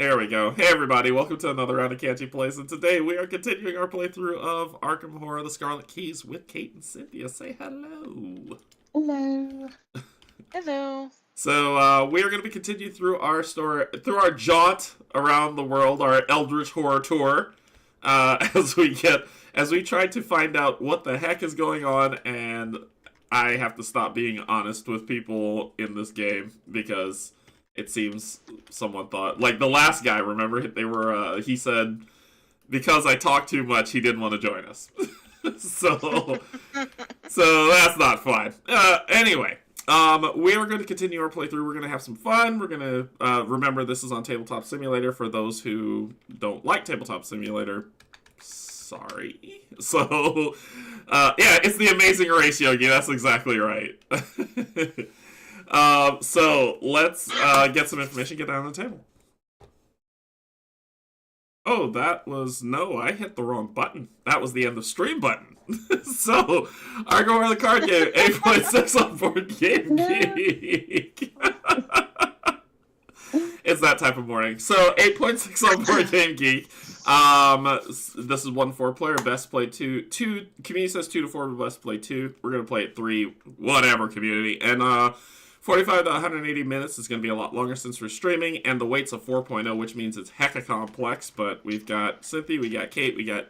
There we go. Hey everybody, welcome to another round of Canje Plays, and today we are continuing our playthrough of Arkham Horror: The Scarlet Keys with Kate and Cynthia. Say hello. Hello. Hello. So we are going to be continuing through our story, through our jaunt around the world, our Eldritch Horror tour, as we try to find out what the heck is going on, and I have to stop being honest with people in this game because it seems someone thought, like the last guy, remember, he said because I talk too much he didn't want to join us. so that's not fun. Anyway, we are going to continue our playthrough. We're going to have some fun. We're going to remember this is on Tabletop Simulator. For those who don't like Tabletop Simulator, sorry. So yeah, it's the Amazing Race, Yogi. That's exactly right. So let's get some information, get that on the table. Oh, no, I hit the wrong button. That was the end of stream button. So, Arkham Horror: The Card Game, 8.6 on Board Game Geek. It's that type of morning. So, 8.6 on Board Game Geek. This is 1 4-player, best play 2. Community says 2 to 4, but best play 2. We're going to play it 3, whatever, community. And, 45 to 180 minutes is going to be a lot longer since we're streaming, and the weight's a 4.0, which means it's hecka complex, but we've got Cynthia, we got Kate, we got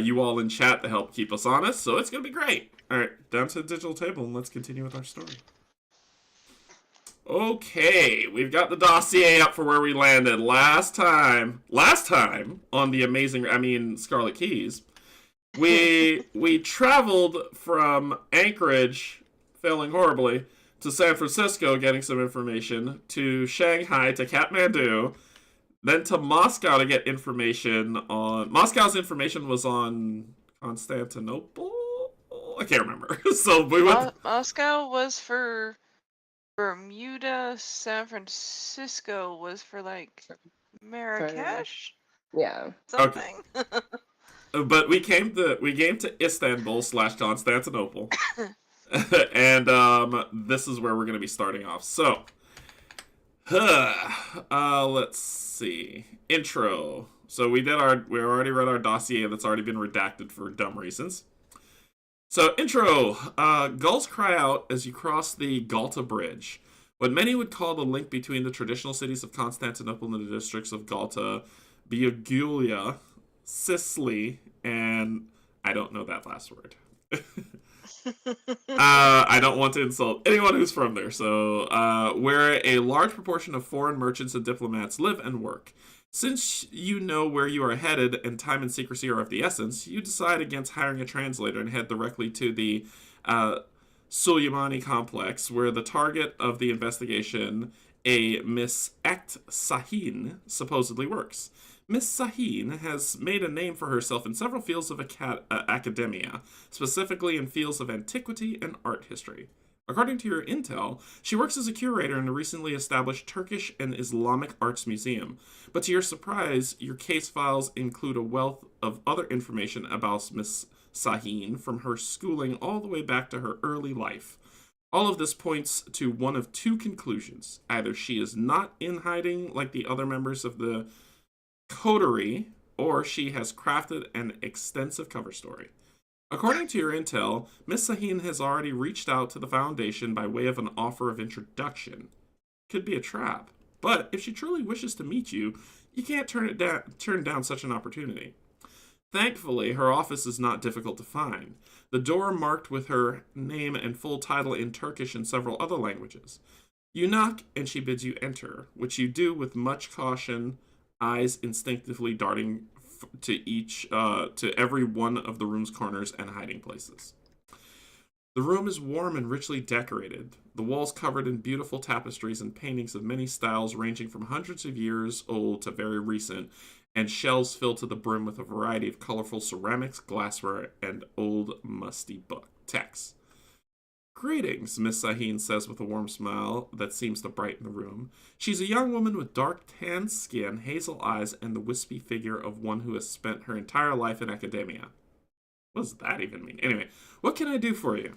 you all in chat to help keep us honest, so it's going to be great. Alright, down to the digital table, and let's continue with our story. Okay, we've got the dossier up for where we landed last time on the Scarlet Keys. We traveled from Anchorage, failing horribly, to San Francisco, getting some information, to Shanghai, to Kathmandu, then to Moscow to get information on... Moscow's information was on Constantinople? I can't remember. So we went... Moscow was for Bermuda, San Francisco was for, like, Marrakesh? Yeah. Something. Okay. But we came to Istanbul / Constantinople. And this is where we're going to be starting off. So, let's see. Intro. So we already read our dossier that's already been redacted for dumb reasons. So, intro. Gulls cry out as you cross the Galta Bridge. What many would call the link between the traditional cities of Constantinople and the districts of Galta, Biagulia, Sicily, and I don't know that last word. I don't want to insult anyone who's from there. So, where a large proportion of foreign merchants and diplomats live and work. Since you know where you are headed and time and secrecy are of the essence, you decide against hiring a translator and head directly to the Suleimani complex, where the target of the investigation, a Miss Ekt Sahin, supposedly works. Miss Sahin has made a name for herself in several fields of academia, specifically in fields of antiquity and art history. According to your intel, she works as a curator in a recently established Turkish and Islamic arts museum. But to your surprise, your case files include a wealth of other information about Miss Sahin, from her schooling all the way back to her early life. All of this points to one of two conclusions. Either she is not in hiding like the other members of the Coterie, or she has crafted an extensive cover story. According to your intel, Miss Sahin has already reached out to the Foundation by way of an offer of introduction. Could be a trap, but if she truly wishes to meet you, you can't turn down such an opportunity. Thankfully, her office is not difficult to find. The door marked with her name and full title in Turkish and several other languages. You knock, and she bids you enter, which you do with much caution, eyes instinctively darting to every one of the room's corners and hiding places. The room is warm and richly decorated, the walls covered in beautiful tapestries and paintings of many styles ranging from hundreds of years old to very recent, and shelves filled to the brim with a variety of colorful ceramics, glassware, and old musty book texts. Greetings, Miss Sahin says with a warm smile that seems to brighten the room. She's a young woman with dark tan skin, hazel eyes, and the wispy figure of one who has spent her entire life in academia. What does that even mean? Anyway, what can I do for you?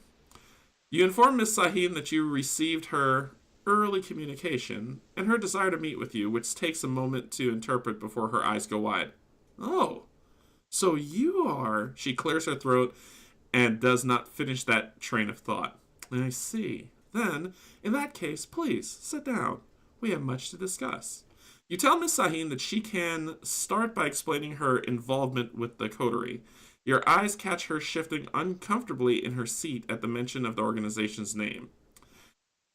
You informed Miss Sahin that you received her early communication, and her desire to meet with you, which takes a moment to interpret before her eyes go wide. Oh, so you are. She clears her throat and does not finish that train of thought. I see. Then, in that case, please sit down. We have much to discuss. You tell Miss Sahin that she can start by explaining her involvement with the coterie. Your eyes catch her shifting uncomfortably in her seat at the mention of the organization's name.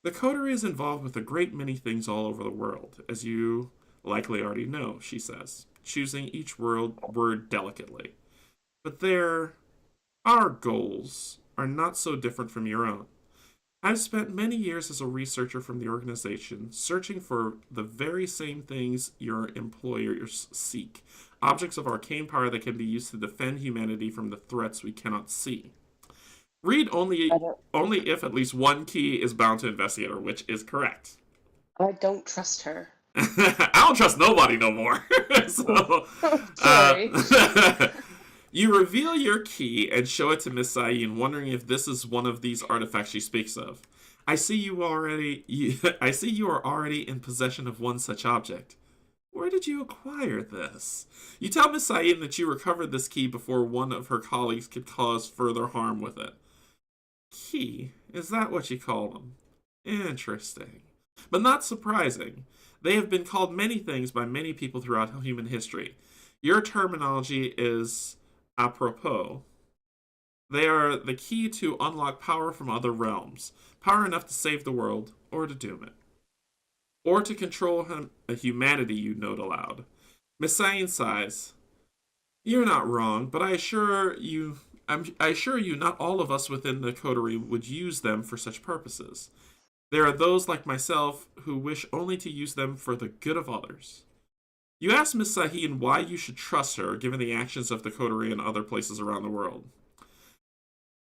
The coterie is involved with a great many things all over the world, as you likely already know, she says, choosing each word delicately. But our goals are not so different from your own. I've spent many years as a researcher from the organization, searching for the very same things your employers seek, objects of arcane power that can be used to defend humanity from the threats we cannot see. Read only if at least one key is bound to investigator, which is correct. I don't trust her. I don't trust nobody no more. So, Sorry. You reveal your key and show it to Miss Sayin, wondering if this is one of these artifacts she speaks of. I see you are already in possession of one such object. Where did you acquire this? You tell Miss Sayin that you recovered this key before one of her colleagues could cause further harm with it. Key? Is that what you call them? Interesting. But not surprising. They have been called many things by many people throughout human history. Your terminology is apropos. They are the key to unlock power from other realms, power enough to save the world, or to doom it. Or to control humanity, you note aloud. Miss Sayin sighs. You're not wrong, but I assure you not all of us within the coterie would use them for such purposes. There are those like myself who wish only to use them for the good of others. You ask Miss Sahin why you should trust her, given the actions of the coterie in other places around the world.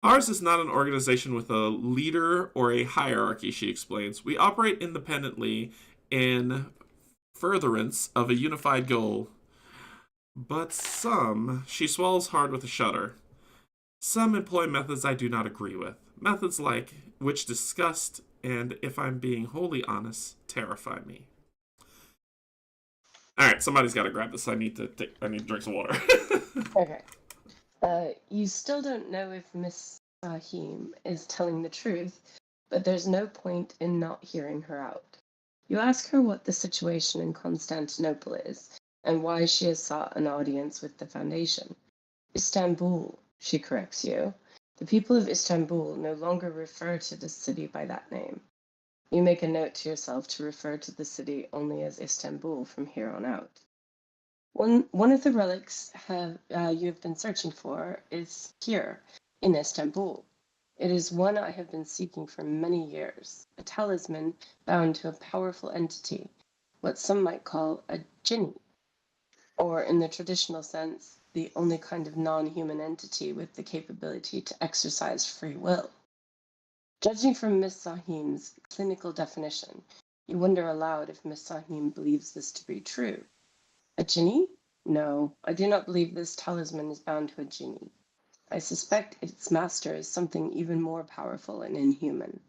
Ours is not an organization with a leader or a hierarchy, she explains. We operate independently in furtherance of a unified goal. But she swallows hard with a shudder. Some employ methods I do not agree with. Methods which disgust and, if I'm being wholly honest, terrify me. All right, somebody's got to grab this. I need to drink some water. Okay. You still don't know if Miss Sahim is telling the truth, but there's no point in not hearing her out. You ask her what the situation in Constantinople is, and why she has sought an audience with the Foundation. Istanbul, she corrects you. The people of Istanbul no longer refer to the city by that name. You make a note to yourself to refer to the city only as Istanbul from here on out. One of the relics you have been searching for is here, in Istanbul. It is one I have been seeking for many years, a talisman bound to a powerful entity, what some might call a jinni, or in the traditional sense, the only kind of non-human entity with the capability to exercise free will. Judging from Miss Sahim's clinical definition, you wonder aloud if Miss Sahim believes this to be true. A jinni? No, I do not believe this talisman is bound to a jinni. I suspect its master is something even more powerful and inhuman,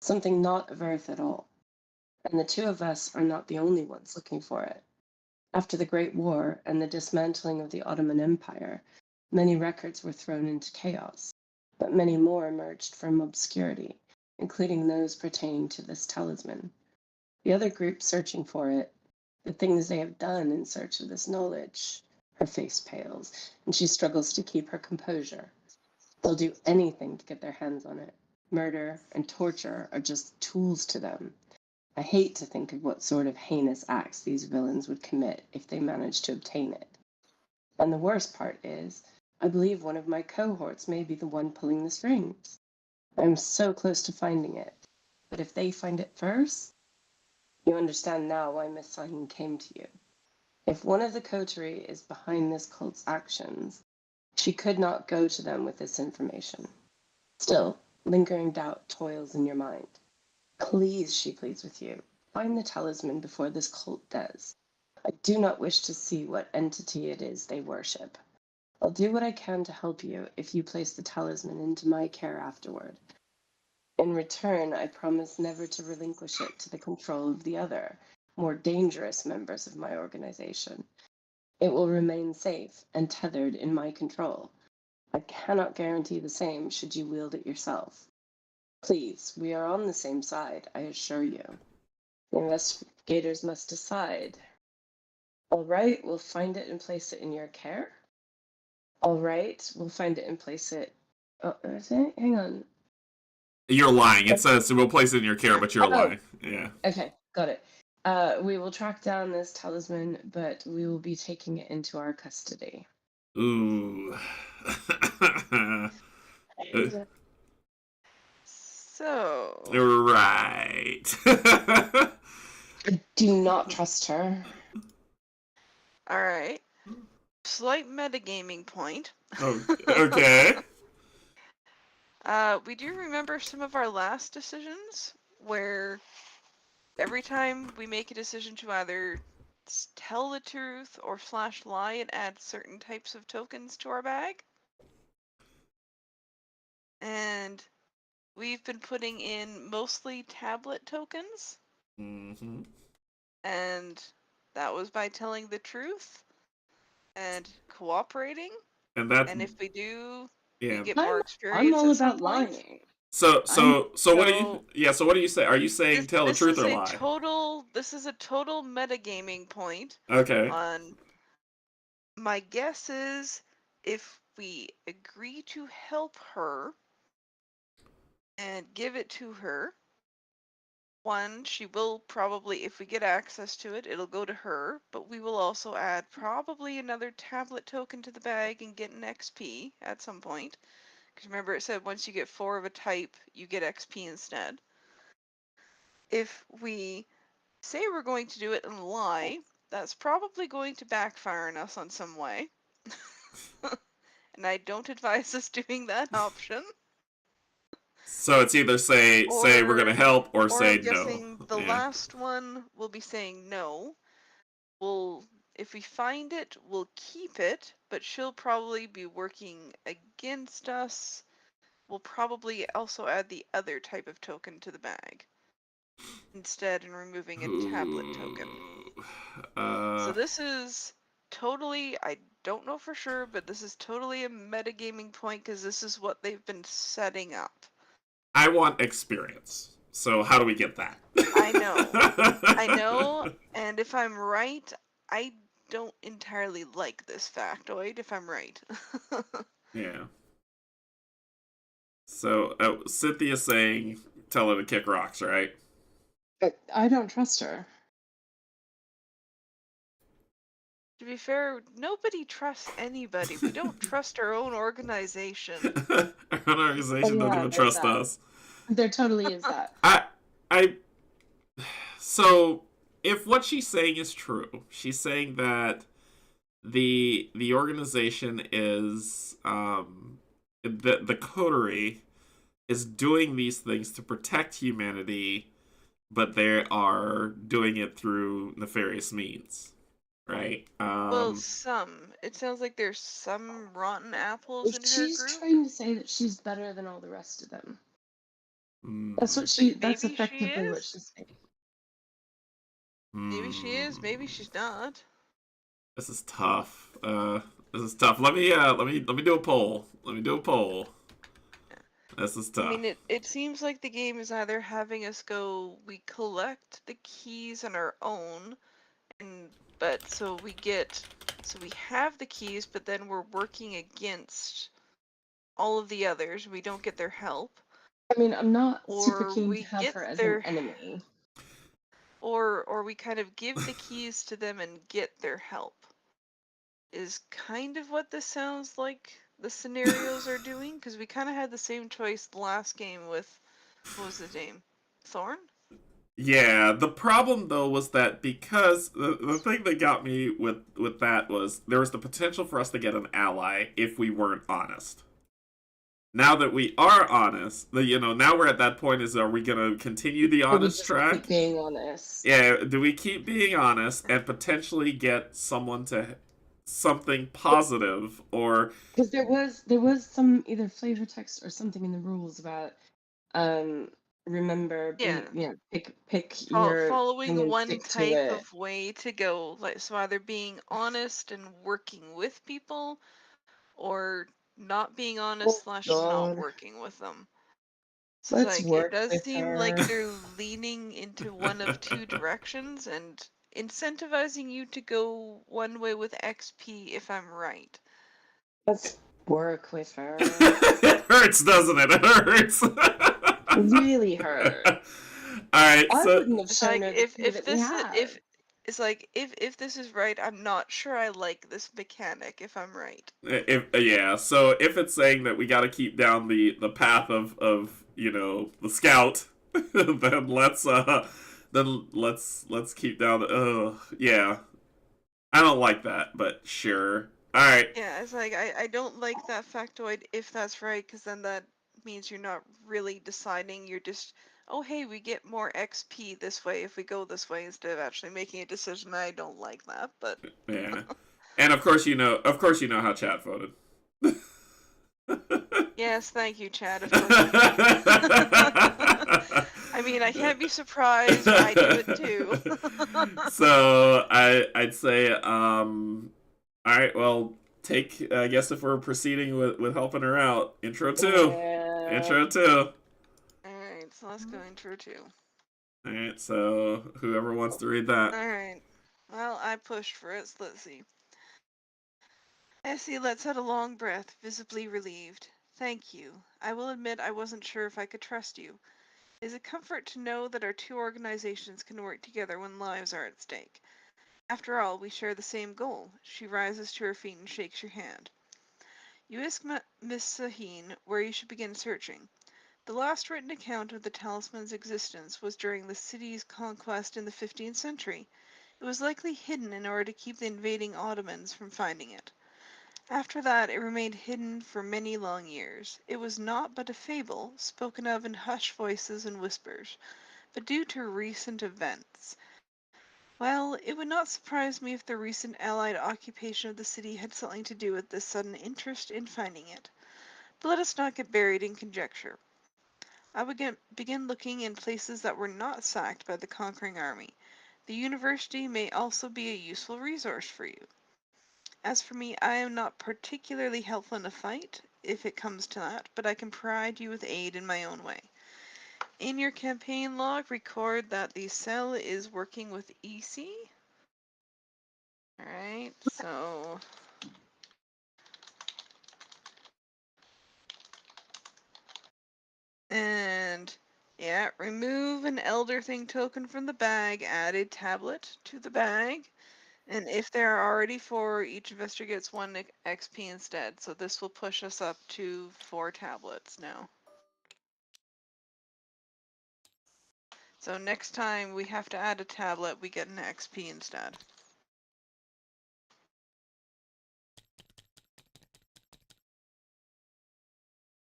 something not of Earth at all. And the two of us are not the only ones looking for it. After the Great War and the dismantling of the Ottoman Empire, many records were thrown into chaos, but many more emerged from obscurity, including those pertaining to this talisman. The other group searching for it, the things they have done in search of this knowledge. Her face pales, and she struggles to keep her composure. They'll do anything to get their hands on it. Murder and torture are just tools to them. I hate to think of what sort of heinous acts these villains would commit if they managed to obtain it. And the worst part is, I believe one of my cohorts may be the one pulling the strings. I'm so close to finding it. But if they find it first, you understand now why Miss Sahin came to you. If one of the coterie is behind this cult's actions, she could not go to them with this information. Still, lingering doubt toils in your mind. Please, she pleads with you, find the talisman before this cult does. I do not wish to see what entity it is they worship. I'll do what I can to help you if you place the talisman into my care afterward. In return, I promise never to relinquish it to the control of the other, more dangerous members of my organization. It will remain safe and tethered in my control. I cannot guarantee the same should you wield it yourself. Please, we are on the same side, I assure you. The investigators must decide. All right, we'll find it and place it in your care. All right, we'll find it and place it. Oh, hang on. You're lying. It says we'll place it in your care, but you're lying. Yeah. Okay, got it. We will track down this talisman, but we will be taking it into our custody. Ooh. So. Right. I do not trust her. Alright. Slight metagaming point. Oh, okay. We do remember some of our last decisions where every time we make a decision to either tell the truth or slash lie, it adds certain types of tokens to our bag. And we've been putting in mostly tablet tokens. Mm-hmm. And that was by telling the truth and cooperating. And if we do, we get more experience. I'm all at some about point. lying. So what do you? Yeah. So what do you say? Are you saying tell the truth or lie? This is a total metagaming point. Okay. On my guess is if we agree to help her and give it to her, one, she will probably, if we get access to it, it'll go to her, but we will also add probably another tablet token to the bag and get an XP at some point. Because remember it said once you get 4 of a type, you get XP instead. If we say we're going to do it and lie, that's probably going to backfire on us on some way. And I don't advise us doing that option. So it's either say we're gonna help or say I'm guessing no. The last one will be saying no. If we find it, we'll keep it, but she'll probably be working against us. We'll probably also add the other type of token to the bag instead and removing a tablet token. So this is totally, I don't know for sure, but this is totally a metagaming point because this is what they've been setting up. I want experience. So how do we get that? I know, and if I'm right, I don't entirely like this factoid, if I'm right. Yeah. So Cynthia's saying tell her to kick rocks, right? I don't trust her. To be fair, nobody trusts anybody. We don't trust our own organization. Our own organization doesn't even trust us. There totally is that. So if what she's saying is true, she's saying that the organization is the Coterie is doing these things to protect humanity, but they are doing it through nefarious means, right? Well, some. It sounds like there's some rotten apples in her group. She's trying to say that she's better than all the rest of them. That's what that's effectively what she's saying. Maybe she is, maybe she's not. This is tough. This is tough. Let me do a poll. This is tough. I mean, it seems like the game is either having us go, we collect the keys on our own, so we have the keys, but then we're working against all of the others. We don't get their help. I mean, I'm not super keen to have her as an enemy. Or we kind of give the keys to them and get their help. Is kind of what this sounds like the scenarios are doing, because we kind of had the same choice the last game with, what was his name? Thorn? Yeah, the problem though was that because the thing that got me with that was there was the potential for us to get an ally if we weren't honest. Now that we are honest, now we're at that point, are we going to continue the honest track? Keep being honest. Yeah, do we keep being honest and potentially get someone to something positive, or... Because there was some either flavor text or something in the rules about Remember, Yeah. pick your thing Following and one stick to type it. of way to go, like, so either being honest and working with people, or not being honest Oh slash not God, working with them. So it's let's like, it work does with seem her. like they're leaning into one of two directions and incentivizing you to go one way with XP, if I'm right. Let's work with her. It hurts, doesn't it? It hurts. It really hurt. All right, I so wouldn't have It's shown like, her the key if that we this is, have. it's like, if this is right, I'm not sure I like this mechanic, if I'm right. yeah, so if it's saying that we got to keep down the path of the scout, then let's keep down. Yeah, I don't like that, but sure. All right. Yeah, it's like, I don't like that factoid if that's right, because then that means you're not really deciding, you're just, oh hey, we get more XP this way if we go this way, instead of actually making a decision. I don't like that, but Yeah, and of course you know how chat voted. yes, thank you, Chad, of course I do. I mean, I can't be surprised, I do it too. So I'd say all right, well, I guess if we're proceeding with helping her out, intro 2. Yeah. Intro 2. Alright, so let's go intro 2. All right, so whoever wants to read that. Alright, well, I pushed for it, so let's see. Essie lets out a long breath, visibly relieved. Thank you. I will admit I wasn't sure if I could trust you. It is a comfort to know that our two organizations can work together when lives are at stake. After all, we share the same goal. She rises to her feet and shakes your hand. You ask Miss Saheen where you should begin searching. The last written account of the talisman's existence was during the city's conquest in the 15th century. It was likely hidden in order to keep the invading Ottomans from finding it. After that, it remained hidden for many long years. It was naught but a fable, spoken of in hushed voices and whispers. But due to recent events, well, it would not surprise me if the recent Allied occupation of the city had something to do with this sudden interest in finding it. But let us not get buried in conjecture. I would begin looking in places that were not sacked by the conquering army. The university may also be a useful resource for you. As for me, I am not particularly helpful in a fight, if it comes to that, but I can provide you with aid in my own way. In your campaign log, record that the cell is working with EC. Alright, so... And... yeah, remove an Elder Thing token from the bag, add a tablet to the bag, and if there are already 4, each investor gets 1 XP instead, so this will push us up to 4 tablets now. So next time we have to add a tablet, we get an XP instead.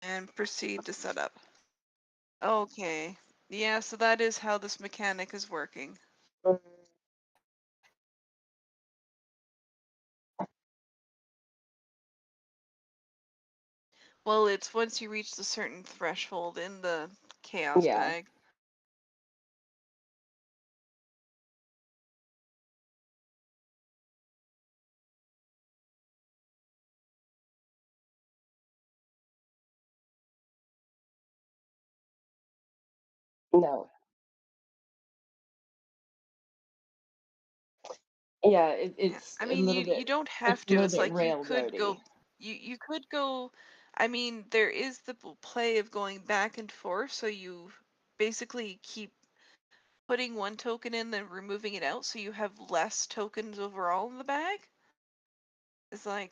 And proceed to set up. Okay. Yeah, so that is how this mechanic is working. Well, it's once you reach the certain threshold in the chaos Yeah. bag. No. Yeah, it's I a mean, little you bit. don't It's have a to. little It's bit like you could railroady. go. You could go. I mean, there is the play of going back and forth, so you basically keep putting one token in, then removing it out, so you have less tokens overall in the bag. It's like,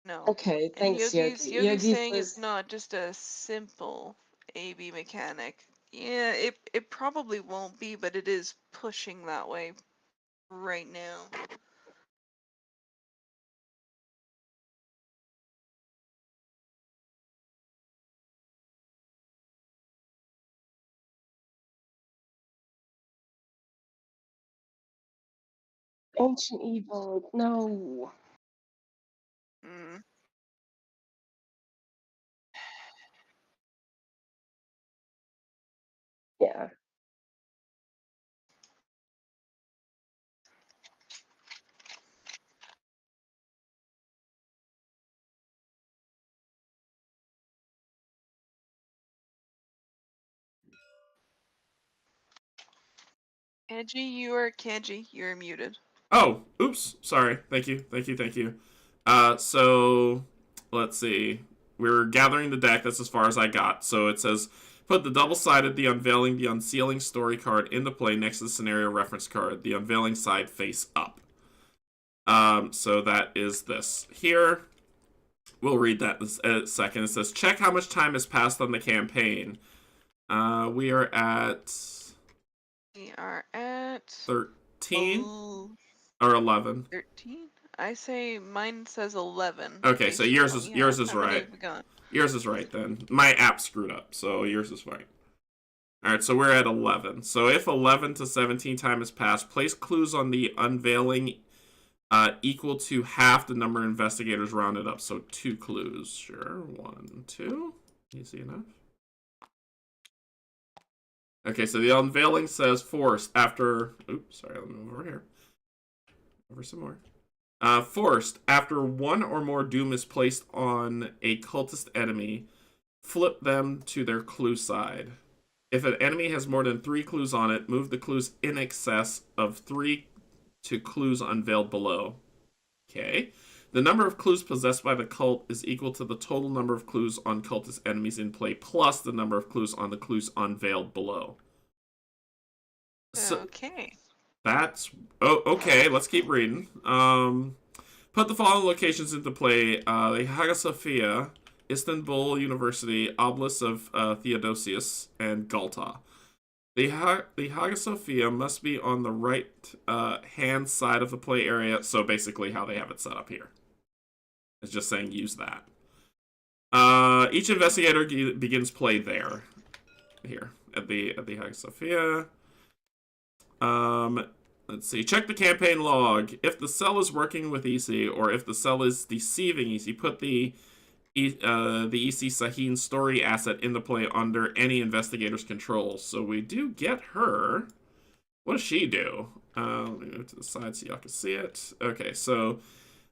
no. Okay, And thanks, Yogi's Yogi. Yogi's Yogi saying it's says, not just a simple AB mechanic. Yeah, it probably won't be, but it is pushing that way right now. ancient evil. No. Mm. Yeah. Kanji, you're muted. Oh, oops. Sorry. Thank you. So let's see. We're gathering the deck. That's as far as I got. So it says, put the double-sided, the unveiling, the unsealing story card into play next to the scenario reference card. The unveiling side face up. So that is this here. We'll read that in a second. It says, check how much time has passed on the campaign. We are at 13 or 11. 13. I say mine says 11. Okay, so yours is right. Yours is right then. My app screwed up, so yours is right. Alright, so we're at 11. So if 11 to 17 time has passed, place clues on the unveiling equal to half the number of investigators rounded up. So 2 clues. Sure. 1, 2. Easy enough. Okay, so the unveiling says forced after... Oops, sorry, let me move over here. Over some more. Forced, after 1 or more doom is placed on a cultist enemy, flip them to their clue side. If an enemy has more than 3 clues on it, move the clues in excess of 3 to clues unveiled below. Okay. The number of clues possessed by the cult is equal to the total number of clues on cultist enemies in play, plus the number of clues on the clues unveiled below. So, okay. That's... Oh, okay, let's keep reading. Put the following locations into play. The Hagia Sophia, Istanbul University, Obelisk of Theodosius, and Galta. The Hagia Sophia must be on the right hand side of the play area, so basically how they have it set up here. It's just saying use that. Each investigator begins play there. Here, at the Hagia Sophia. Let's see. Check the campaign log. If the cell is working with EC, or if the cell is deceiving EC, put the EC Sahin story asset into play under any investigator's control. So we do get her. What does she do? Let me move to the side so y'all can see it. Okay, so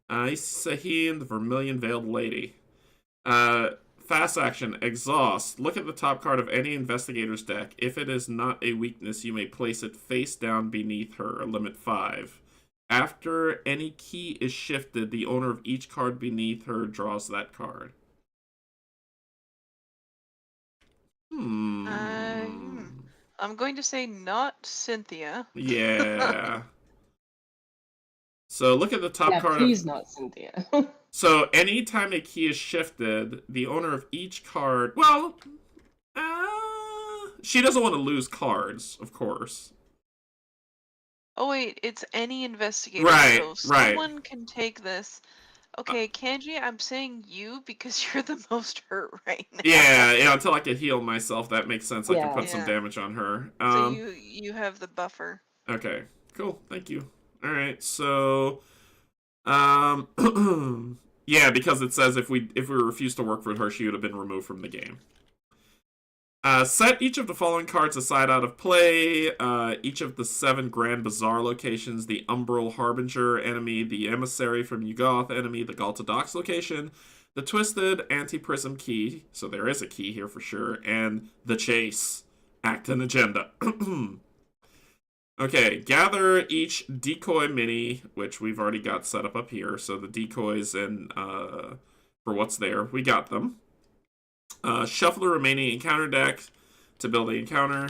EC Sahin, the Vermilion Veiled Lady. Fast action, exhaust. Look at the top card of any investigator's deck. If it is not a weakness, you may place it face down beneath her, limit 5. After any key is shifted, the owner of each card beneath her draws that card. I'm going to say not Cynthia. Yeah. So look at the top card. Please not Cynthia. So anytime a key is shifted, the owner of each card... Well, she doesn't want to lose cards, of course. Oh wait, it's any investigator. Right, so right. Someone can take this. Okay, Canje, I'm saying you because you're the most hurt right now. Yeah, until I can heal myself, that makes sense. I can put some damage on her. So you have the buffer. Okay, cool. Thank you. All right, so... yeah, because it says if we refused to work for her, she would have been removed from the game. Set each of the following cards aside out of play. Each of the 7 Grand Bazaar locations, the Umbral Harbinger enemy, the Emissary from Yugoth enemy, the Galta Docks location, the Twisted Anti-Prism key, so there is a key here for sure, and the Chase, Act and Agenda. Okay, gather each decoy mini, which we've already got set up here. So the decoys and for what's there, we got them. Shuffle the remaining encounter deck to build the encounter.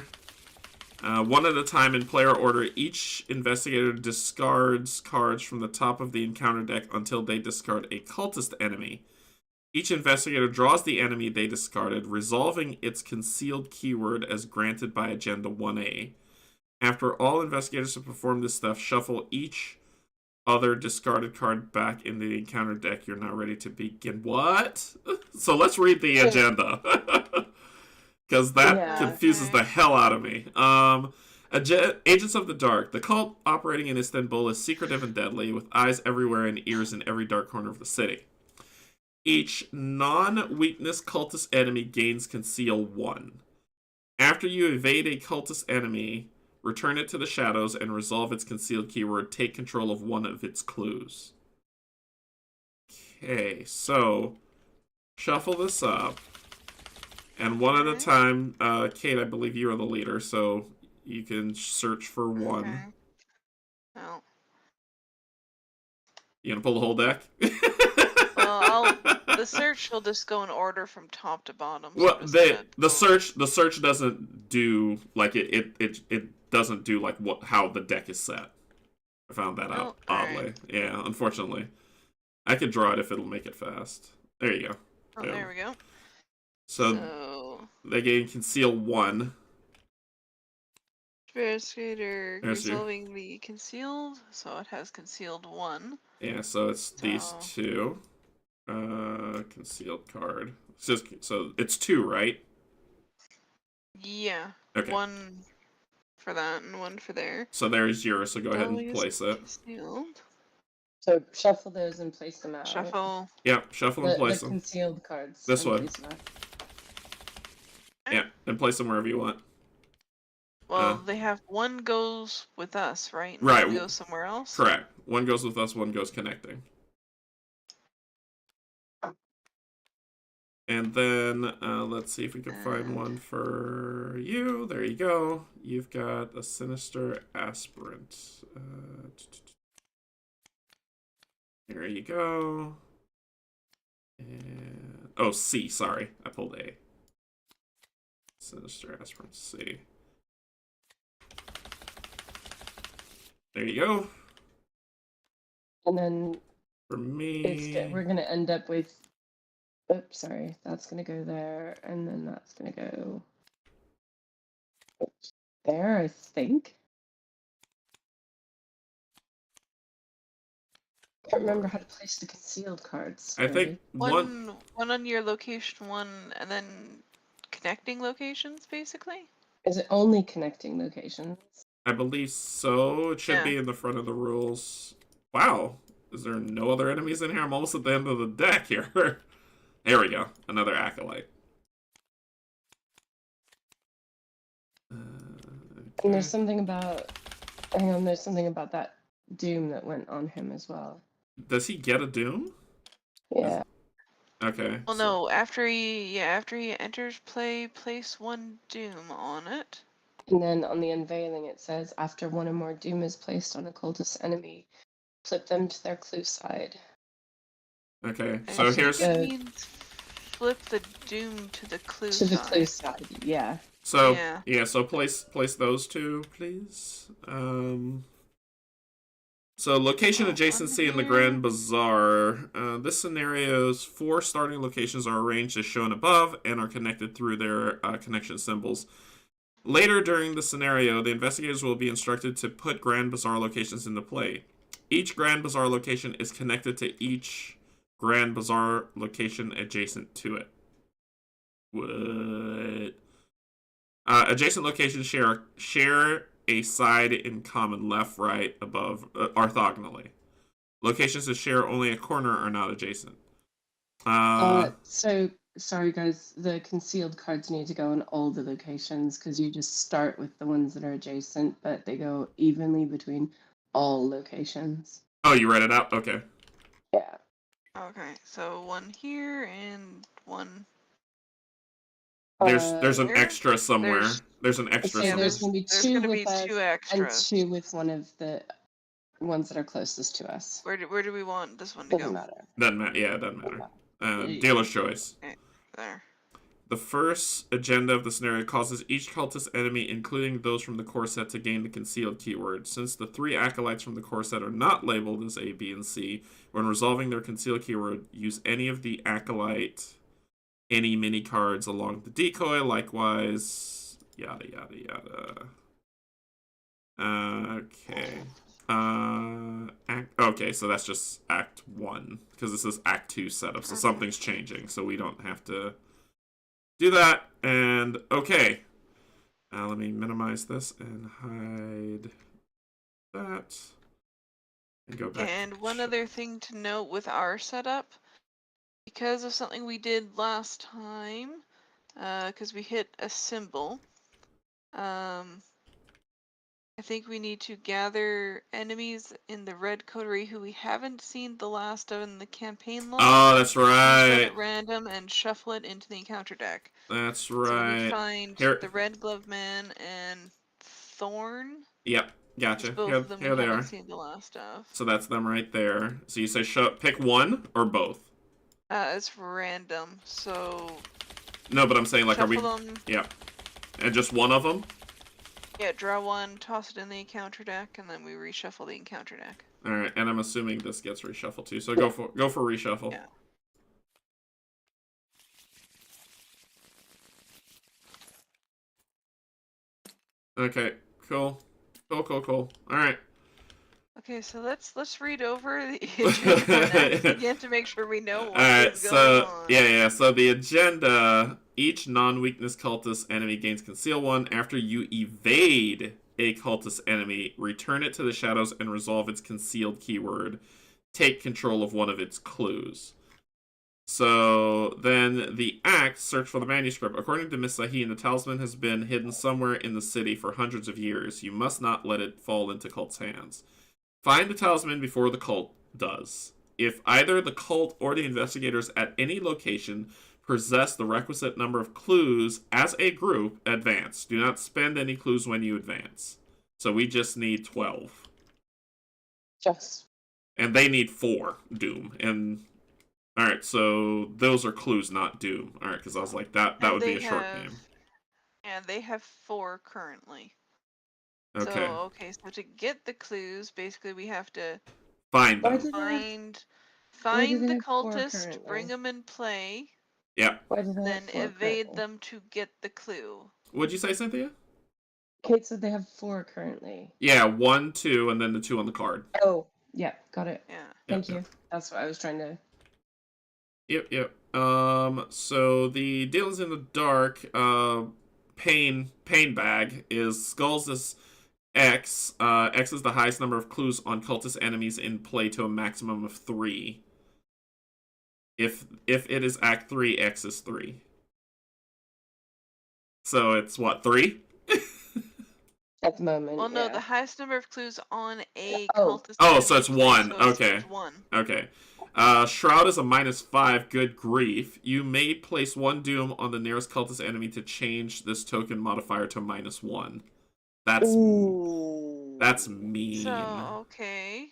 One at a time in player order, each investigator discards cards from the top of the encounter deck until they discard a cultist enemy. Each investigator draws the enemy they discarded, resolving its concealed keyword as granted by Agenda 1A. After all investigators have performed this stuff, shuffle each other discarded card back in the encounter deck. You're now ready to begin. What? So let's read the agenda. Because that confuses the hell out of me. Agents of the Dark. The cult operating in Istanbul is secretive and deadly, with eyes everywhere and ears in every dark corner of the city. Each non-weakness cultist enemy gains Conceal 1. After you evade a cultist enemy, return it to the shadows and resolve its concealed keyword. Take control of one of its clues. Okay, so shuffle this up. And one at a time, Kate, I believe you are the leader, so you can search for one. Okay. Oh. You gonna pull the whole deck? Well, the search will just go in order from top to bottom. So Well, the search search doesn't do like it doesn't do like how the deck is set. I found that out oddly. Right. Yeah, unfortunately, I could draw it if it'll make it fast. There you go. Oh, there we go. So they gain conceal 1. Investigator resolving the concealed, so it has concealed 1. Yeah, so it's these 2. Concealed card. So it's 2, right? Yeah. Okay. 1 for that and 1 for there. So there's yours, so go ahead and place it. Concealed. So shuffle those and place them out. Shuffle. Yeah, shuffle and place the them. concealed cards. This one. Okay. Yeah, and place them wherever you want. Well, they have 1 goes with us, right? And Right. 1 goes somewhere else? Correct. 1 goes with us, 1 goes connecting. And then, let's see if we can find one for you. There you go. You've got a sinister aspirant. There you go. And, oh, C, sorry. I pulled A. Sinister aspirant C. There you go. And then for me, we're gonna end up with. Oops, sorry. That's gonna go there, and then that's gonna go there. I think. I can't remember how to place the concealed cards. I think one on your location, 1, and then connecting locations, basically. Is it only connecting locations? I believe so. It should be in the front of the rules. Wow. Is there no other enemies in here? I'm almost at the end of the deck here. There we go. Another acolyte. Okay. And there's something about... Hang on, there's something about that doom that went on him as well. Does he get a doom? Yeah. Okay. Well, no. After he enters play, place 1 doom on it. And then on the unveiling it says, after 1 or more doom is placed on a cultist enemy, flip them to their clue side. Okay, so here's... It means flip the doom to the clue side. To the clue side, yeah. So, yeah, so place those 2, please. So location adjacency in the Grand Bazaar. This scenario's 4 starting locations are arranged as shown above and are connected through their connection symbols. Later during the scenario, the investigators will be instructed to put Grand Bazaar locations into play. Each Grand Bazaar location is connected to each Grand Bazaar location adjacent to it. What? Adjacent locations share a side in common, left, right, above, orthogonally. Locations that share only a corner are not adjacent. So, sorry guys, the concealed cards need to go in all the locations because you just start with the ones that are adjacent, but they go evenly between all locations. Oh, you read it out? Okay. Yeah. Okay, so 1 here and 1... There's an extra somewhere. There's an extra somewhere. There's going to be 2 with us 2 extras. and 2 with one of the ones that are closest to us. Where do we want this one to Doesn't go? matter. Doesn't matter. Yeah, it doesn't matter. Dealer's choice. Okay, there. The first agenda of the scenario causes each cultist enemy, including those from the core set, to gain the concealed keyword. Since the 3 acolytes from the core set are not labeled as A, B, and C, when resolving their concealed keyword, use any of the acolyte mini cards along the decoy. Likewise, yada yada yada. Okay. Okay, so that's just Act 1 because this is Act 2 setup, so something's changing, so we don't have to do that. And okay, let me minimize this and hide that and go back. And one other thing to note with our setup, because of something we did last time, because we hit a symbol, I think we need to gather enemies in the Red Coterie who we haven't seen the last of in the campaign log. Oh, that's Choose one right. at random and shuffle it into the encounter deck. That's So right. we find Here. the Red Glove Man and Thorn. Yep, gotcha. Both of them Here we they haven't are. seen the last of. So that's them right there. So you say pick one or both? It's random, so... No, but I'm saying, like, are we... them. Yeah. And just one of them? Yeah, draw one, toss it in the encounter deck, and then we reshuffle the encounter deck. Alright, and I'm assuming this gets reshuffled too, so go for reshuffle. Yeah. Okay, cool. Cool. Alright. Okay, so let's read over the agenda again to make sure we know what is going on. Yeah, so the agenda, each non-weakness cultist enemy gains Conceal 1. After you evade a cultist enemy, return it to the shadows and resolve its concealed keyword. Take control of one of its clues. So then the act, search for the manuscript. According to Miss Sahin, the talisman has been hidden somewhere in the city for hundreds of years. You must not let it fall into cult's hands. Find the talisman before the cult does. If either the cult or the investigators at any location possess the requisite number of clues as a group, advance. Do not spend any clues when you advance. So we just need 12. Just. And they need 4 Doom. And alright, so those are clues, not Doom. Alright, because I was like, that would be a short name. And they have 4 currently. Okay. So to get the clues, basically we have to find them. Find the cultist, bring them in play. Yeah. Then evade them to get the clue. What'd you say, Cynthia? Kate said they have 4 currently. Yeah, 1, 2, and then the 2 on the card. Oh, yeah, got it. Yeah. Thank you. That's what I was trying to... Yep. So the Dealings in the Dark, pain bag is Skulls is X. X is the highest number of clues on cultist enemies in play to a maximum of 3. If it is Act 3, X is 3. So it's what, 3? At the moment. Well, no, the highest number of clues on a cultist. So it's 1. Okay. It's 1. Okay. Shroud is a -5. Good grief. You may place 1 Doom on the nearest cultist enemy to change this token modifier to -1. That's mean. So, okay.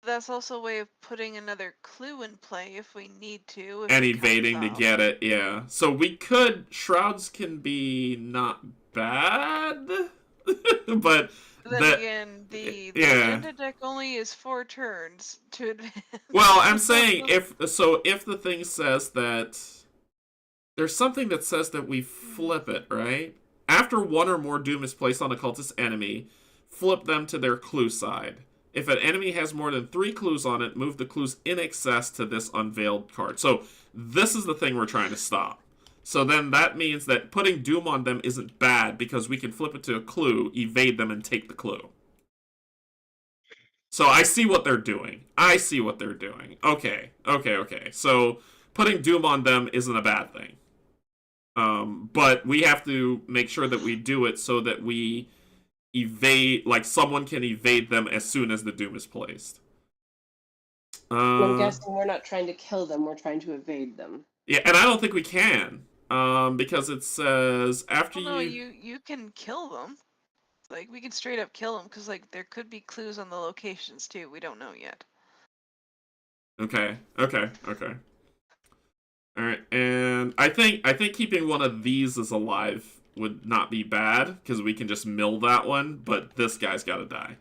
That's also a way of putting another clue in play if we need to. And evading to get it, yeah. So we could... Shrouds can be not bad, but... Then again, the agenda deck only is 4 turns to advance. Well, I'm saying, if the thing says that... There's something that says that we flip it, right? After 1 or more Doom is placed on a cultist enemy, flip them to their clue side. If an enemy has more than 3 clues on it, move the clues in excess to this unveiled card. So this is the thing we're trying to stop. So then that means that putting Doom on them isn't bad because we can flip it to a clue, evade them, and take the clue. So I see what they're doing. Okay. So putting Doom on them isn't a bad thing. But we have to make sure that we do it so that we evade, like someone can evade them as soon as the Doom is placed. I'm guessing we're not trying to kill them, we're trying to evade them. Yeah, and I don't think we can. Because it says after you can kill them. Like, we can straight up kill them, because, like, there could be clues on the locations, too. We don't know yet. Okay. Alright, and I think keeping one of these as alive would not be bad, because we can just mill that one, but this guy's gotta die.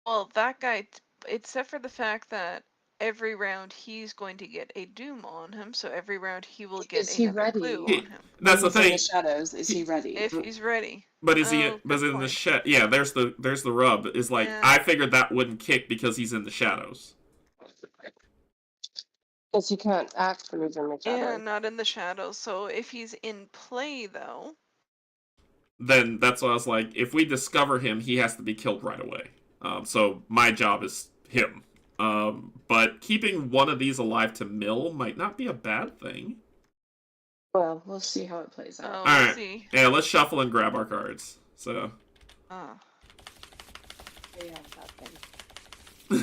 Well, that guy, except for the fact that every round he's going to get a Doom on him, so every round he will get a clue on him. That's the thing. In the shadows, is he ready? If he's ready. But is he? But in the shed? Yeah, there's the rub. Is like I figured that wouldn't kick because he's in the shadows. Because you can't act when he's in the shadows. Yeah, not in the shadows. So if he's in play, though, then that's what I was like. If we discover him, he has to be killed right away. So my job is him. But keeping one of these alive to mill might not be a bad thing. Well, we'll see how it plays out. Oh, All we'll right. see. Yeah, let's shuffle and grab our cards. So. Oh. Yeah, that thing.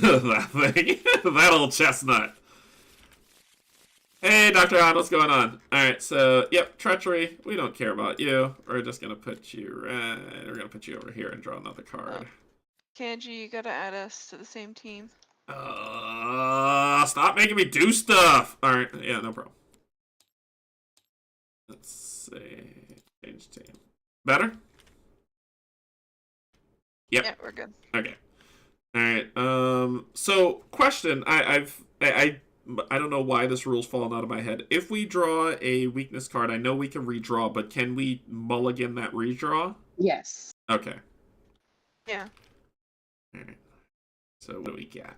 That thing. That old chestnut. Hey, Dr. Hahn, what's going on? Alright, so, yep, treachery. We don't care about you. We're just gonna put you right... We're gonna put you over here and draw another card. Canje, you gotta add us to the same team. Stop making me do stuff! Alright, yeah, no problem. Let's see... Change team. Better? Yep. Yeah, we're good. Okay. Alright, so, question. I don't know why this rule's fallen out of my head. If we draw a weakness card, I know we can redraw, but can we mulligan that redraw? Yes. Okay. Yeah. Alright. So what do we get?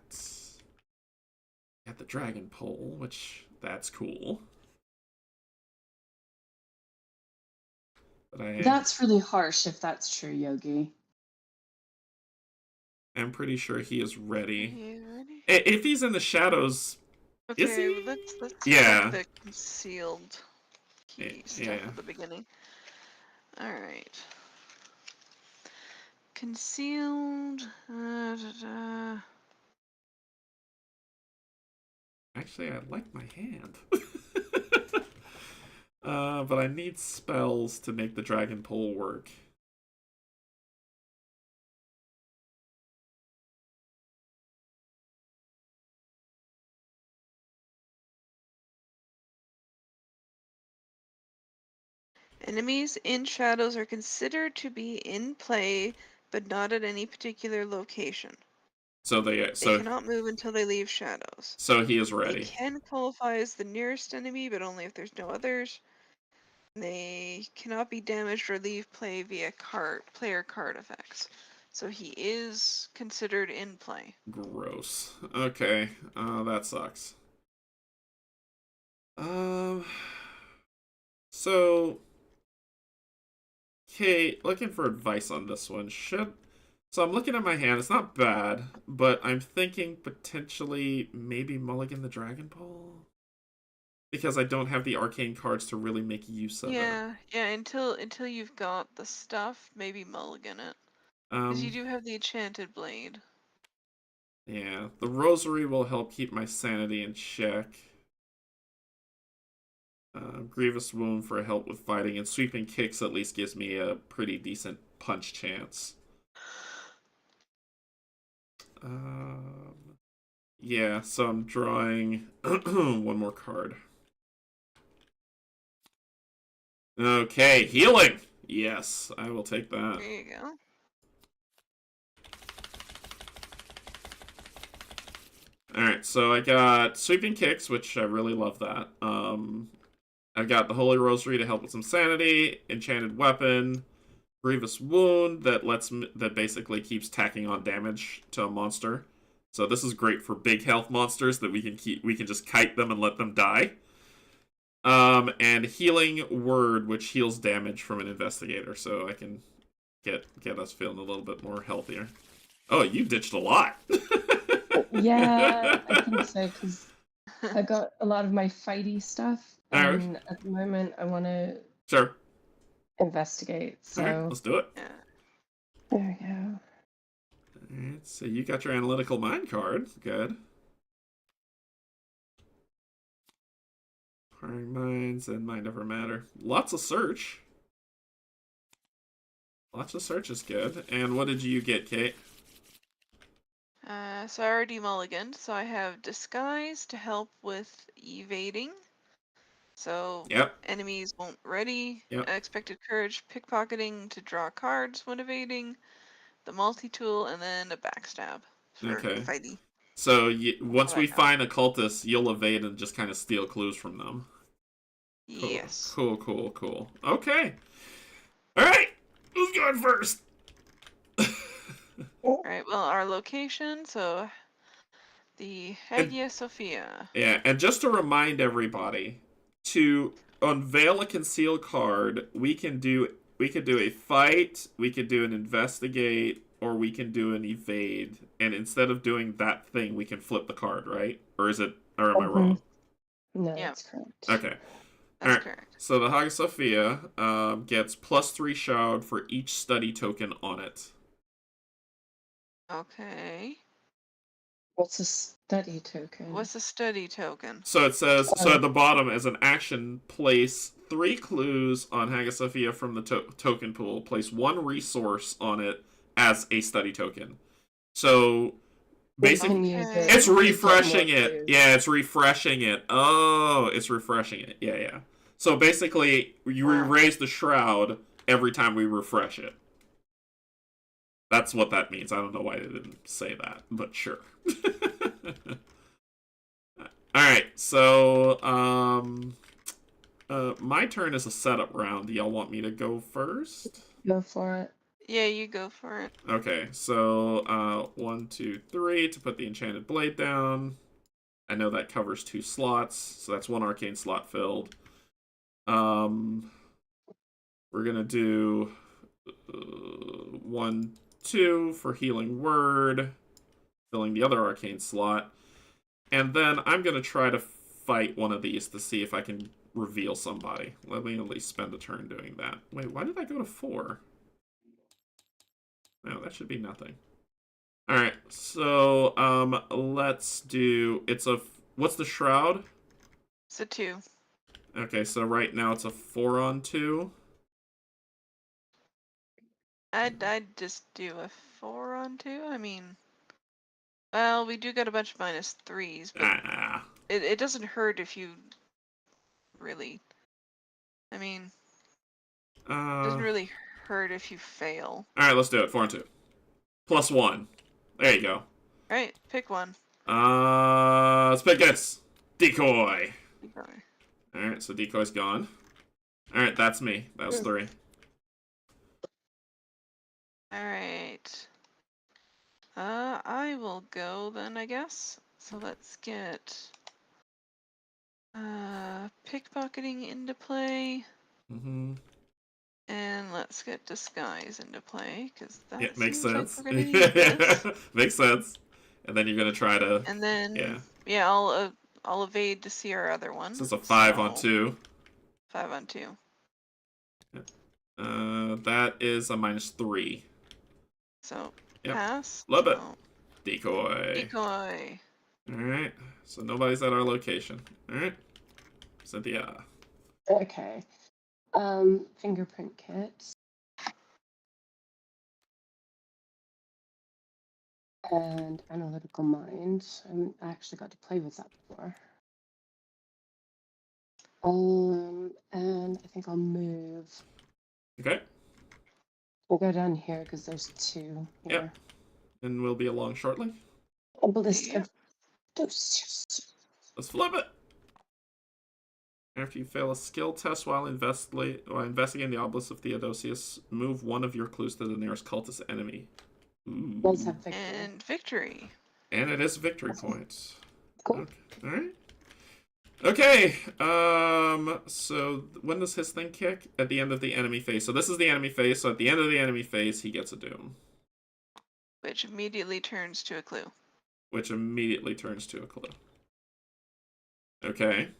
Got the dragon pole, which that's cool. But That's really harsh if that's true, Yogi. I'm pretty sure he is ready. You ready? If he's in the shadows, Okay, is he? let's Yeah. put the concealed key stuff Yeah. at the beginning. Alright. Concealed. Actually, I like my hand. But I need spells to make the dragon pole work. Enemies in shadows are considered to be in play, but not at any particular location. So They cannot move until they leave shadows. So he is They ready. can qualify as the nearest enemy, but only if there's no others. They cannot be damaged or leave play via player card effects. So he is considered in play. Gross. Okay. That sucks. So, okay, looking for advice on this one. So I'm looking at my hand. It's not bad, but I'm thinking potentially maybe mulligan the dragon pole, because I don't have the arcane cards to really make use of it. Yeah. Until you've got the stuff, maybe mulligan it. Because you do have the enchanted blade. Yeah, the rosary will help keep my sanity in check. Grievous wound for help with fighting, and sweeping kicks at least gives me a pretty decent punch chance. Yeah, so I'm drawing one more card. Okay, healing! Yes, I will take that. There you go. Alright, so I got sweeping kicks, which I really love that. I've got the Holy Rosary to help with some sanity, enchanted weapon, grievous wound that basically keeps tacking on damage to a monster. So this is great for big health monsters that we can just kite them and let them die. And healing word, which heals damage from an investigator, so I can get us feeling a little bit more healthier. Oh, you ditched a lot. Yeah, I think so, because I got a lot of my fighty stuff, and at the moment I want to investigate. So Alright, let's do it. Yeah. There we go. Alright, so you got your analytical mind card. Good. Acquiring minds and mind over matter. Lots of search. Lots of search is good. And what did you get, Kate? So I already mulliganed, so I have disguise to help with evading. So enemies won't ready. Expected courage, pickpocketing to draw cards when evading. The multi-tool, and then a backstab for fighting. So once we find occultists, you'll evade and just kind of steal clues from them. Cool. Yes. Cool. Okay. Alright, who's going first? Alright, well, our location, so the Hagia Sophia. Yeah, and just to remind everybody, to unveil a concealed card, we could do a fight, we could do an investigate, or we can do an evade. And instead of doing that thing, we can flip the card, right? Or am I wrong? No, that's correct. Okay. That's correct. So the Hagia Sophia gets +3 shroud for each study token on it. Okay. What's a study token? What's a study token? So it says, so at the bottom, as an action, place 3 clues on Hagia Sophia from the token pool. Place 1 resource on it as a study token. So basically, it's refreshing it. Yeah, it's refreshing it. Oh, it's refreshing it. Yeah. So basically, you erase the shroud every time we refresh it. That's what that means. I don't know why they didn't say that, but sure. Alright, so, my turn is a setup round. Do y'all want me to go first? Go for it. Yeah, you go for it. Okay, so, 1, 2, 3 to put the enchanted blade down. I know that covers 2 slots, so that's 1 arcane slot filled. We're gonna do 1, 2 for healing word, filling the other arcane slot. And then I'm going to try to fight one of these to see if I can reveal somebody. Let me at least spend a turn doing that. Wait, why did I go to 4? No, that should be nothing. Alright, so let's do... What's the shroud? It's a 2. Okay, so right now it's a 4 on 2. I'd just do a 4 on 2. I mean... Well, we do get a bunch of -3s, but it doesn't hurt if you really... I mean... it doesn't really hurt if you fail. Alright, let's do it. 4 on 2. +1. There you go. Alright, pick one. Let's pick this. Decoy. Decoy. Alright, so decoy's gone. Alright, that's me. That was 3. Alright. I will go then, I guess. So let's get pickpocketing into play. Mm-hmm. And let's get disguise into play, because that makes sense. like we're gonna use this. Makes sense. And then you're gonna try to. And then I'll evade to see our other one. So it's a 5 on 2. 5 on 2. That is a -3. So Yep. pass. Love it. Decoy. Decoy. Alright. So nobody's at our location. Alright. Cynthia. Okay. Fingerprint kits. And analytical mind. I haven't actually got to play with that before. And I think I'll move. Okay. We'll go down here because there's 2 here. Yep. And we'll be along shortly. Ballistic. Let's flip it. After you fail a skill test while investigating the obelisk of Theodosius, move one of your clues to the nearest cultist enemy. Ooh. Let's have victory. And victory. And it is victory points. Cool. Okay. Alright. Okay, so when does his thing kick? At the end of the enemy phase. So this is the enemy phase, so at the end of the enemy phase, he gets a doom. Which immediately turns to a clue. Which immediately turns to a clue. Okay.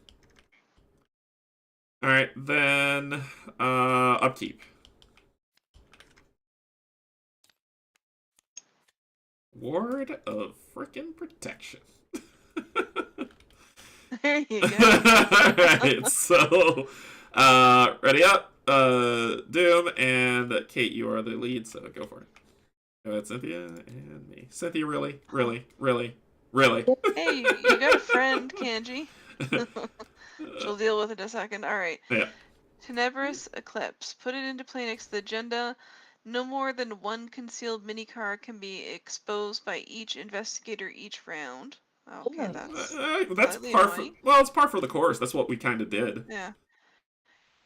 Alright, then, upkeep. Ward of frickin' protection. There you go. Alright, so ready up, Doom, and Kate, you are the lead, so go for it. Go ahead, Cynthia, and me. Cynthia, really? Hey, you got a friend, Canje. She'll deal with it in a second. Alright. Yeah. Tenebrous Eclipse. Put it into play next to the agenda. No more than 1 concealed mini-card can be exposed by each investigator each round. Okay, that's par for, well, it's par for the course. That's what we kind of did. Yeah.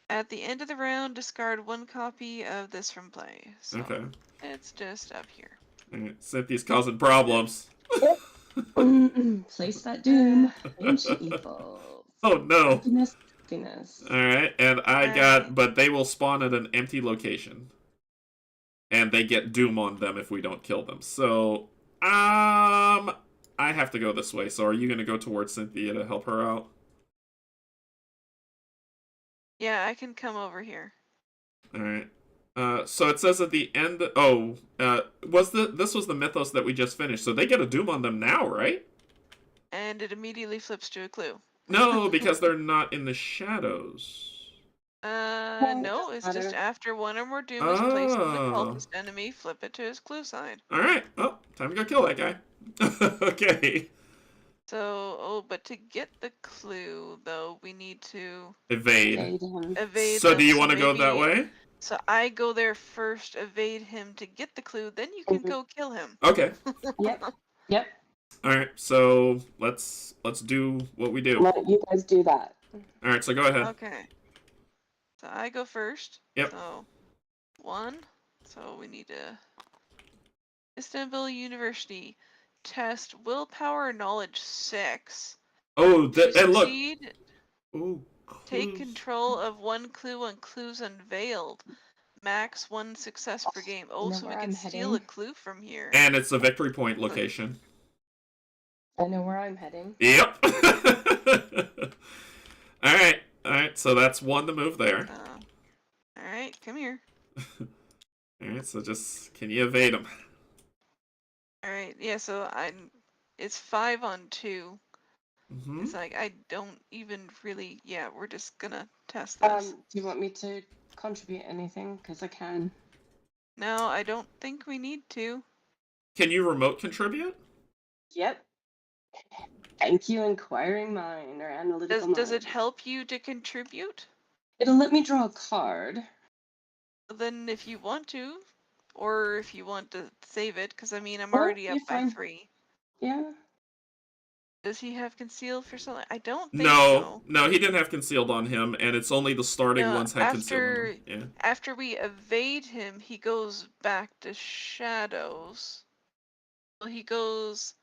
At the end of the round, discard 1 copy of this from play. So okay. It's just up here. Right. Cynthia's causing problems. Place that doom. Evil. Oh no. Scrutinous. Alright, and I got, but they will spawn at an empty location. And they get doom on them if we don't kill them. So, I have to go this way. So are you going to go towards Cynthia to help her out? Yeah, I can come over here. All right. So it says at the end. Oh, this was the Mythos that we just finished? So they get a doom on them now, right? And it immediately flips to a clue. No, because they're not in the shadows. Well, it No, doesn't it's just matter. after one or more doom is placed on the Oh. cultist enemy, flip it to his clue side. All right. Oh, time to go kill that guy. Okay. So, but to get the clue, though, we need to Evade. Evade him. evade So them. do you So want to go that maybe- way? So I go there first, evade him to get the clue, then you can go kill him. Okay. Yep. Yep. All right. So let's do what we do. Let you guys do that. All right. So go ahead. Okay. So I go first. Yep. So 1. So we need to Istanbul University test willpower knowledge 6. Oh, To and look. succeed, Oh, take clues. control of 1 clue on clues unveiled. Max 1 success per game. Oh, know so we where can I'm steal a heading? clue from here. And it's the victory point location. I know where I'm heading. Yep. All right. All right. So that's one to move there. All right, come here. All right. So just can you evade them? All right, yeah. So it's 5 on 2. Mm-hmm. It's like I don't even really. Yeah, we're just gonna test this. Do you want me to contribute anything? Because I can. No, I don't think we need to. Can you remote contribute? Yep. Thank you, inquiring mind or analytical Does it mind. help you to contribute? It'll let me draw a card. Then if you want to, or if you want to save it, because I mean I'm Oh, already up you're by fine. 3. Yeah. Does he have concealed for something? I don't think No, so. no, he didn't have concealed on him, and it's only the starting No, ones had concealed on him. Yeah. After we evade him, he goes back to shadows. Well, he goes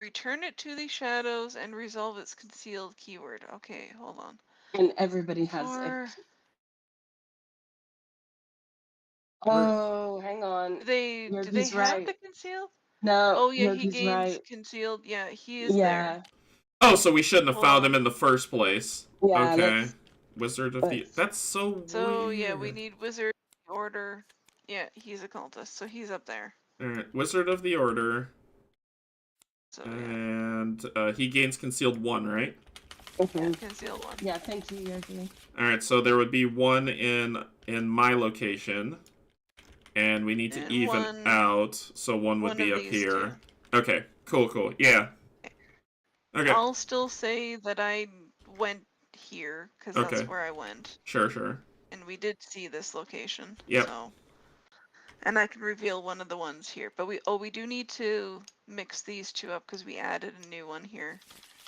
return it to the shadows and resolve its concealed keyword. Okay, hold on. And everybody has a. Oh, hang on. Do they Yogi's have right. the concealed? No. Oh yeah, he Yogi's gains right. concealed. Yeah, he is Yeah. there. Oh, so we shouldn't have Hold found on. him in the first place. Yeah. Okay. Wizard of the. let's- That's so So weird. yeah, we need wizard order. Yeah, he's a cultist, so he's up there. Alright, Wizard of the Order. So yeah, And he gains concealed 1, right? Mhm. concealed 1. Yeah. Thank you, Yogi. Alright, so there would be 1 in my location. And we need to And even one- out, so 1 would one be of up these here. Okay, cool. Yeah. Okay. I'll still say that I went here because Okay. that's where I went, Sure. and we did see this location. Yep. So, and I can reveal one of the ones here, but we do need to mix these 2 up because we added a new one here,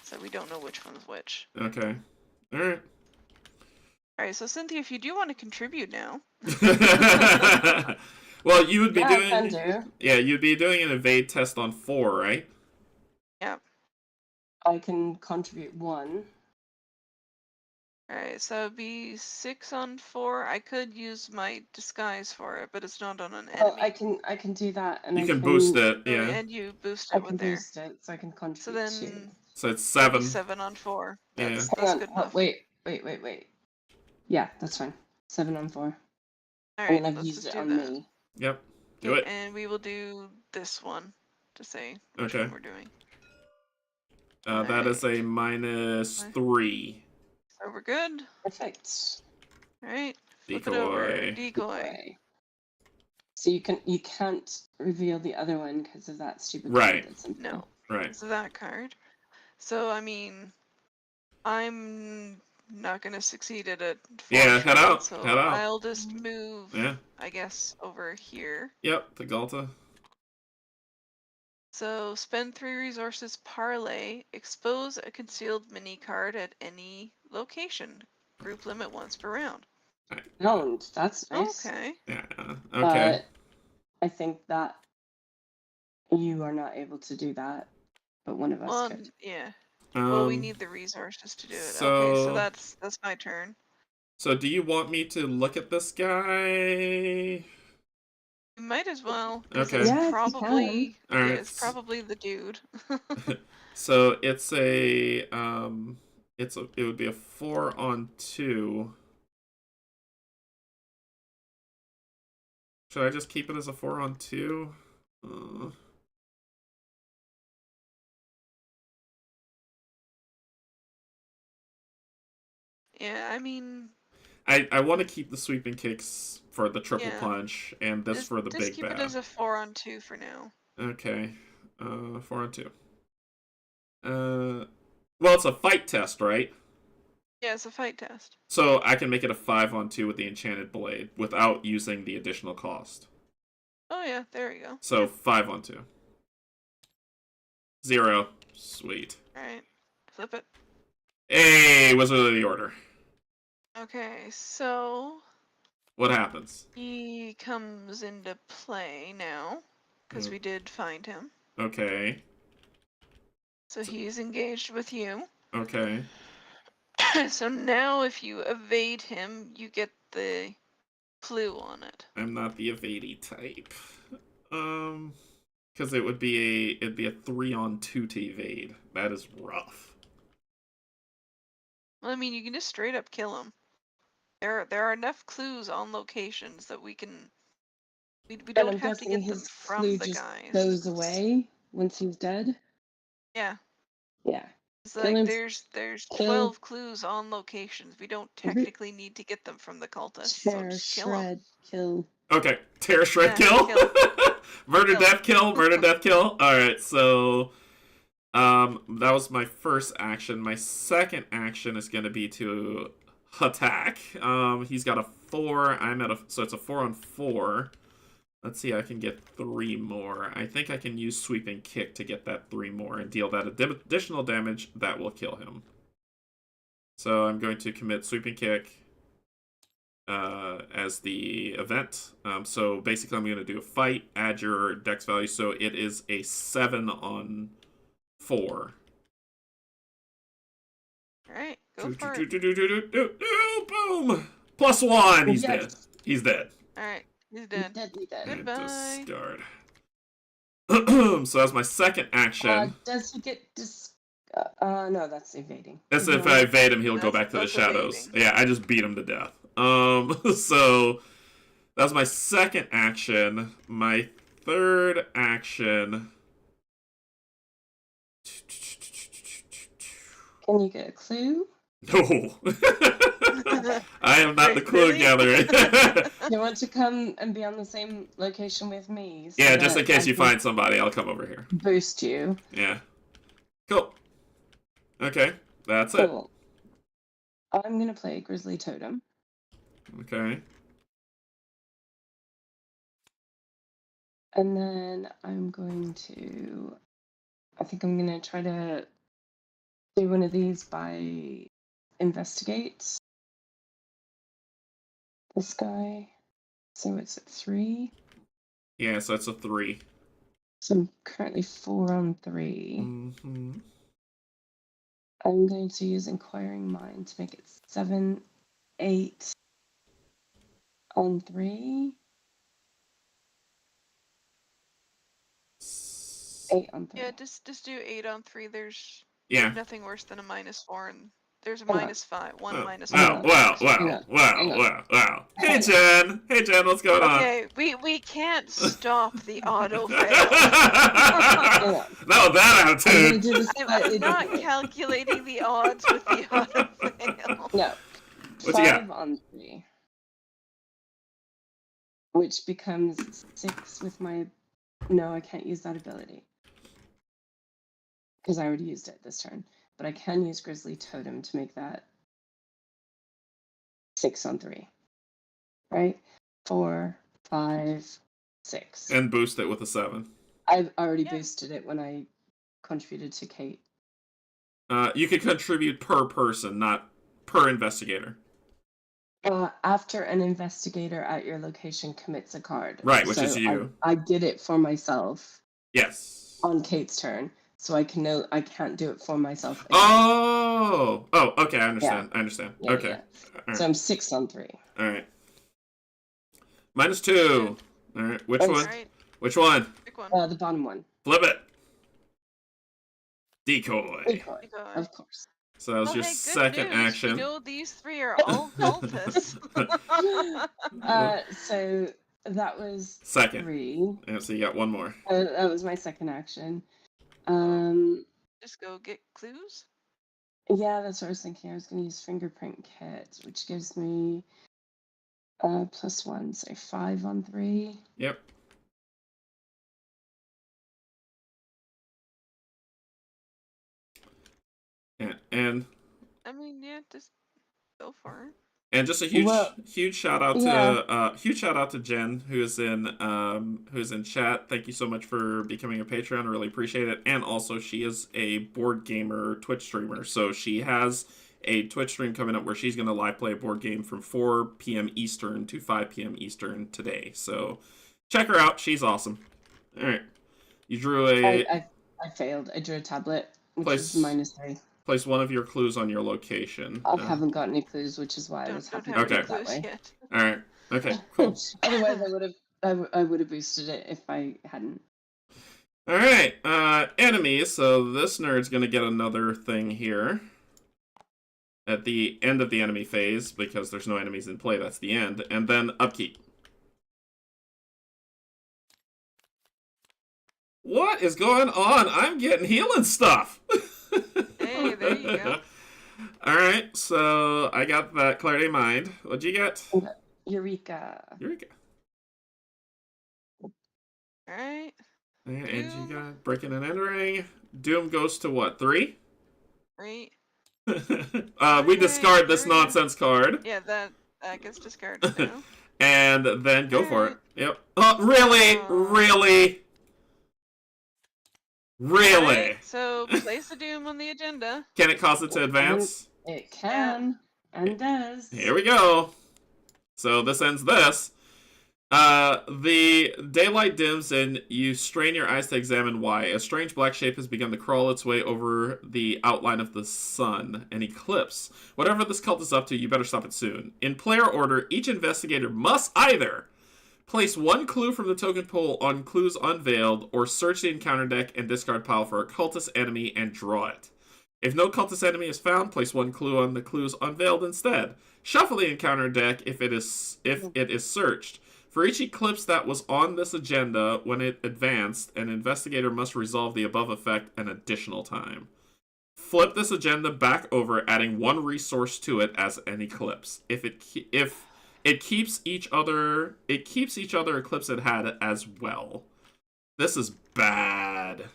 so we don't know which one's which. Okay. Alright. All right, so Cynthia, if you do want to contribute now, Well, you would be Yeah, I can doing. do. Yeah, you'd be doing an evade test on 4, right? yeah. I can contribute 1. All right, so it'd be 6 on 4. I could use my disguise for it, but it's not on an enemy. Oh, I can do that, and You I can boost it, Oh, yeah. and you boost I it can with there. boost it, so I can So contribute 2. then So it's it'd 7. be 7 on 4. Yeah. That's Hang on. good Oh, enough. wait. Yeah, that's fine. 7 on 4. All I right, mean, I've let's used just it do on that. me. Yep. Do Okay, it. and we will do this one to say which Okay. one we're doing. That is a -3. So we're good. Perfect. All right, flip it over. Decoy. Decoy. So you can't reveal the other one because of that stupid Right. card that's in there. No, Right. so that card. So I mean, I'm not gonna succeed at a. Yeah, head out. So Head out. I'll just move. Yeah. I guess over here. Yep, the Galta. So spend 3 resources parlay. Expose a concealed mini card at any location. Group limit once per round. Don't. That's nice. Okay. Yeah. Okay. But I think that you are not able to do that, but one of us Well, could. yeah. Well, we Um, need the resources to do it. Okay, so- so that's my turn. So do you want me to look at this guy? You might as well. 'Cause Okay. It's Yeah, if you probably can. Alright. it's probably the dude. So it's a it would be a 4 on 2. Should I just keep it as a 4-on-2? Yeah, I mean... I want to keep the sweeping kicks for the triple Yeah. punch, and this for the Just big keep bad. it as a 4-on-2 for now. Okay. 4-on-2. Well, it's a fight test, right? Yeah, it's a fight test. So I can make it a 5-on-2 with the enchanted blade without using the additional cost. Oh yeah, there we go. So 5-on-2. 0. Sweet. Alright, flip it. Hey, Wizard of the Order. Okay, so... What happens? He comes into play now, because we did find him. Okay. So he's engaged with you. Okay. So now if you evade him, you get the clue on it. I'm not the evadey type. Because it'd be a 3-on-2 to evade. That is rough. Well, I mean, you can just straight up kill him. There are enough clues on locations that we can. We don't have to get them from the guys. Goes away once he's dead. Yeah. Yeah. It's like there's 12 clues on locations. We don't technically need to get them from the cultists. Tear, So just kill shred, kill. Okay, tear, shred, kill. Murder, death, kill. Murder, death, kill. All right, so that was my first action. My second action is going to be to attack. He's got a 4. So it's a 4-on-4. Let's see, I can get 3 more. I think I can use sweeping kick to get that 3 more and deal that additional damage that will kill him. So I'm going to commit sweeping kick as the event. So basically I'm going to do a fight, add your dex value, so it is a 7-on-4. Alright, go for it. Boom! +1! He's dead. He's dead. Alright, he's dead. Goodbye. Discard. So that's my second action. Does he get no, that's evading. That's if I evade him, he'll go back to the shadows. Evading. Yeah, I just beat him to death. So that's my second action. My third action. Can you get a clue? No. I am not the clue gatherer. You want to come and be on the same location with me? So yeah, just in case you find somebody, I'll come over here. Boost you. Yeah. Cool. Okay, that's cool. I'm going to play Grizzly Totem. Okay. And then I'm going to... I think I'm going to try to do one of these by investigate this guy. So it's at 3. Yeah, so it's a 3. So I'm currently 4-on-3. Mm-hmm. I'm going to use Inquiring Mind to make it 7, 8 on 3. 8 on 3. Yeah, just do 8 on 3. There's nothing worse than a -4, and there's a -5. One -5. Wow. Hey, Jen. What's going on? Okay, we can't stop the auto fail. No, that attitude. I'm not calculating the odds with the auto fail. No. What's he got? 5 on 3. Which becomes 6 with my... No, I can't use that ability. Because I already used it this turn. But I can use Grizzly Totem to make that 6 on 3. Right? 4, 5, 6. And boost it with a 7. I've already boosted it when I contributed to Kate. You can contribute per person, not per investigator. After an investigator at your location commits a card. Right, which is you. I did it for myself. Yes. On Kate's turn. So I can't do it for myself again. Oh, okay, I understand. Yeah, okay. Yeah. Right. So I'm 6 on 3. All right. -2. All right. Which one? Right. Which one? Pick one. The bottom one. Flip it. Decoy. Of course. So that was your second action. You know these 3 are all cultists. So That was Second. 3. And so you got one more. That was my second action. Just go get clues. Yeah, that's what I was thinking. I was going to use fingerprint kit, which gives me +1, so 5 on 3. Yep. And I mean, yeah, just go for it. And just a huge shout out yeah. to Jen, who's in chat. Thank you so much for becoming a Patreon. I really appreciate it. And also, she is a board gamer Twitch streamer, so she has a Twitch stream coming up where she's going to live play a board game from 4 p.m. Eastern to 5 p.m. Eastern today. So check her out. She's awesome. All right, you drew a. I failed. I drew a tablet, which Place- is -3. Place one of your clues on your location. I haven't got any clues, which is why I was happy to do it that way. Yet. All right. Okay. Cool. Otherwise, I would have boosted it if I hadn't. All right. Enemies. So this nerd's gonna get another thing here at the end of the enemy phase because there's no enemies in play. That's the end, and then upkeep. What is going on? I'm getting healing stuff. Hey, there you go. All right, so I got that clarity of mind. What'd you get? Eureka. Eureka. All right. And you got breaking and entering. Doom goes to what? 3? Right. We discard this nonsense card. Yeah, that gets discarded now. And then go for it. Yep. Oh, really? Really? Really? Right, so place a Doom on the agenda. Can it cause it to advance? It can, and does. Here we go. So this ends this. The daylight dims and you strain your eyes to examine why. A strange black shape has begun to crawl its way over the outline of the sun. An eclipse. Whatever this cult is up to, you better stop it soon. In player order, each investigator must either place one clue from the token pool on clues unveiled, or search the encounter deck and discard pile for a cultist enemy and draw it. If no cultist enemy is found, place one clue on the clues unveiled instead. Shuffle the encounter deck if it is searched. For each eclipse that was on this agenda when it advanced, an investigator must resolve the above effect an additional time. Flip this agenda back over, adding one resource to it as an eclipse. If it keeps each other eclipse it had as well. This is bad.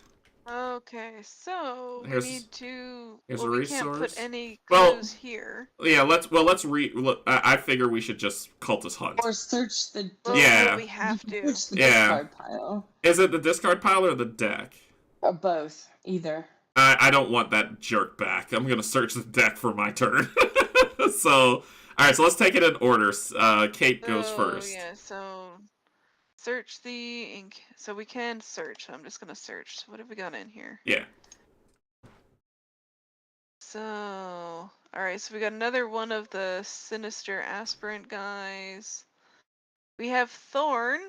Okay, so Here's- we need to. here's Well, a we can't put resource. any Well, clues here. Yeah, I figure we should just cultist hunt. Or search the Well, Yeah. we have to. Search the Yeah. discard pile. Is it the discard pile or the deck? Or both. Either. I don't want that jerk back. I'm gonna search the deck for my turn. So, alright, so let's take it in order. Kate goes first. Yeah, so search the ink. So we can search. I'm just gonna search. So what have we got in here? Yeah. So, alright, so we got another one of the sinister aspirant guys. We have Thorn.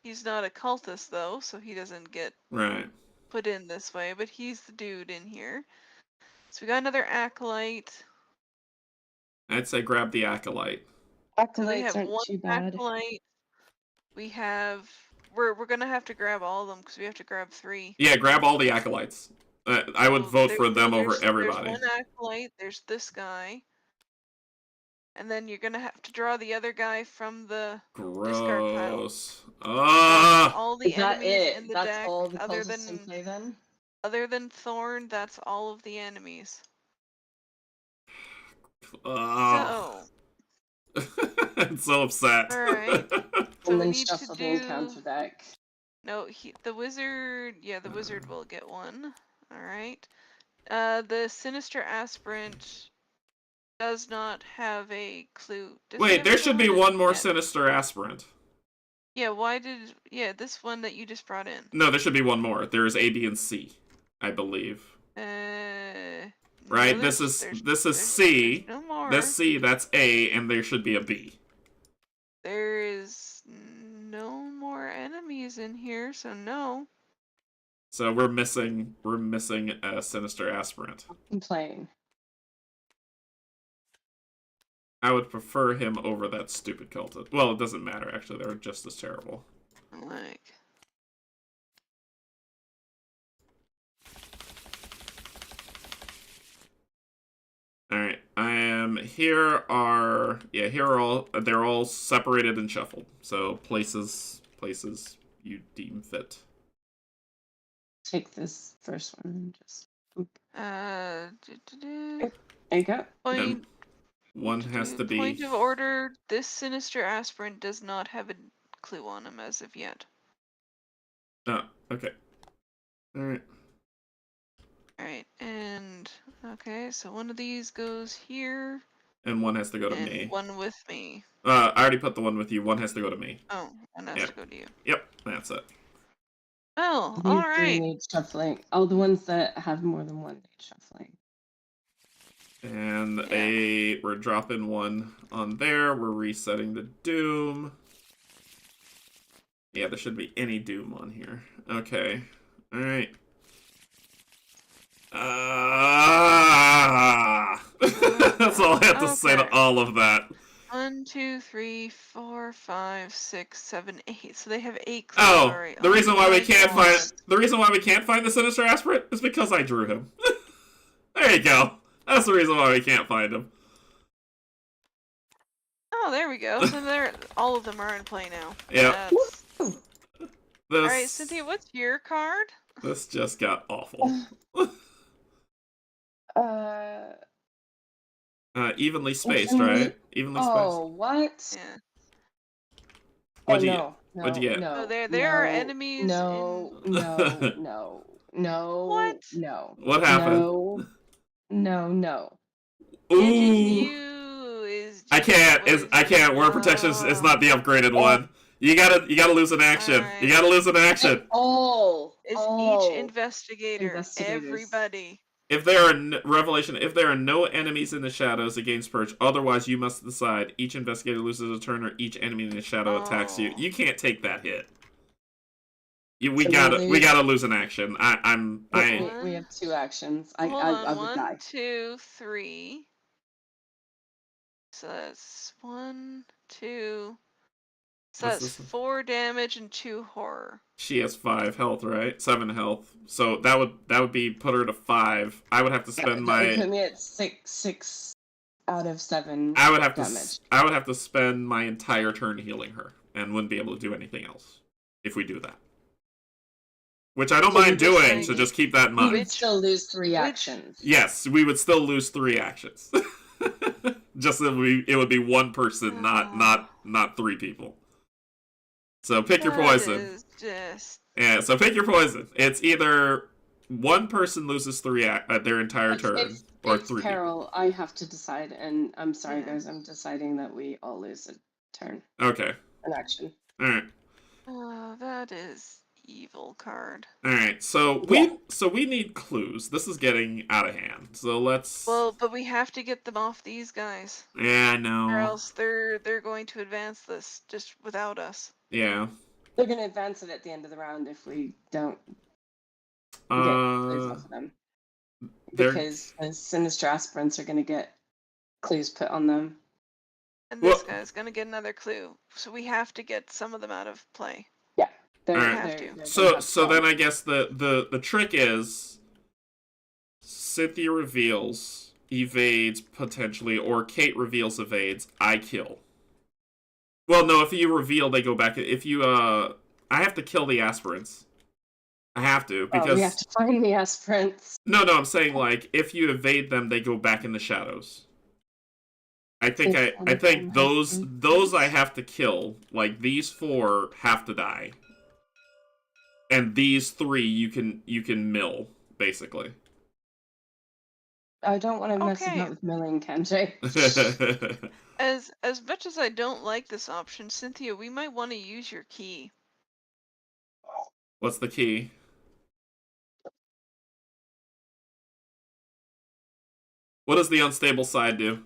He's not a cultist though, so he doesn't get Right. put in this way, but he's the dude in here. So we got another acolyte. I'd say grab the acolyte. So we Acolytes have aren't one too bad. acolyte. We have. We're gonna have to grab all of them because we have to grab 3. Yeah, grab all the acolytes. I would So vote for them over there's everybody. one acolyte. There's this guy. And then you're gonna have to draw the other guy from the discard pile. Gross. All the Is that enemies it? in the That's deck, all the other cultists in than play then? Thorn. That's all of the enemies. I'm so upset. All right. So And we then need to shuffle the do. encounter deck. No, the wizard. Yeah, the wizard will get one. All right. The sinister aspirant does not have a clue. Does he Wait, have there a should clue be on it? one more Yeah. sinister aspirant. Yeah, why did. Yeah, this one that you just brought in. No, there should be one more. There is A, B, and C, I believe. Right? No, This is C. No more. That's C, that's A, and there should be a B. There is no more enemies in here, so no. So we're missing a sinister aspirant. I'm playing. I would prefer him over that stupid cultist. Well, it doesn't matter, actually. They're just as terrible. Like, Alright, I am... Here are all... They're all separated and shuffled. So, places you deem fit. Take this first one and just. uh, There you go. And point. one has to be... Point of order. This sinister aspirant does not have a clue on him as of yet. Oh, okay. Alright. Alright, and okay, so one of these goes here. And one has to go to and me. One with me. I already put the one with you. One has to go to me. Oh, one has to go to you. Yep, that's it. Oh, These three alright. need shuffling. Oh, the ones that have more than one need shuffling. And we're dropping one on there. We're resetting the doom. Yeah, there shouldn't be any doom on here. Okay. Alright. That's all I have to say to all of that. 1, 2, 3, 4, 5, 6, 7, 8. So they have 8 clues. Oh, Sorry. the reason why we can't God. find the sinister aspirant is because I drew him. There you go. That's the reason why we can't find him. Oh, there we go. So all of them are in play now. Yeah. Alright, Cynthia, what's your card? This just got awful. Evenly spaced, right? Evenly spaced. Oh, what? Yeah. What'd you no, get? What'd you get? No, there are enemies no, in... No. What? No. What happened? No. You is I can't. Word protection is not the upgraded one. You gotta lose an action. Right. You gotta lose an action. Each investigator, everybody. If there are if there are no enemies in the shadows against Purge, otherwise you must decide. Each investigator loses a turn, or each enemy in the shadow attacks you. You can't take that hit. We gotta lose an action. We have 2 actions. I would die. 1, 2, 3. So that's 1, 2. So that's 4 damage and 2 horror. She has 5 health, right? 7 health. So that would be put her to 5. I would have to spend That would put me at 6 out of 7 damage. I would have to spend my entire turn healing her, and wouldn't be able to do anything else if we do that. Which I don't mind doing, so just keep that in mind. We would still lose 3 actions. Yes, we would still lose 3 actions. Just it would be 1 person, not 3 people. So pick your poison. Yeah, so pick your poison. It's either 1 person loses 3 their entire turn, or 3 Carol, people. I have to decide, and I'm sorry, guys. I'm deciding that we all lose a turn. Okay. An action. All right. Oh, that is evil card. All right. So we need clues. This is getting out of hand. So let's. Well, but we have to get them off these guys. Yeah, I know. Or else they're going to advance this just without us. Yeah. They're going to advance it at the end of the round if we don't get clues off of them. Because the sinister aspirants are going to get clues put on them. And this guy's going to get another clue. So we have to get some of them out of play. Yeah. So then I guess the trick is Cynthia reveals, evades potentially, or Kate reveals, evades, I kill. Well, no, if you reveal, they go back. If you, I have to kill the aspirants. I have to, because... we have to find the aspirants. No, I'm saying, like, if you evade them, they go back in the shadows. I think those I have to kill. Like, these 4 have to die. And these 3 you can mill, basically. I don't want to mess about with milling, Canje. As much as I don't like this option, Cynthia, we might want to use your key. What's the key? What does the unstable side do?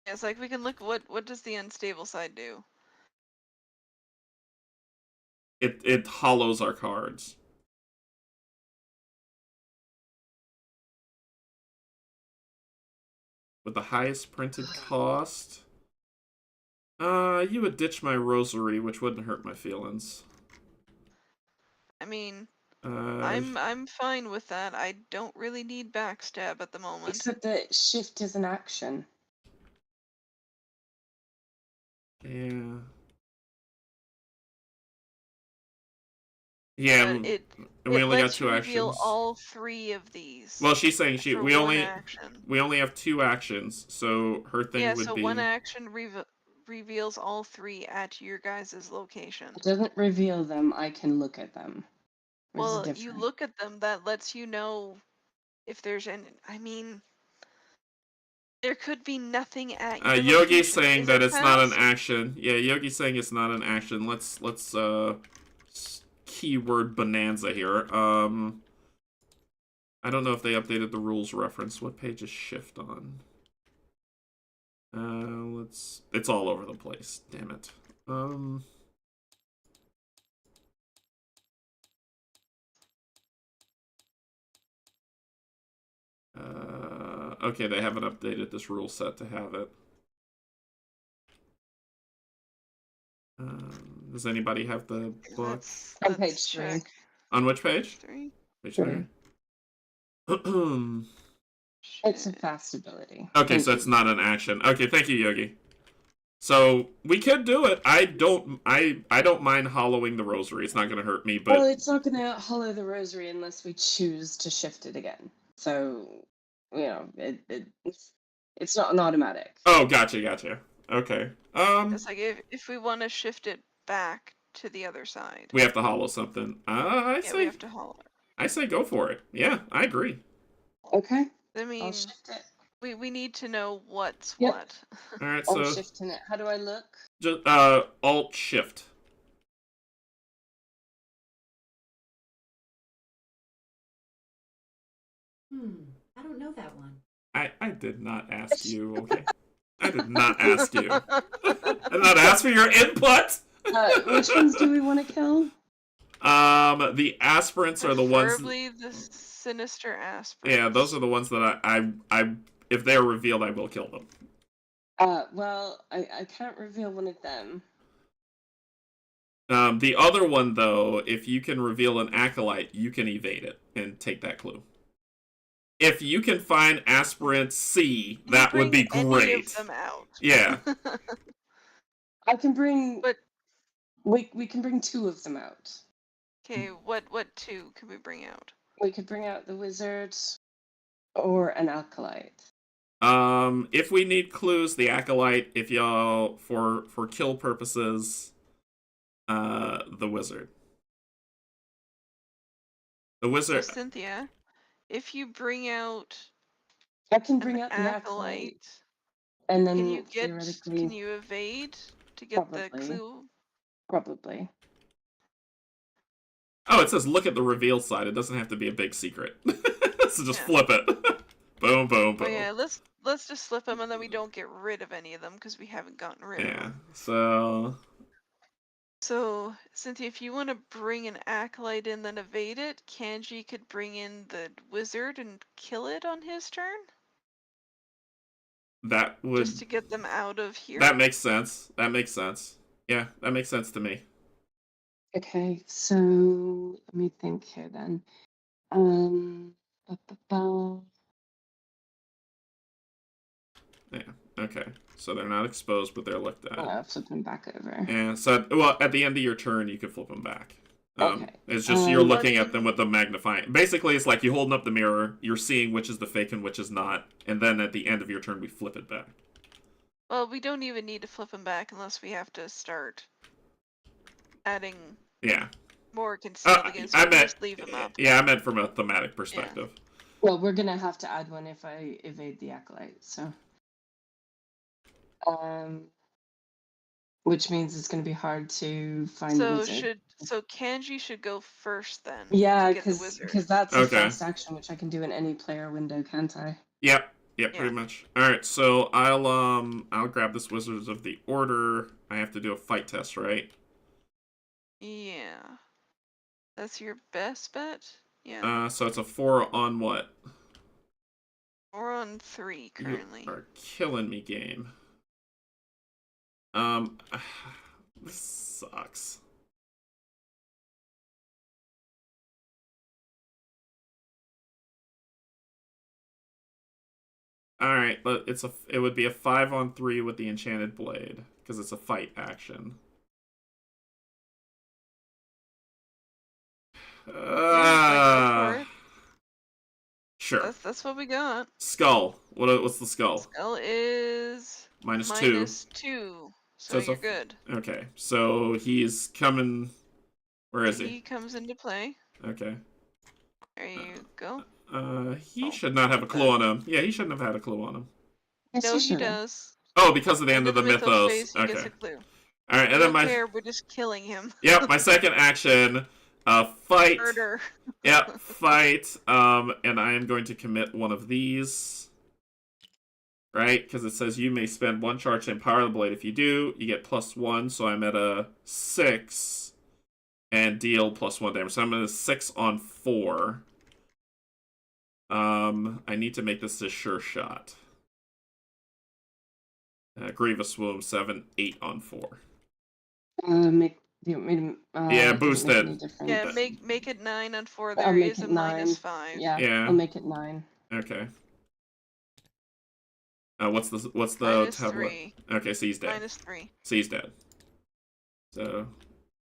It's like we can look what does the unstable side do? It hollows our cards. with the highest printed cost. You would ditch my rosary, which wouldn't hurt my feelings. I mean, Uh, I'm fine with that. I don't really need backstab at the moment. Except that shift is an action. yeah. Yeah, But and it we only got lets 2 you reveal actions. all 3 of these. Well, she's saying for we one only action. have 2 actions, so her thing Yeah, would so be one action reveals all 3 at your guys' location. It doesn't reveal them, I can look at them. Well, you look at them, that lets you know if there's any. I mean, there could be nothing at your Yogi's location. saying Is that it it's not an fast? action. Yeah, Yogi's saying it's not an action. Let's keyword bonanza here. I don't know if they updated the rules reference. What page is shift on? It's all over the place. Damn it. Okay, they haven't updated this rule set to have it. Does anybody have the book? On page 3. On which page? 3. Page 3. It's a fast ability. Okay, so it's not an action. Okay, thank you, Yogi. So we could do it. I don't mind hollowing the rosary. It's not gonna hurt me, but Well, it's not gonna hollow the rosary unless we choose to shift it again. So, you know, it's not an automatic. Oh, gotcha. Okay. It's like if we want to shift it back to the other side. We have to hollow something. Yeah, we have to hollow it. I say go for it. Yeah, I agree. Okay. I mean, I'll shift it. we need to know what's Yep. what. All right, I'm so shifting it. How do I look? just Alt Shift. I don't know that one. I did not ask you. Okay, I did not ask you. I did not ask for your input. Which ones do we want to kill? The aspirants are the ones. Preferably the sinister aspirants. Yeah, those are the ones that I if they are revealed, I will kill them. Well, I can't reveal one of them. The other one, though, if you can reveal an acolyte, you can evade it and take that clue. If you can find aspirant C, that would be great. Any of them out. Yeah. I can bring. But we can bring 2 of them out. okay, what 2 could we bring out? We could bring out the wizard or an acolyte. If we need clues, the acolyte. If y'all for kill purposes, the wizard. The wizard. So Cynthia, if you bring out I can bring an out the acolyte, and then can you evade to get the clue? Probably. Oh, it says look at the reveal side. It doesn't have to be a big secret. So just flip it. Boom, boom, boom. Oh yeah, let's just flip them and then we don't get rid of any of them because we haven't gotten rid of them. So, Cynthia, if you want to bring an acolyte in then evade it, Canje could bring in the wizard and kill it on his turn? That would... Just to get them out of here? That makes sense. Yeah, that makes sense to me. Okay, so let me think here then. Yeah, okay. So they're not exposed, but they're looked at. I'll flip them back over. Yeah, so, well, at the end of your turn, you can flip them back. Okay. It's just you're looking at them with the magnifying. Basically, it's like you holding up the mirror, you're seeing which is the fake and which is not, and then at the end of your turn, we flip it back. Well, we don't even need to flip them back unless we have to start adding more concealed against. So just leave them up. Yeah, I meant from a thematic perspective. Yeah. Well, we're gonna have to add one if I evade the acolyte, so. Which means it's going to be hard to find the wizard. So Canje should go first then. Yeah, because that's a fast action, which I can do in any player window, can't I? Yep, pretty much. All right, so I'll grab this Wizards of the Order. I have to do a fight test, right? Yeah, that's your best bet. Yeah. So it's a 4 on what? We're on 3 currently. You are killing me, game. This sucks. All right, but it would be a 5-on-3 with the enchanted blade because it's a fight action. Sure. That's what we got. Skull. What's the skull? Skull is -2. -2. So So you're good. Okay, so he's coming. Where is he? He comes into play. Okay. There you go. He should not have a clue on him. Yeah, he shouldn't have had a clue on him. Yes, No, you he should. does. Oh, because of the end of the Mythos. Phase, he gets a clue. All right, and We then don't care, we're just killing him. Yep, my second action, fight. Murder. Yep, fight. And I am going to commit one of these. Right, because it says you may spend 1 charge to empower the blade. If you do, you get +1. So I'm at a 6 and deal +1 damage. So I'm at a 6-on-4. I need to make this a sure shot. Grievous Swoon 7, 8-on-4. Do you want me to? Yeah, it doesn't boost make it. any difference. Yeah, make it 9-on-4. I'll There make is a it 9. -5. Yeah, Yeah. I'll make it 9. Okay. What's the tablet? -3. Okay, so he's dead. -3. So he's dead. So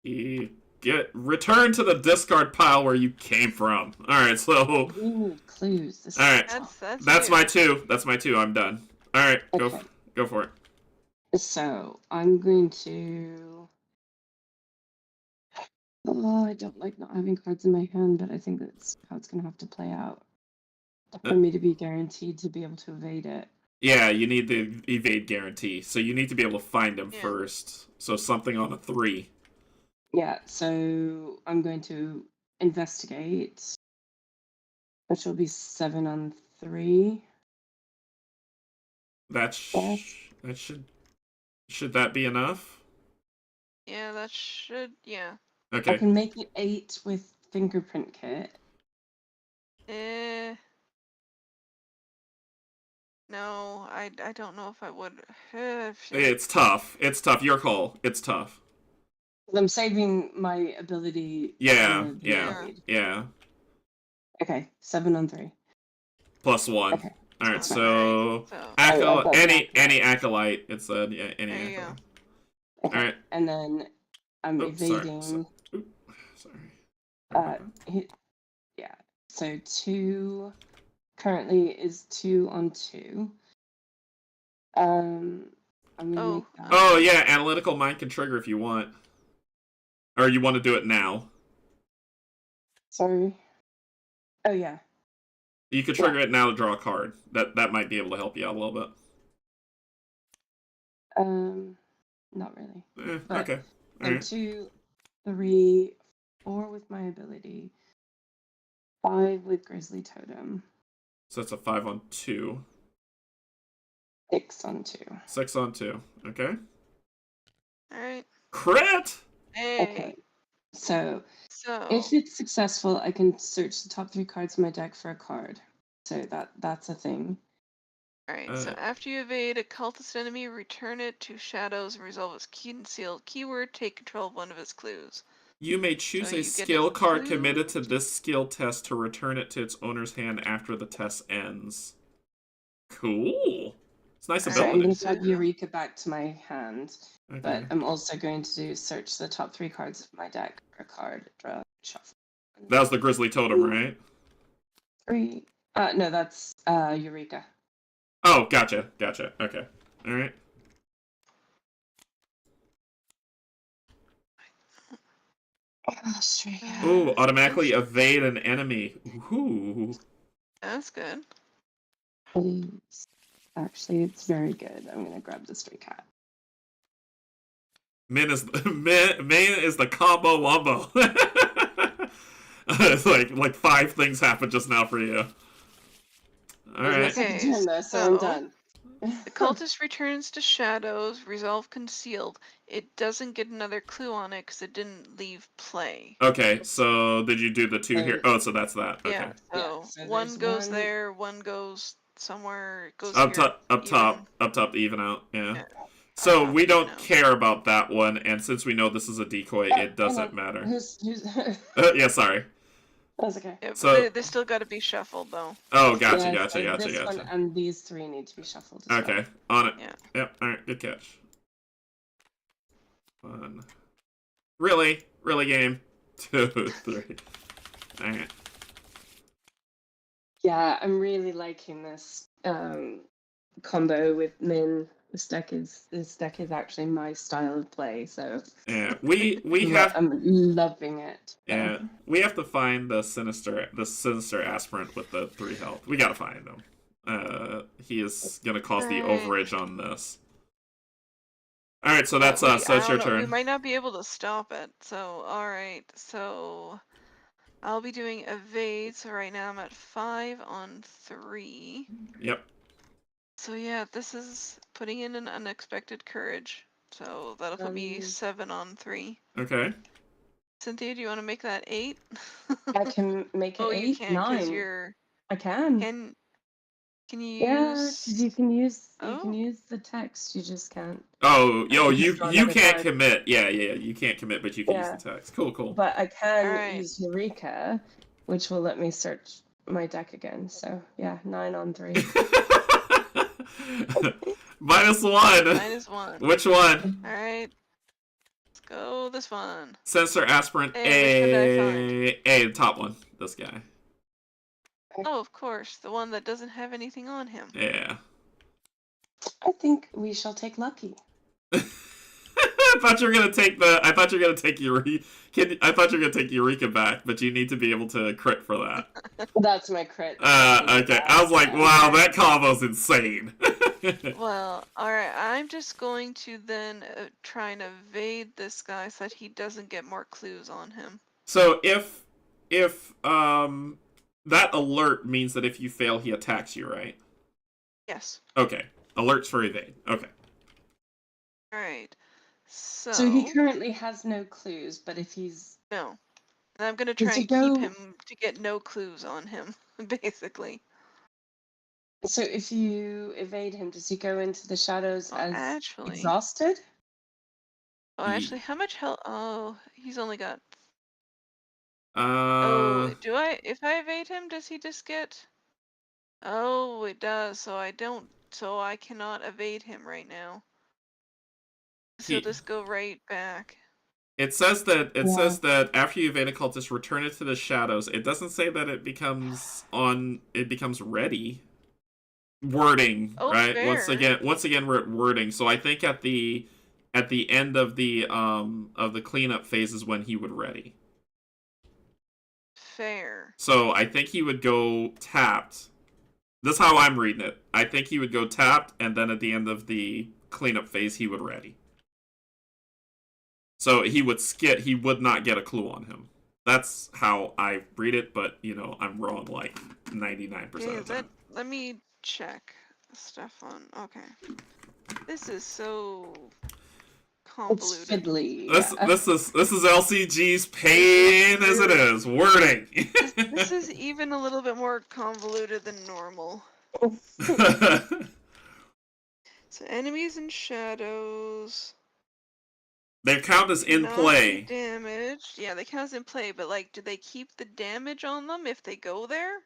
he return to the discard pile where you came from. All right, so We need clues. This all right, that's you. my 2. That's my 2. I'm done. All right, Okay. go for it. So I'm going to. Oh, I don't like not having cards in my hand, but I think that's how it's going to have to play out for me to be guaranteed to be able to evade it. Yeah, you need the evade guarantee, so you need to be able to find him first. So something on a 3. Yeah, so I'm going to investigate, which will be 7-on-3. That should that be enough? Yeah, that should. Yeah. Okay. I can make it 8 with fingerprint kit. No, I don't know if I would. It's tough. It's tough. Your call. It's tough. I'm saving my ability. Yeah. evade. Yeah. Okay, 7-on-3. +1. Okay. All right. Alright, So so- any acolyte. It's a any There you acolyte. go. Okay. Alright. And then I'm Oops, sorry, evading. Sorry. Yeah. So 2 currently is 2-on-2. I'm gonna make that. Oh yeah, analytical mind can trigger if you want, or you want to do it now. Sorry. Oh yeah. You could trigger it now to draw a card. That might be able to help you out a little bit. Not really. But- Okay. So Alright. 2, 3, 4 with my ability. 5 with Grizzly Totem. So it's a 5-on-2. 6-on-2. 6-on-2. Okay. Alright. Crit. Hey. Okay. So So. if it's successful, I can search the top 3 cards of my deck for a card. So that's a thing. Alright, so after you evade a cultist enemy, return it to shadows and resolve its concealed keyword. Take control of one of its clues. You may choose So a you get skill a card clue. committed to this skill test to return it to its owner's hand after the test ends. Cool. It's nice So I'm going ability. to add Eureka back to my hand, Okay. but I'm also going to search the top 3 cards of my deck for a card. Draw, shuffle. That was the Grizzly Totem, right? 3. No, that's Eureka. Oh, gotcha. Okay. Alright. Ooh, automatically evade an enemy. Ooh. That's good. Actually, it's very good. I'm going to grab the stray cat. Min is the combo wombo. It's like 5 things happened just now for you. Alright. Okay, I'm so- done. The cultist returns to shadows, resolve concealed. It doesn't get another clue on it because it didn't leave play. Okay, so did you do the 2 here? Oh, so that's that. Okay. Yeah, so, so one there's goes one- there, one goes somewhere, it goes Up here. top, up even. top, up top to even out. Yeah. Yeah. So top we to even don't out. care about that one, and since we know this is a decoy, Oh, it doesn't hang on. matter. Who's Yeah, sorry. That's okay. Yeah, but So- they still got to be shuffled though. Oh, gotcha, Yeah, gotcha, so gotcha, this one gotcha. and these 3 need to be shuffled as well. Okay, on it. Yeah. Yep, alright, good catch. One. Really? Really, game? 2, 3. Alright. Yeah, I'm really liking this combo with Min. This deck is actually my style of play, so Yeah, we have I'm loving it. yeah, we have to find the sinister aspirant with the 3 health. We gotta find him. He is gonna cause the Alright. overage on this. Alright, so that's Wait, us, so I it's your don't know, We turn. might not be able to stop it. So, alright. So, I'll be doing evade. So right now I'm at 5 on 3. Yep. So yeah, this is putting in an unexpected courage. So that'll put me 7 on 3. Okay. Cynthia, do you want to make that 8? I can make it Oh, 8, you can't because 9. you're. I can. Can you Yeah, use? 'cause you can use Oh. the text. You just can't. Oh, yo, You you just draw you another can't card. commit. Yeah, you can't commit, but you can use Yeah. the text. Cool, cool. But I can Alright. use Eureka, which will let me search my deck again. So yeah, 9 on 3. -1. -1. Which one? Alright. Let's go this one. Sensor aspirant Hey, which one did I A, the top one. This guy. Oh, of course, the one that doesn't have anything on him. Yeah. I think we shall take Lucky. I thought you were gonna take I thought you were gonna take I thought you were gonna take Eureka back, but you need to be able to crit for that. That's my crit. Okay. I was like, wow, that combo's insane. Well, alright, I'm just going to then try and evade this guy so that he doesn't get more clues on him. So if that alert means that if you fail, he attacks you, right? Yes. Okay. Alerts for evade. Okay. Alright. So he currently has no clues, but if he's No. And I'm gonna Does try he and go- keep him to get no clues on him, basically. so if you evade him, does he go into the shadows Oh, as actually. exhausted? Actually, how much health? Oh, he's only got. Uh, If I evade him, does he just get? Oh, it does. So I cannot evade him right now. So he'll He- just go right back. it says that Yeah. after you evade a cultist, return it to the shadows. It doesn't say that it becomes ready. Wording, Oh, right? fair. Once again we're at wording. So I think at the end of the cleanup phase is when he would ready. Fair. So I think he would go tapped. This is how I'm reading it. I think he would go tapped, and then at the end of the cleanup phase, he would ready. So he would skit. He would not get a clue on him. That's how I read it, but I'm wrong like 99% of the time. Let me check stuff on. Okay. This is so It's convoluted. fiddly. This is LCG's pain as it is wording. This is even a little bit more convoluted than normal. So enemies and shadows. They count as in not play. Damaged. Yeah, they count as in play, but do they keep the damage on them if they go there?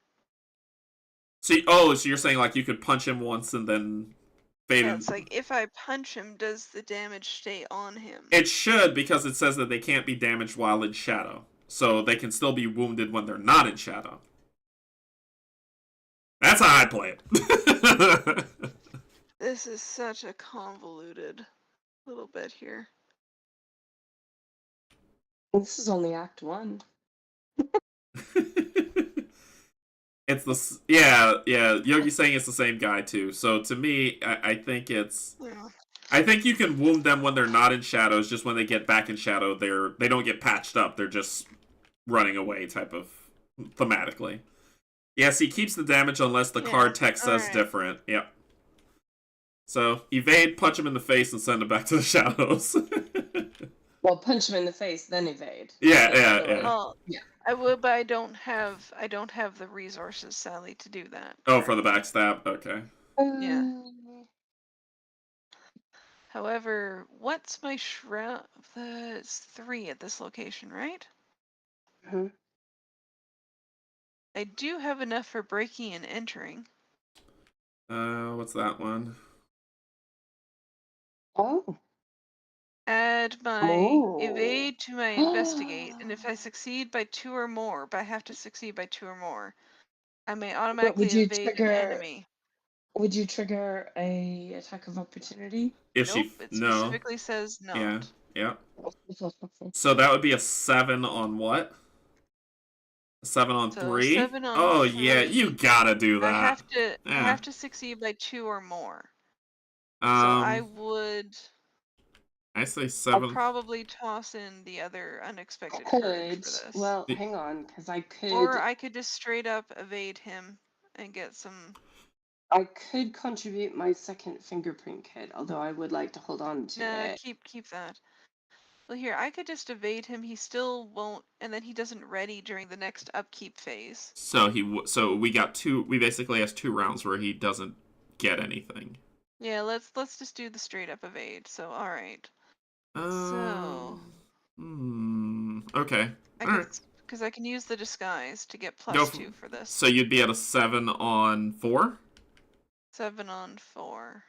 So you're saying like you could punch him once and then fade Yeah, him. it's like if I punch him, does the damage stay on him? It should, because it says that they can't be damaged while in shadow. So they can still be wounded when they're not in shadow. That's how I play it. This is such a convoluted little bit here. This is only Act 1. It's Yogi's saying it's the same guy too. So to me, I think it's. Yeah. I think you can wound them when they're not in shadows. Just when they get back in shadow, they don't get patched up. They're just running away, type of thematically. Yes, he keeps the damage unless the card text says alright. different. Yep. So evade, punch him in the face, and send him back to the shadows. Well, punch him in the face, then evade. Yeah, Like, yeah, otherwise- yeah. Oh, Yeah. I would, but I don't have the resources, sadly, to do that. Oh, for the currently. backstab? Okay. Yeah. However, what's my shroud? That's 3 at this location, right? Mhm. I do have enough for breaking and entering. What's that one? Oh. Add my Oh. evade to my investigate, and if I succeed by 2 or more, but I have to succeed by 2 or more, I may automatically you evade an trigger- enemy. Would you trigger a attack of opportunity? If Nope, she it no. specifically says not. Yeah, yeah. So that would be a 7 on what? 7 on So 3? 7 on Oh yeah, 3. you gotta do that. I Yeah. have to succeed by 2 or more. So Um, I would. I say I'll 7. probably toss in the other unexpected courage Could. for this. Well, hang on, because I could. Or I could just straight up evade him and get some. I could contribute my second fingerprint kit, although I would like to hold on to Nah, it. keep that. Well, here I could just evade him. He still won't, and then he doesn't ready during the next upkeep phase. So so we got 2. We basically has 2 rounds where he doesn't get anything. Yeah, let's just do the straight up evade. So all right. So Okay. I All can, right. because I can use the disguise to get Go +2 for this. So you'd be at a 7 on 4? 7 on 4.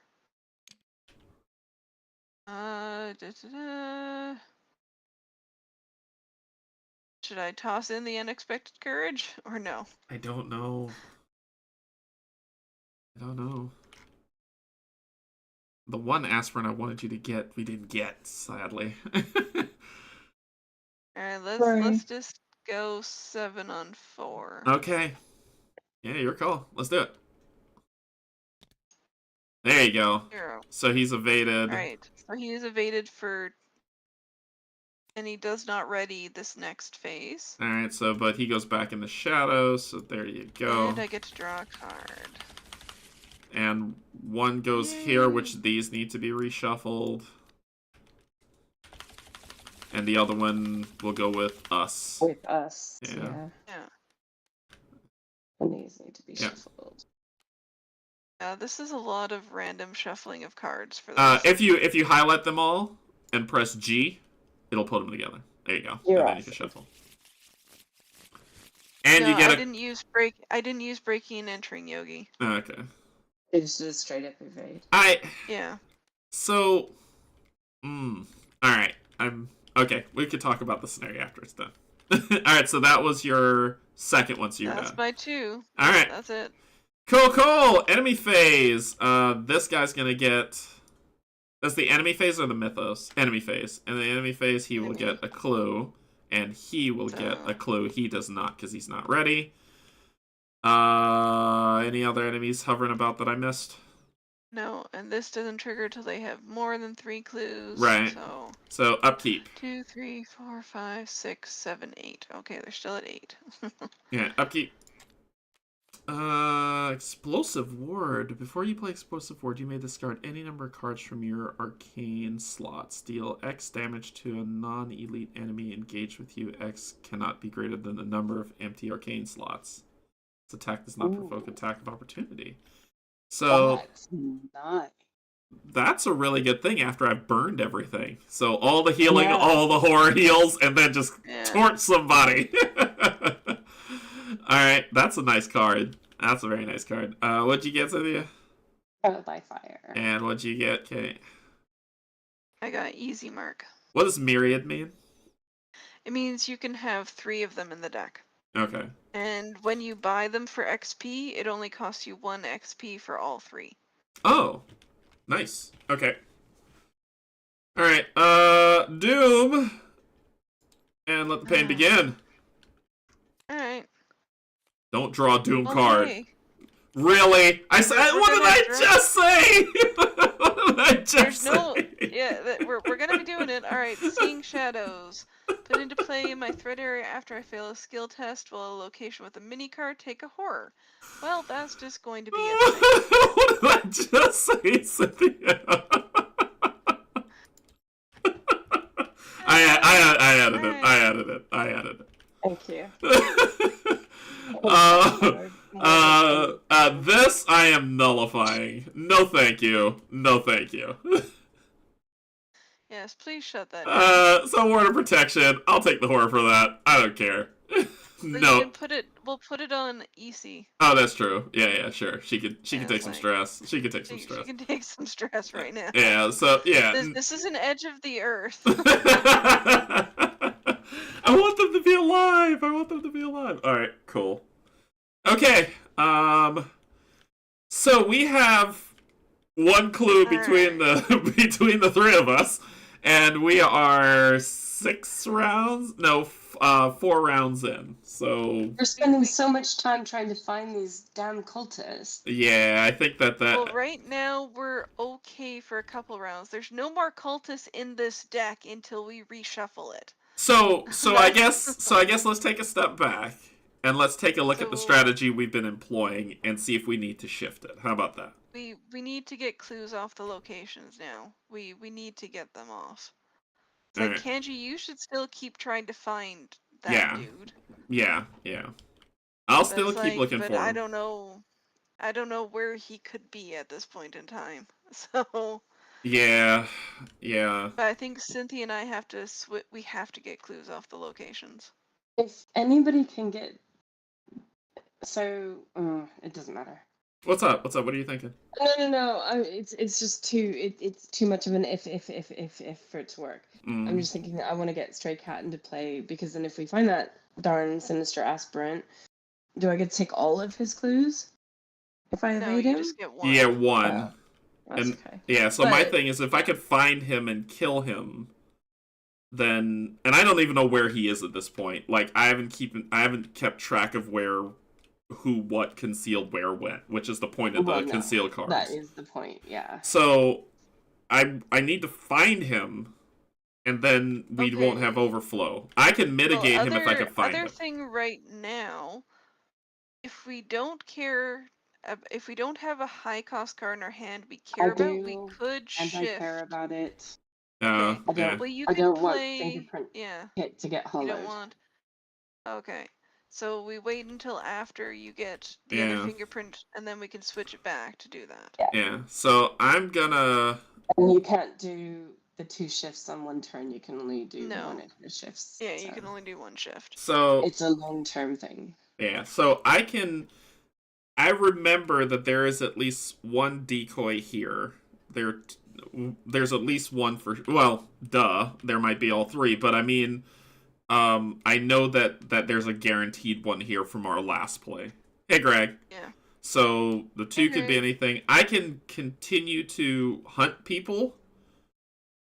Should I toss in the unexpected courage or no? I don't know. The one aspirin I wanted you to get, we didn't get, sadly. Alright, Sorry. let's just go 7 on 4. Okay. Yeah, your call. Let's do it. There you go. 0. So he's evaded. Alright, so he is evaded for, and he does not ready this next phase. Alright, so, but he goes back in the shadows, so there you go. And I get to draw a card. And one goes here, which these need to be reshuffled. And the other one will go with us. With us. Yeah. Yeah. And these need to be Yeah. shuffled. This is a lot of random shuffling of cards for this. If you highlight them all and press G, it'll put them together. There you go. You're and then you awesome. can shuffle. And No, you get I a. didn't use breaking and entering, Yogi. Okay. It's just straight up evade. Yeah. So. Alright. Okay, we could talk about the scenario after it's done. Alright, so that was your second one, so you're That's done. my 2. Alright. That's it. Cool! Enemy phase. This guy's gonna get. That's the enemy phase or the Mythos? Enemy phase. And the enemy phase, he will get a clue. And he will get a clue. He does not, because he's not ready. Any other enemies hovering about that I missed? No, and this doesn't trigger till they have more than 3 clues. Right. So upkeep. 2, 3, 4, 5, 6, 7, 8. Okay, they're still at 8. Yeah, upkeep. Explosive ward. Before you play explosive ward, you may discard any number of cards from your arcane slots. Deal X damage to a non-elite enemy engaged with you. X cannot be greater than the number of empty arcane slots. This attack does not provoke attack of opportunity. So That's nice. that's a really good thing after I've burned everything. So all the healing, Yeah. all the horror heals, and then just torch somebody. Alright, that's a nice card. That's a very nice card. What'd you get, Cynthia? Trial by fire. And what'd you get, Kate? I got easy mark. What does myriad mean? It means you can have 3 of them in the deck. Okay. And when you buy them for XP, it only costs you 1 XP for all 3. Oh, nice. Okay. Alright, Doom. And let the pain begin. Alright. Don't draw a Doom card. Okay. Really? I said, We're what did gonna I draw- just say? What did I just There's say? no. Yeah, we're gonna be doing it. Alright, Seeing Shadows. Put into play in my threat area after I fail a skill test while a location with a mini card take a horror. Well, that's just going to be a thing. What did I Just say Cynthia. I added it. I added it. I added it. Thank you. This I am nullifying. No, thank you. No, thank you. Yes, please shut that down. So word of protection. I'll take the horror for that. I don't care. No. You can we'll put it on EC. Oh, that's true. Yeah, sure. She could take some like, stress. She could take some stress. She can take some stress right now. Yeah, so yeah. This is an edge of the earth. I want them to be alive. I want them to be alive. All right, cool. Okay. So we have one clue between the three of us, and we are 4 rounds in. So we're spending so much time trying to find these damn cultists. Yeah, I think that. Well, right now we're okay for a couple rounds. There's no more cultists in this deck until we reshuffle it. So I guess let's take a step back and let's take a look at the strategy we've been employing and see if we need to shift it. How about that? We need to get clues off the locations now. We need to get them off. It's like, Canje, you should still keep trying to find that dude. Yeah. I'll still keep looking for him. I don't know where he could be at this point in time. So Yeah. But I think Cynthia and I have to we have to get clues off the locations. If anybody can get, it doesn't matter. What's up? What are you thinking? No. It's just it's too much of an if for it to work. I'm just thinking that I want to get Stray Cat into play, because then if we find that darn sinister aspirant, do I get to take all of his clues if I evade him? No, you just get one. Yeah, one. That's okay. Yeah, so my thing is, if I could find him and kill him, then, and I don't even know where he is at this point. Like, I haven't kept track of what concealed where went, which is the point of the concealed cards. That is the point, yeah. So I need to find him, and then we won't have overflow. I can mitigate him if I can find him. Other thing right now, if we don't have a high cost card in our hand we care about, we could shift. And I care about it. Okay. Well, you I can don't play. Want fingerprint to get hollowed. You don't want. Okay. So we wait until after you get the other fingerprint, and then we can switch it back to do that. Yeah. So I'm gonna. And you can't do the 2 shifts on one turn. You can only do 1 of the shifts. Yeah, you can only do 1 shift. So it's a long-term thing. Yeah. So I remember that there is at least 1 decoy here. There's at least 1 for. Well, there might be all 3, but I mean. I know that there's a guaranteed one here from our last play. Hey, Greg. Yeah. So the 2 could be anything. I can continue to hunt people,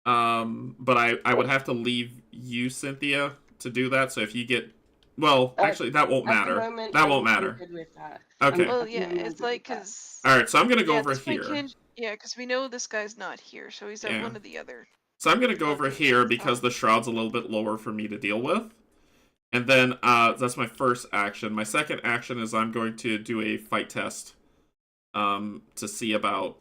but I would have to leave you, Cynthia, to do that. So if you get, well, actually, that won't matter. That won't matter. Good with that. Okay. Well, yeah, it's like because. All right, so I'm gonna go over here. Because we know this guy's not here, so he's at one of the other. So I'm going to go over here because the shroud's a little bit lower for me to deal with. And then that's my first action. My second action is I'm going to do a fight test to see about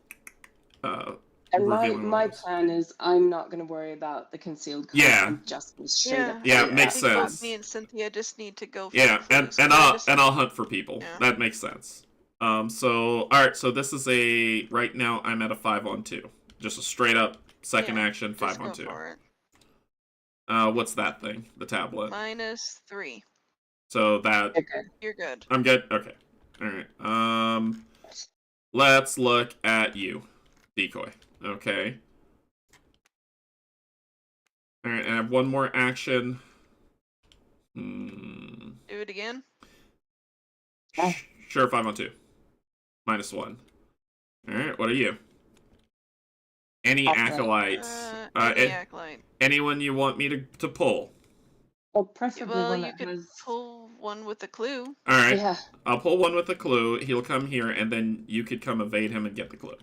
and my plan is I'm not going to worry about the concealed cards. I'm just straight up. Yeah, makes sense. Me and Cynthia just need to go for and I'll hunt for people. Yeah. That makes sense. So all right, so this is right now I'm at a 5-on-2. Just a straight up second action, 5-on-2. What's that thing? The tablet. -3. So that. You're good. I'm good. Okay. All right. Let's look at you, decoy. Okay. All right. I have 1 more action. Do it again. Sure. 5-on-2. -1. All right. What are you? Any acolyte. Any acolyte. Anyone you want me to pull? Well, preferably one you could pull one with a clue. All right. Yeah. I'll pull one with a clue. He'll come here, and then you could come evade him and get the clue.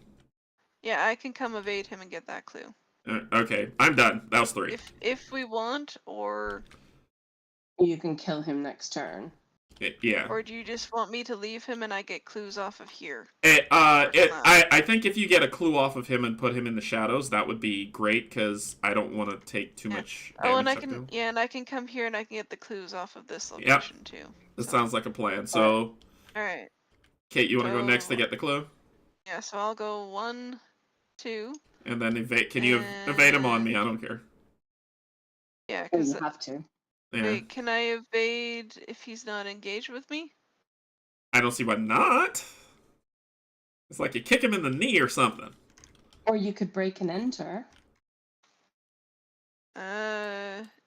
Yeah, I can come evade him and get that clue. Okay, I'm done. That was 3. If we want, or you can kill him next turn. Yeah. Or do you just want me to leave him and I get clues off of here? I think if you get a clue off of him and put him in the shadows, that would be great, because I don't want to take too much Oh, and damage. and I can come here and I can get the clues off of this Yep. location too. That sounds like a plan. So, Alright. Kate, you want to go next to get the clue? Yeah, so I'll go 1, 2. And then evade. Can you evade him on me? I don't care. Yeah, Oh, because you have to. Yeah. wait, can I evade if he's not engaged with me? I don't see why not. It's like you kick him in the knee or something. Or you could break and enter.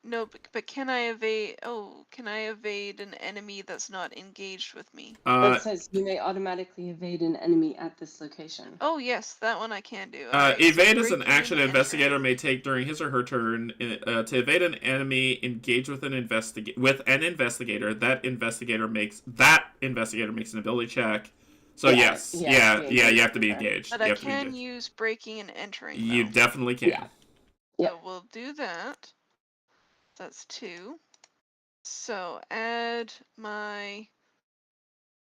No, but can I evade? Oh, can I evade an enemy that's not engaged with me? It says you may automatically evade an enemy at this location. Oh yes, that one I can do. Alright, evade so is an breaking action an and investigator entering. may take during his or her turn to evade an enemy engaged with an investigator. That investigator makes an ability check. So yes, you have to be engaged. But I can use breaking and entering. You though. definitely can. Yeah. So we'll do that. That's 2. So add my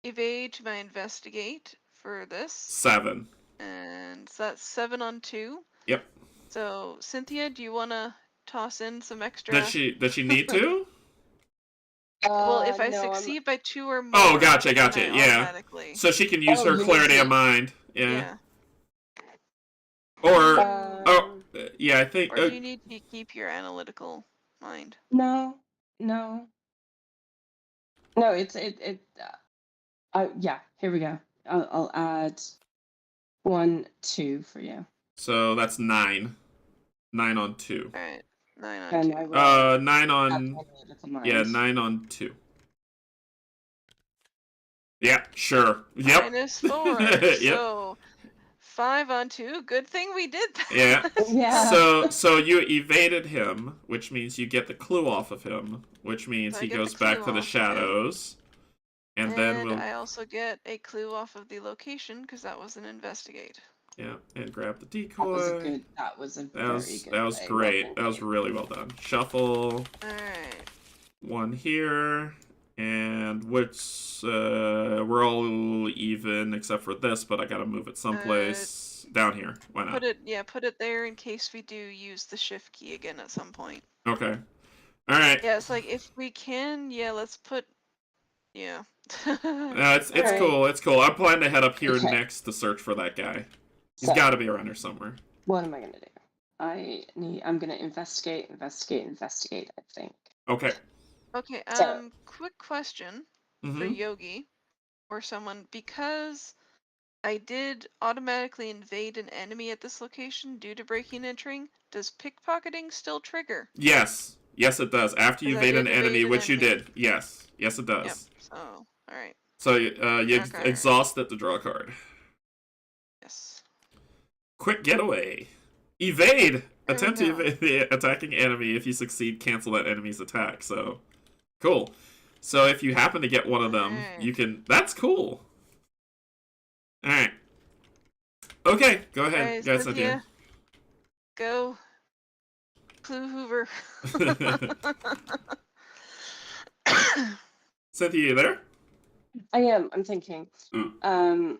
evade to my investigate for this. 7. And so that's 7 on 2. Yep. So Cynthia, do you want to toss in some extra? Does she need to? Well, if I No, succeed by 2 or more. Oh, gotcha. then I Yeah. So she can use her you clarity need of mind. Yeah. Or yeah, I think. Or do you need to keep your analytical mind? No. It's yeah. Here we go. I'll add 1, 2 for you. So that's 9. 9 on 2. All right, 9 on And 2. I will 9 on. analytical mind. Yeah, 9 on 2. Yeah, sure. Yep. -4. Yep. So 5 on 2. Good thing we did that. Yeah. Yeah. So you evaded him, which means you get the clue off of him, which means So I he get goes the clue back to the off of him. shadows. And then we'll I also get a clue off of the location because that was an investigate. yeah, and grab the decoy. That was very good. That was great. That was really well done. Shuffle. Alright. 1 here. And we're all even except for this, but I gotta move it someplace down here. Why not? Put it there in case we do use the shift key again at some point. Okay. Alright. Yeah, it's like if we can, let's put No, it's cool. It's cool. I'm planning to head up here Okay. next to search for that guy. He's got to be around here somewhere. What am I gonna do? I'm gonna investigate, I think. Okay. Okay, So- quick question for Mm-hmm. Yogi or someone, because I did automatically invade an enemy at this location due to breaking and entering, does pickpocketing still trigger? Yes. Yes, it does. After you evade an enemy, which you did. Yes. Yes, it does. Yep. So, alright. So you Okay. exhaust it to draw a card. Yes. Quick getaway. Evade. There we Attempt to go. evade the attacking enemy. If you succeed, cancel that enemy's attack. So, cool. So if you happen to get one of them, Alright. you can... That's cool. Alright. Okay, go ahead. Alright, Guys, Cynthia, go. Clue Hoover. Cynthia, you there? I am. I'm thinking. Mm.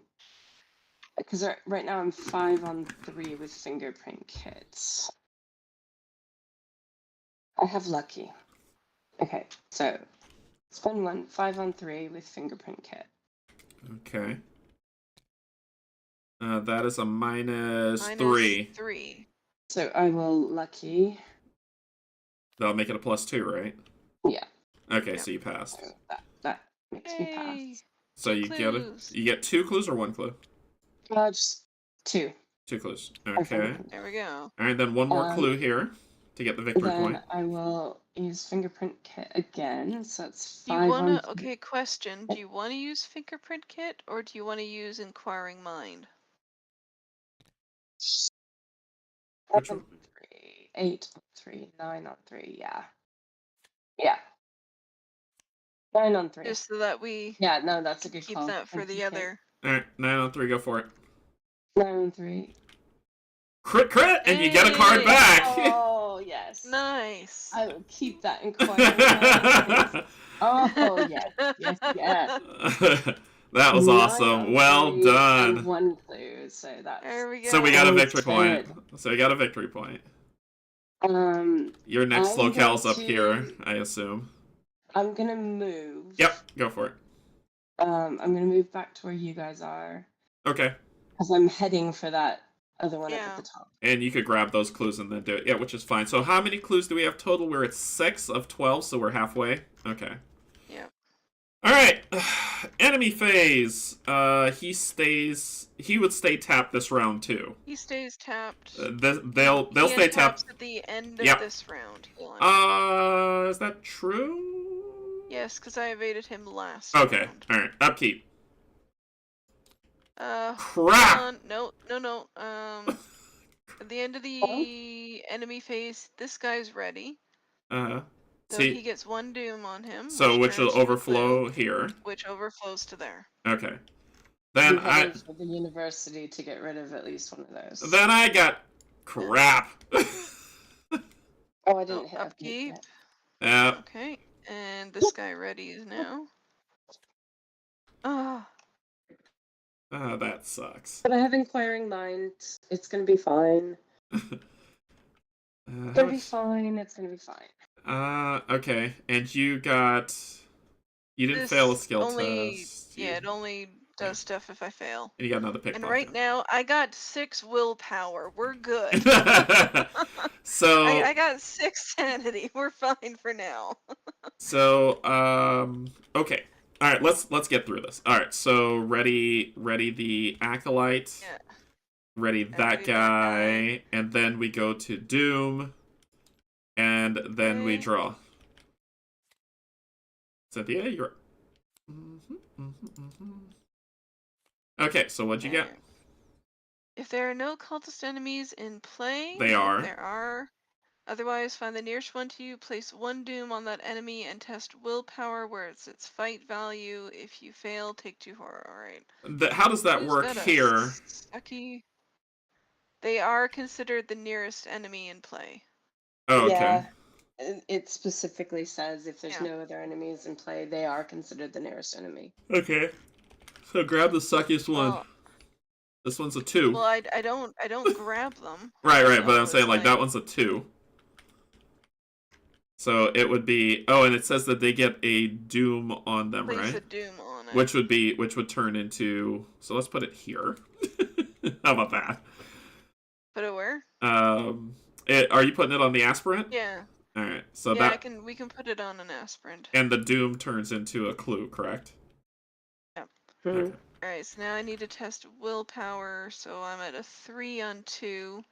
Because right now I'm 5 on 3 with fingerprint kits. I have lucky. Okay, so spend 1, 5 on 3 with fingerprint kit. Okay. That is a -3. 3. So I will lucky. That'll make it a +2, right? Yeah. Okay, Yep. so you passed. So that makes me Yay. pass. So you Clues. get 2 clues or 1 clue? Just 2. 2 clues. I Okay. think. There we go. All right, then 1 more clue here to get the victory Then point. I will use fingerprint kit again. So that's Do you 5 wanna? on. Okay, question. Do you want to use fingerprint kit or do you want to use inquiring mind? Which 7 on 3, 8 on 3, 9 on 3. Yeah. 9 on 3. Just so that we Yeah, no, that's a good keep call. that for Thank the you, Kate. other. All right, 9 on 3, go for it. 9 on 3. Crit crit, and you get a card back. Oh, yes. Nice. I will keep that inquiring mind. Oh, yes. Yes, yes. That was 9 awesome. on Well 3 done. And 1 clue, so that's... There we go. So we got a Sounds victory point. good. So we got a victory point. Your next I'm locale's going up here, to- I assume. I'm gonna move. Yep, go for it. I'm gonna move back to where you guys are. Okay. Because I'm heading for that other one up Yeah. at the top. And you could grab those clues and then do it. Yeah, which is fine. So how many clues do we have total? We're at 6 of 12, so we're halfway. Okay. Yeah. Alright. Enemy phase. He would stay tapped this round too. He stays tapped. They'll He stay taps tapped. at the end of Yep. this round. Is that true? Yes, because I evaded him last Okay. round. Alright. Upkeep. Crap! No. At the end of the enemy phase, this guy's ready. So See, he gets 1 doom on him. so which will turns to a overflow clue, here. which overflows to there. Okay. I'm Then heading for the university to get rid of at least one of those. Then I got crap. Oh, I didn't hit Upkeep. yet. Yeah. Okay, and this guy ready is now. Ah, That sucks. But I have inquiring mind. It's gonna be fine. It's gonna be fine. It's gonna be fine. Okay. And you didn't this fail a skill only, test. Yeah, it only does stuff if I fail. And you got another pickpocket. And right now, I got 6 willpower. We're good. So I got 6 sanity. We're fine for now. okay. All right, let's get through this. All right, so ready the acolyte. Yeah. Ready that guy, and then we go to Doom, and then we draw. Cynthia, you're. Okay, so what'd you get? If there are no cultist enemies in play, They are. There are. Otherwise, find the nearest one to you, place 1 doom on that enemy, and test willpower where it's its fight value. If you fail, take 2 horror. Alright. How does that work here? Sucky. They are considered the nearest enemy in play. Oh, okay. Yeah, it specifically says if there's Yeah. no other enemies in play, they are considered the nearest enemy. Okay. So grab the suckiest one. Well, This one's a 2. well, I don't grab them. Right, but So I'm saying it's like that one's a 2. So it would be and it says that they get a doom on them, Place right? a doom on it. Which would turn into, so let's put it here. How about that? Put it where? Are you putting it on the aspirant? Yeah. All right. So Yeah, we can put it on an aspirant. and the doom turns into a clue, correct? Yep. Okay. Alright, so now I need to test willpower, so I'm at a 3 on 2.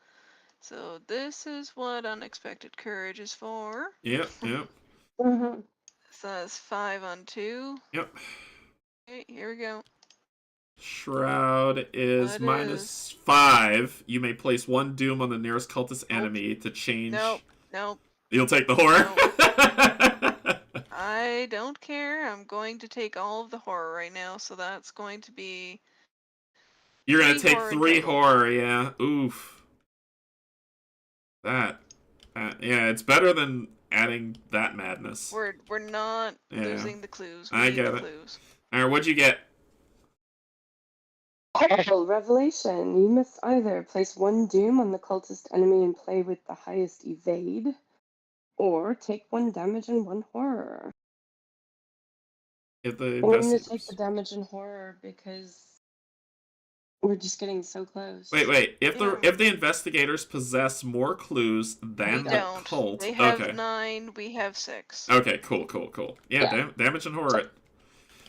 So this is what unexpected courage is for. Yep. Mm-hmm. So that's 5 on 2. Yep. Okay, here we go. Shroud is What minus 5. You may place 1 doom on the nearest cultist enemy to change. Nope. You'll take the horror? I don't care. I'm going to take all of the horror right now, so that's going to be... You're going to 3 take horror 3 total. horror, yeah. Oof. That. Yeah, it's better than adding that madness. We're not Yeah. losing the clues. We I need get the it. clues. Alright, what'd you get? Oh, revelation. You must either place 1 doom on the cultist enemy and play with the highest evade, or take 1 damage and 1 horror. If the I'm going to take investigators... the damage and horror because we're just getting so close. Wait. If Yeah. the investigators possess more clues than We the don't. cult... They have okay. 9, we have 6. Okay, cool. Yeah, Yeah. damage and horror.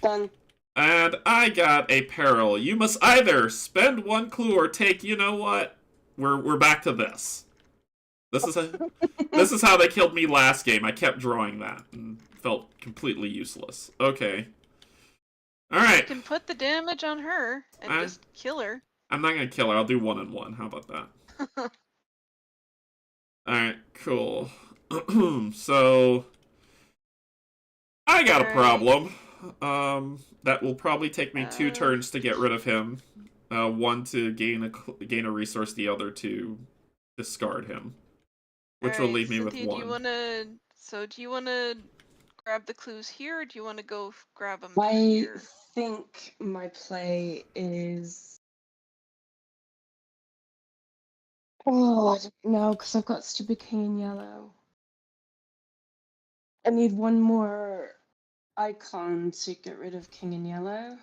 Done. And I got a peril. You must either spend 1 clue or take, you know what? We're back to this. This is how they killed me last game. I kept drawing that and felt completely useless. Okay. You Alright. can put the damage on her and just kill her. I'm not gonna kill her. I'll do 1 and 1. How about that? Alright, cool. So I got a problem. That will probably take me 2 turns to get rid of him. 1 to gain a resource, the other to discard him, which will Alright, leave me with Cynthia, one. do you wanna grab the clues here, or do you wanna go grab them I here? think my play is. Oh, I don't know, because I've got stupid king in yellow. I need one more icon to get rid of king in yellow.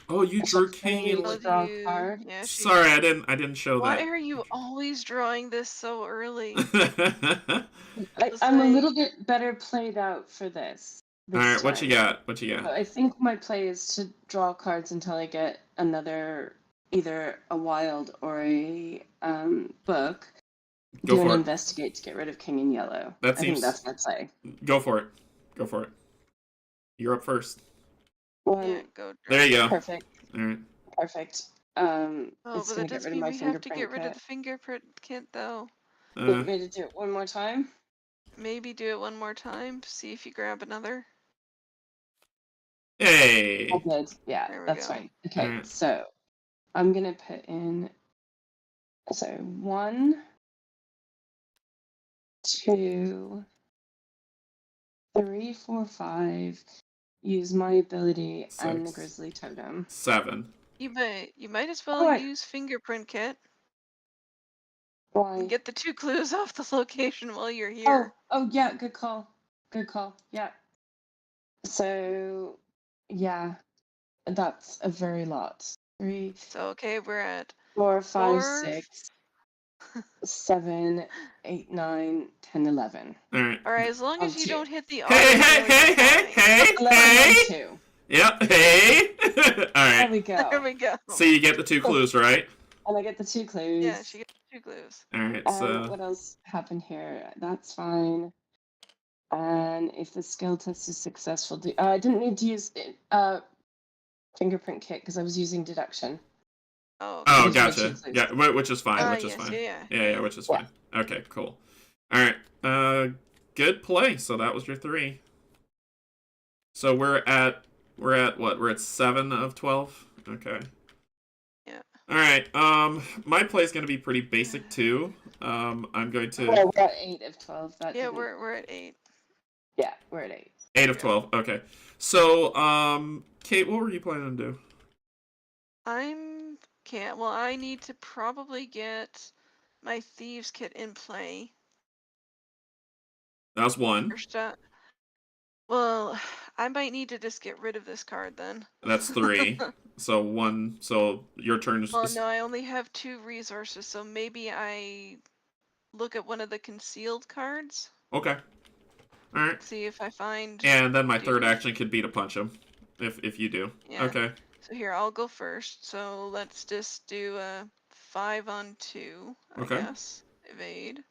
Oh, you So drew I king need in. to Oh, draw a you... card. Yeah, she... Sorry, I didn't show Why that. are you always drawing this so early? It's I'm a like... little bit better played out for this Alright, what you time. got? What you got? I think my play is to draw cards until I get another, either a wild or a book. Go Do an for it. investigate to get rid of king in yellow. That I think seems- that's my play. Go for it. Go for it. You're up first. One, Yeah, go. There you go. perfect, Alright. perfect. Oh, It's but gonna that get does rid of mean my we have to fingerprint get rid of kit. the fingerprint kit, though. You want me to do it one more time? Maybe do it one more time. See if you grab another. Hey. I did. Yeah, There we that's go. fine. Okay, Alright. so I'm gonna put in. So 1, 2, 3, 4, 5. Use my ability and the 6, grizzly totem. 7. You might as well Alright. use fingerprint kit Why? and get the 2 clues off the location while you're here. Oh yeah, good call. Good call. Yeah. So yeah, that's a very lot. 3, So okay, we're at 4, 5, 4. 6, 7, 8, 9, 10, 11. Alright. All right, as long as you 2. don't hit the Hey, auto hey, fail, hey, you're hey, fine. hey, 11 hey! and 2. Yep, hey! There Alright. we go. There we go. So you get the 2 clues, right? And I get the 2 clues. Yeah, she gets 2 clues. Alright, And so. what else happened here? That's fine. And if the skill test is successful, I didn't need to use fingerprint kit because I was using deduction. Oh, Oh, Those were the 2 gotcha. clues. Yeah, which is fine. Which is yes, fine. yeah. Yeah, which is Yeah. fine. Okay, cool. All right. Good play. So that was your 3. So we're at what? We're at 7 of 12. Okay. Yeah. All right. My play is going to be pretty basic too. I'm going to. Oh, we're at 8 of 12. Yeah, we're at 8. Yeah, we're at 8. 8 of 12. Okay. So, Kate, what were you planning to do? I need to probably get my thieves kit in play. That was 1. First up. Well, I might need to just get rid of this card then. That's 3. So 1. So your turn is. Well, no, I only have 2 resources, so maybe I look at one of the concealed cards. Okay. All right. See if I find. And then my third action could be to punch him, if you do. Yeah. Okay. So here, I'll go first. So let's just do a 5 on 2. Okay. I guess. Evade.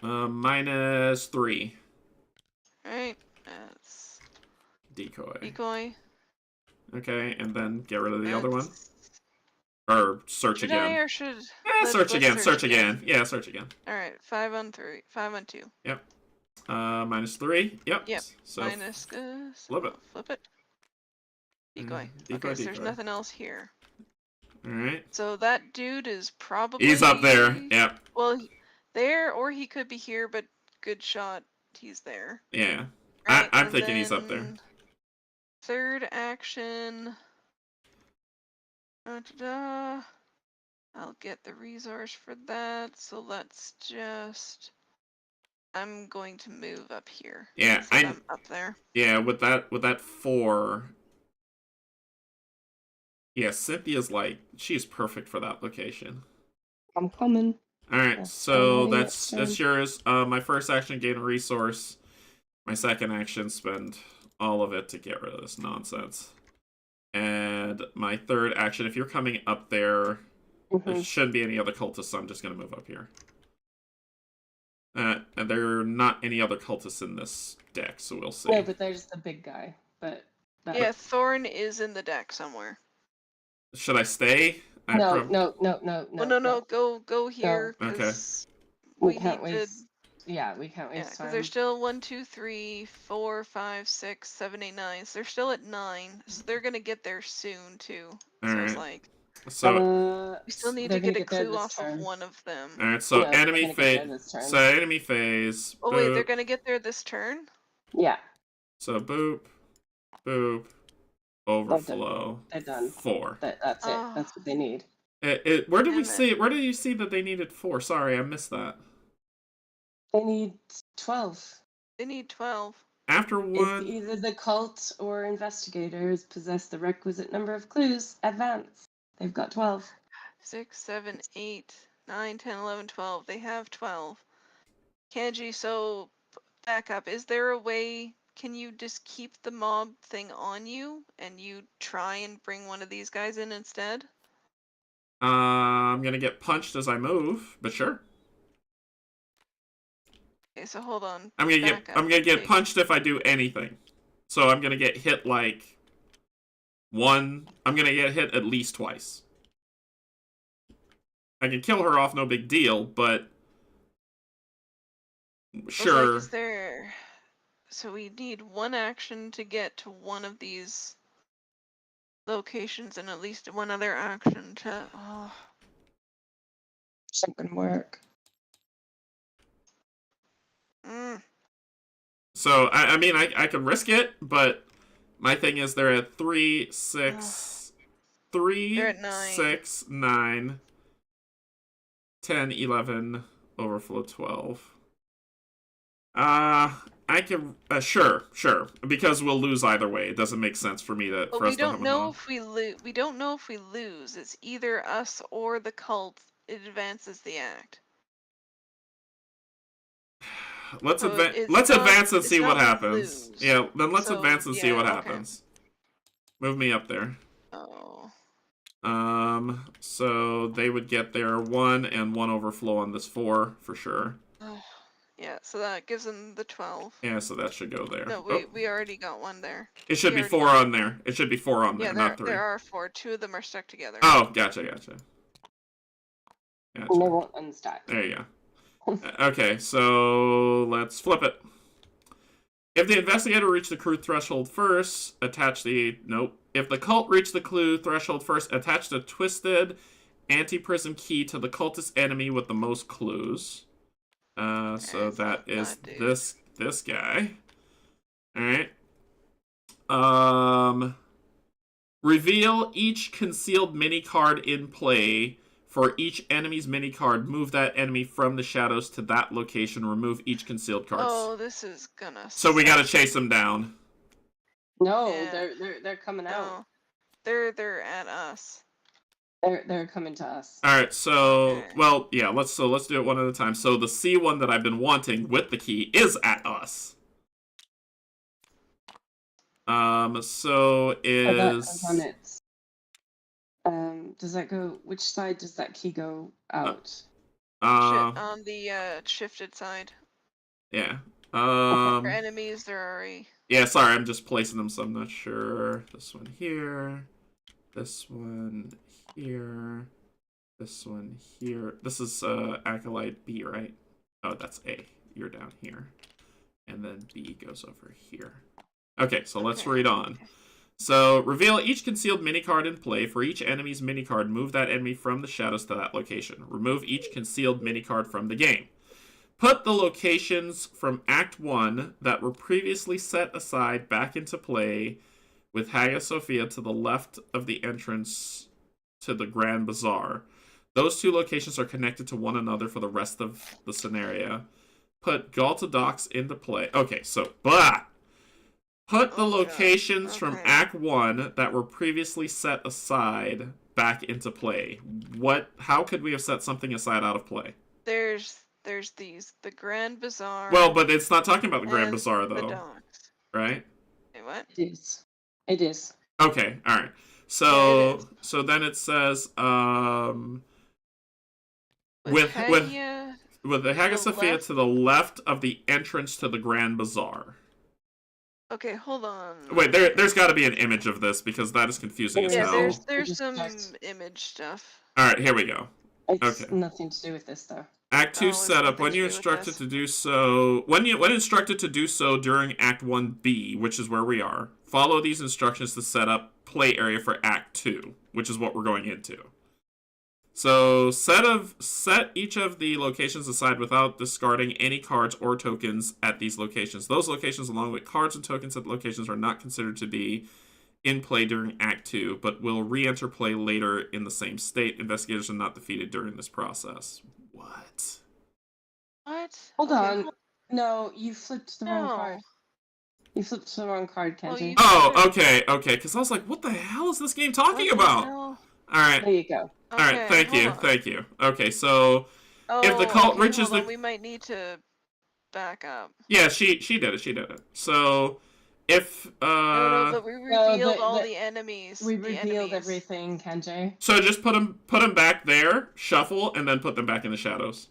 -3. Alright. That's Decoy. decoy. Okay, and then get rid of the other one. That's- Or search Should again. I or should? Search again. Search again. Yeah, search again. Alright, 5 on 3. 5 on 2. Yep. -3. Yep. Yep. So Minus flip it. Flip it. Decoy. Decoy, Okay, so there's decoy. nothing else here. All right. So that dude is probably. He's up there. Yep. Well, there, or he could be here, but good shot, he's there. Yeah. Right, I'm and thinking he's up there. then Third action. Da-da-da. I'll get the resource for that. So let's just. I'm going to move up here. Yeah, So I'm up there. Yeah, with that 4. Yeah, Cynthia's she's perfect for that location. I'm coming. All right, That's so already that's yours. My first action, gain a resource. My second action, spend all of it to get rid of this nonsense. And my third action, if you're coming up there, there shouldn't be any other cultists, so I'm just going to move up here. And there are not any other cultists in this deck, so we'll see. No, but there's the big guy. But Yeah, Thorn is in the deck somewhere. Should I stay? No. Well, no. Go here. Okay. 'cause We we can't need waste. Yeah, we can't Yeah, waste because time. there's still 1, 2, 3, 4, 5, 6, 7, 8, 9. So they're still at 9. So they're gonna get there soon too. So it's Alright. like. So We still need they're to get gonna a get there clue this off of turn. one of them. all right, so Yeah, they're enemy gonna get there phase. this turn. So enemy phase. Oh wait, they're boop. gonna get there this turn? Yeah, So boop, boop, overflow. they're done. 4. That's it. Oh, That's what they need. Where did we damn it. see? Where did you see that they needed 4? Sorry, I missed that. They need 12. They need 12. After If one, either the cult or investigators possess the requisite number of clues, advance. They've got 12. 6, 7, 8, 9, 10, 11, 12. They have 12. Canje, so back up. Is there a way, can you just keep the mob thing on you and you try and bring one of these guys in instead? I'm gonna get punched as I move, but sure. Okay, so hold on. I'm gonna Back up. get Take- punched if I do anything. So I'm gonna get hit like one. I'm gonna get hit at least twice. I can kill her off, no big deal, but sure. Like, is there... So we need one action to get to one of these locations and at least one other action to... Oh. It's not gonna work. Mm. So I mean I could risk it, but my thing is they're at 3, 6, 3, They're at 9. 6, 9, 10, 11, overflow 12. I can sure, because we'll lose either way. It doesn't make sense for me to. But for we us to have don't a know mob. if we lose. We don't know if we lose. It's either us or the cult. It advances the act. Let's So let's advance and it's see what not happens. lose. Yeah, then let's So, advance and see yeah, what okay. happens. Move me up there. Oh. So they would get their 1 and 1 overflow on this 4 for sure. Yeah, so that gives them the 12. Yeah, so that should go there. No, Oh, we already got one there. it should we be already 4 got on there. It should be 4 on there, Yeah, not 3. there are 4. 2 of them are stuck together. Oh, gotcha. And they Gotcha. won't unstack. There you go. Okay, so let's flip it. If the investigator reached the clue threshold first, attach the... Nope. If the cult reached the clue threshold first, attach the twisted anti-prism key to the cultist enemy with the most clues. So that is this guy. Alright. Reveal each concealed mini card in play. For each enemy's mini card, move that enemy from the shadows to that location. Remove each concealed card. Oh, this is gonna. So we gotta chase them down. No, Yeah. they're coming out. No, they're at us. They're coming to us. All right, so Okay. well, yeah, let's do it one at a time. So the C one that I've been wanting with the key is at us. So is on it. Does that go? Which side does that key go out? On the shifted side. Yeah. For enemies, they're already. Yeah, sorry, I'm just placing them, so I'm not sure. This one here. This one here. This one here. This is Acolyte B, right? Oh, that's A. You're down here. And then B goes over here. Okay, so let's read on. So, reveal each concealed minicard in play. For each enemy's minicard, move that enemy from the shadows to that location. Remove each concealed minicard from the game. Put the locations from Act 1 that were previously set aside back into play with Hagia Sophia to the left of the entrance to the Grand Bazaar. Those 2 locations are connected to one another for the rest of the scenario. Put Galta Docks into play. Okay, so, put the locations from Act 1 that were previously set aside back into play. How could we have set something aside out of play? There's the Grand Bazaar. Well, but it's not talking about the Grand and Bazaar, the though. docks. Right? Wait, what? It is. Okay, alright. Yeah, so then it says, with the Hagia Sophia to the left of the entrance to the Grand Bazaar. Okay, hold on. Wait, there's got to be an image of this because that is confusing as Yeah, hell. there's some image stuff. All right, here we go. It's Okay. nothing to do with this though. Act 2 it's setup. something When to you're do with instructed this. to do so, when instructed to do so during Act 1B, which is where we are, follow these instructions to set up play area for Act 2, which is what we're going into. So set each of the locations aside without discarding any cards or tokens at these locations. Those locations, along with cards and tokens at locations, are not considered to be in play during Act 2, but will re-enter play later in the same state. Investigators are not defeated during this process. What? What? Hold Okay, on. No, you flipped the wrong No. card. You flipped the wrong card, Well, Kenji. you- Oh, okay, because I was like, what the hell is this game talking What the about? hell? Alright, There you go. alright, thank hold you, on. thank you. Okay, so, Oh, if the cult okay, reaches hold on. the... We might need to back up. Yeah, she did it. So, if, No, but we No, revealed all the enemies. We the revealed enemies. everything, Kenji. so just put them back there, shuffle, and then put them back in the shadows.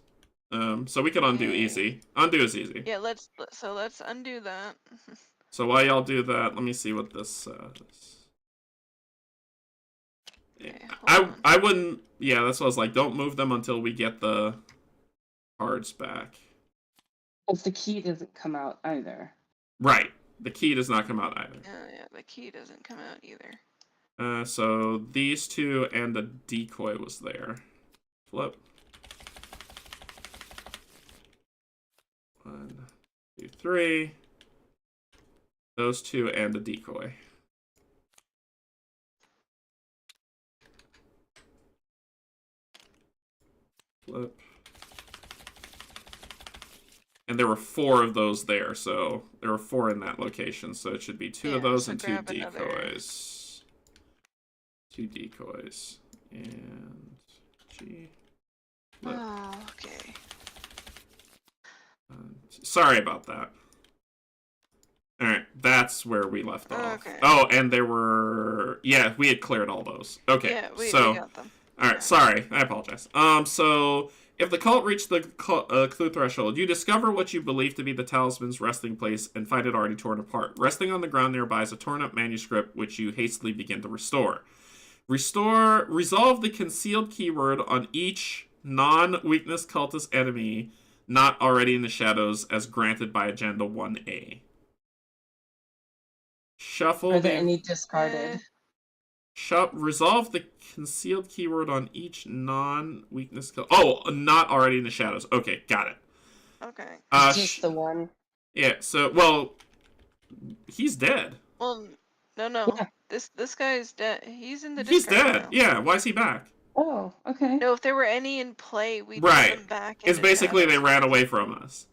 So we can undo Okay. easy. Undo is easy. Yeah, let's undo that. So while y'all do that, let me see what this says. Okay, hold on. I wouldn't. Yeah, that's what I was like. Don't move them until we get the cards back. If the key doesn't come out either. Right. The key does not come out either. Yeah, the key doesn't come out either. So these two and the decoy was there. Flip. 1, 2, 3. Those two and the decoy. Flip. And there were 4 of those there, so there were 4 in that location, so it should be 2 of Yeah, those so and 2 grab another. decoys. 2 decoys. And G. Flip. Oh, okay. Sorry about that. Alright, that's where we left off. Okay. Oh, and there were... Yeah, we had cleared all those. Okay, Yeah, we so... got them. Alright, sorry. I apologize. So... If the cult reached the clue threshold, you discover what you believe to be the talisman's resting place and find it already torn apart. Resting on the ground nearby is a torn-up manuscript, which you hastily begin to restore. Resolve the concealed keyword on each non-weakness cultist enemy not already in the shadows as granted by Agenda 1A. Shuffle Are there any discarded? Resolve the concealed keyword on each non-weakness... Oh, not already in the shadows. Okay, got it. Okay. Just the one. Yeah, so, well, he's dead. Well, no. Yeah. This guy's dead. He's in the He's discard dead. pile. Yeah, why is he back? Oh, okay. No, if there were any in play, we'd Right. put them back. It's into basically they shadows. ran away from us.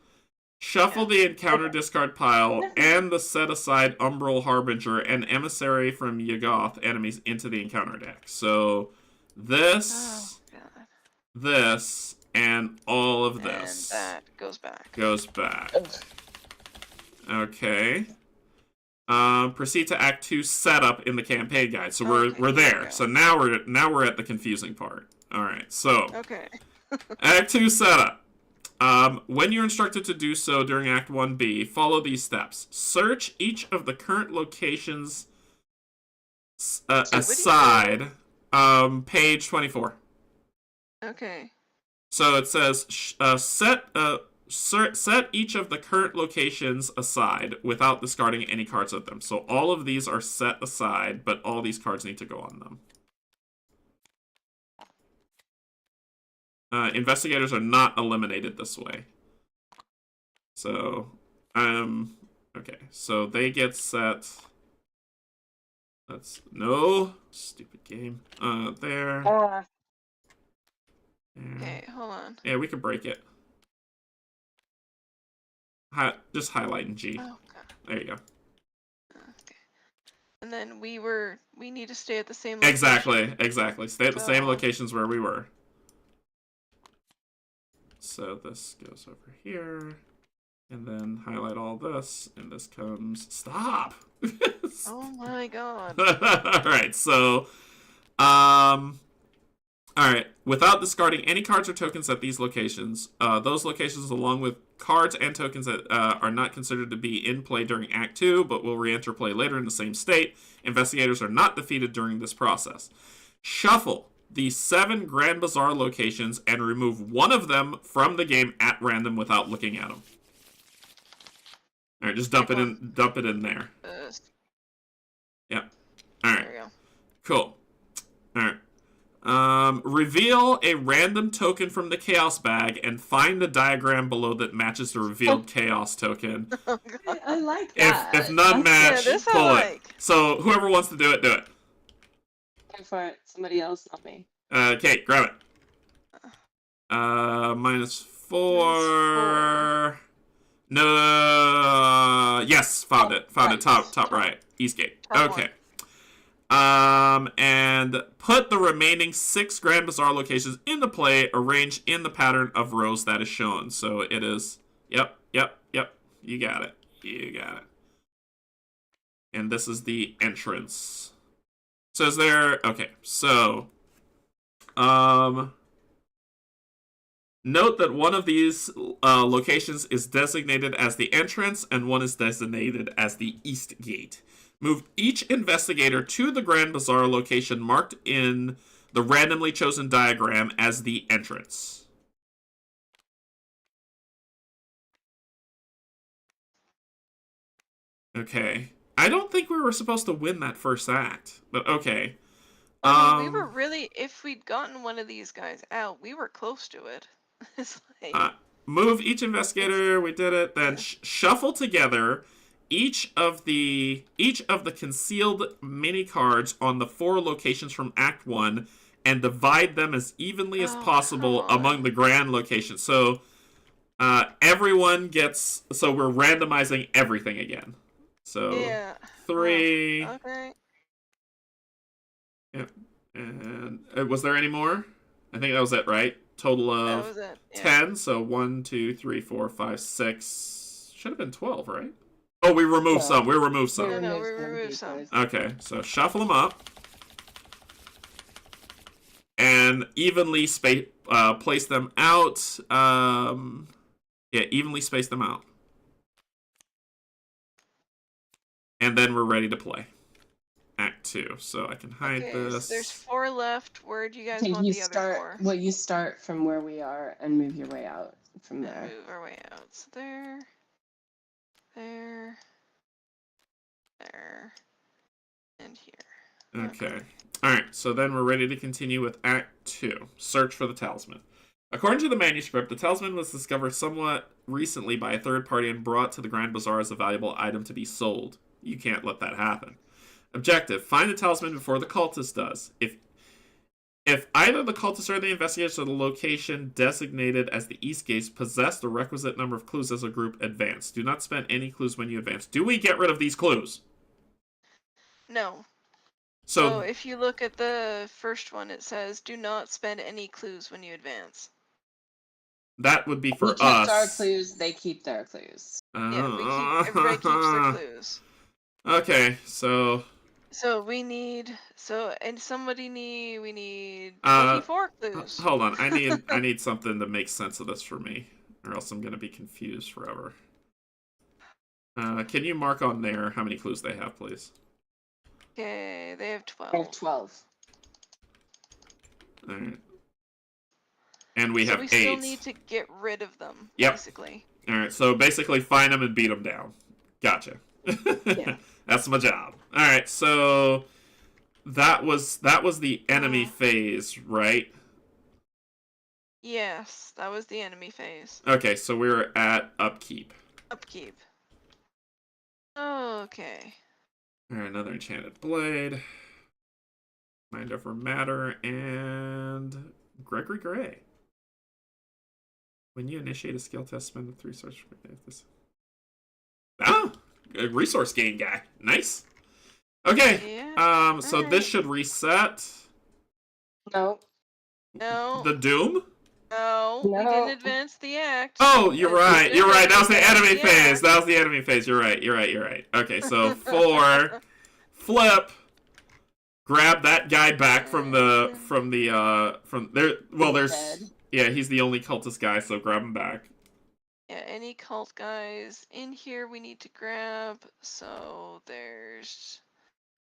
Shuffle the encounter discard pile and the set-aside Umbral Harbinger and Emissary from Yuggoth enemies into the encounter deck. So, this, Oh, God. this, and all of this And that goes back. goes back. Ugh. Okay. Proceed to Act 2 setup in the campaign guide. So we're Okay, we're here we there. go. So now we're at the confusing part. All right. So Okay. Act 2 setup. When you're instructed to do so during Act 1B, follow these steps. Search each of the current locations aside. Page 24. Okay. So it says set each of the current locations aside without discarding any cards of them. So all of these are set aside, but all these cards need to go on them. Investigators are not eliminated this way. So, okay. So they get set. No. Stupid game. There. There. Okay, hold on. Yeah, we could break it. Just highlight in G. Oh, God. There you go. Okay. And then we need to stay at the same location. Exactly. Stay at the same So- locations where we were. So this goes over here. And then highlight all this. And this comes... Stop! Oh my God. Alright, so... Alright, without discarding any cards or tokens at these locations, those locations along with cards and tokens that are not considered to be in play during Act 2, but will re-enter play later in the same state, investigators are not defeated during this process. Shuffle the 7 Grand Bazaar locations and remove one of them from the game at random without looking at them. All right, just dump it in there. Yep. All right. There we go. Cool. All right. Reveal a random token from the chaos bag and find the diagram below that matches the revealed chaos token. Oh, I like that. If none match, this I pull like. it. So whoever wants to do it, do it. Go for it. Somebody else, not me. Kate, grab it. -4. No. Yes, found it. Found it. Top right. Eastgate. Okay. And put the remaining 6 Grand Bazaar locations into play, arranged in the pattern of rows that is shown. So it is. Yep. You got it. And this is the entrance. So is there? Okay. So, note that one of these locations is designated as the entrance, and one is designated as the east gate. Move each investigator to the Grand Bazaar location marked in the randomly chosen diagram as the entrance. Okay. I don't think we were supposed to win that first act, but okay. I mean, we were really, if we'd gotten one of these guys out, we were close to it. It's like... move each investigator. We did it. Then shuffle together each of the concealed mini cards on the 4 locations from Act 1 and divide them as evenly as possible among the grand locations. So everyone gets. So we're randomizing everything again. So yeah. 3. Okay. Yep. And was there any more? I think that was it, right? Total of That was it. Yeah. 10. So 1, 2, 3, 4, 5, 6. Should have been 12, right? Oh, we removed some. We removed some. No, we removed some. Okay, so shuffle them up. And evenly place them out. Evenly space them out. And then we're ready to play. Act 2. So I can hide this. So there's 4 left. Where do you guys want the other 4? Well, you start from where we are and move your way out from there. Move our way out. So there, and here. Okay. Alright, so then we're ready to continue with Act 2. Search for the talisman. According to the manuscript, the talisman was discovered somewhat recently by a third party and brought to the Grand Bazaar as a valuable item to be sold. You can't let that happen. Objective: find the talisman before the cultist does. If either the cultist or the investigators or the location designated as the East Gates possess the requisite number of clues as a group, advance. Do not spend any clues when you advance. Do we get rid of these clues? No. So if you look at the first one, it says, do not spend any clues when you advance. That would be for us. We kept our clues, they keep their clues. Yeah, everybody keeps their clues. Okay, so we need, we need 24 clues. Hold on, I need something to make sense of this for me, or else I'm gonna be confused forever. Can you mark on there how many clues they have, please? Okay, they have 12. They have 12. Alright. And we have 8. We still need to get rid of them, basically. Alright, so basically find them and beat them down. Gotcha. Yeah. That's my job. Alright, so that was the enemy phase, right? Yes, that was the enemy phase. Okay, so we're at upkeep. Upkeep. Okay. Alright, another enchanted blade. Mind over matter, and Gregory Gray. When you initiate a skill test, spend 3 resources. A resource gain guy. Nice. Okay. Yeah. So this should reset. No. No. The Doom? No, we didn't advance the act. Oh, you're right. That was the enemy phase. That was the enemy phase. You're right. Okay, so 4, flip, grab that guy back from there. Well, there's he's the only cultist guy, so grab him back. Yeah, any cult guys in here we need to grab. So there's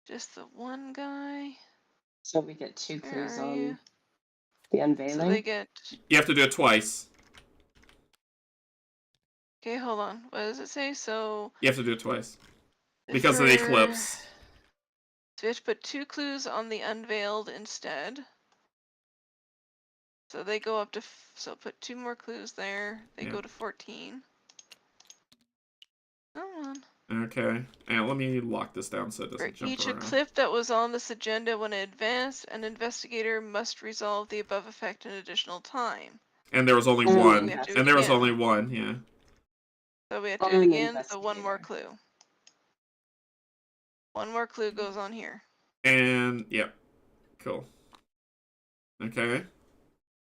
just the one guy. So we get 2 clues on The So unveiling. they get. You have to do it twice. Okay, hold on. What does it say? So. You have to do it twice. Because of the eclipse. So we have to put 2 clues on the unveiled instead. So they go up to. So put 2 more clues there. They go to 14. Come on. Okay, and let me lock this down so it For doesn't jump each around. eclipse that was on this agenda when it advanced, an investigator must resolve the above effect in additional time. And there was only And one. we have to do And it there was again. only one, yeah. So we have to do it again, so 1 more clue. 1 more clue goes on here. And, yep. Cool. Okay.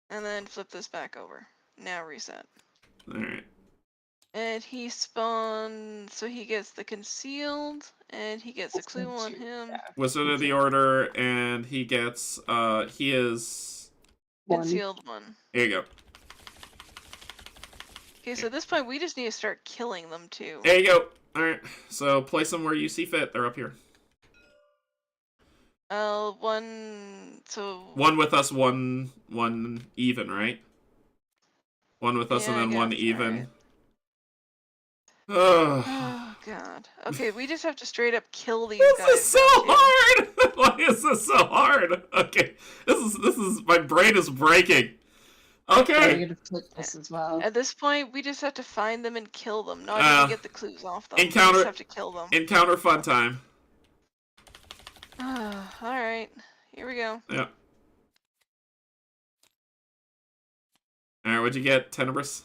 And then flip this back over. Now reset. Alright. And he spawns, so he gets the concealed, and he gets a clue on him. Yeah. Wizard of the Order, and he gets, he is... Concealed 1. There you go. Okay, so at this point, we just need to start killing them, too. There you go. Alright, so place them where you see fit. They're up here. 1, so... 1 with us, one even, right? 1 with us, Yeah, and then I 1 guess, even. alright. Ugh. Oh, God. Okay, we just have to straight up kill these This guys. is so hard! Why is this so hard? Okay, this is my brain is breaking. Okay. You're gonna flip this as well. At this point, we just have to find them and kill them, not even get the clues off them. Encounter- We just have to kill them. Encounter fun time. Alright, here we go. Yeah. Alright, what'd you get, Tenebris?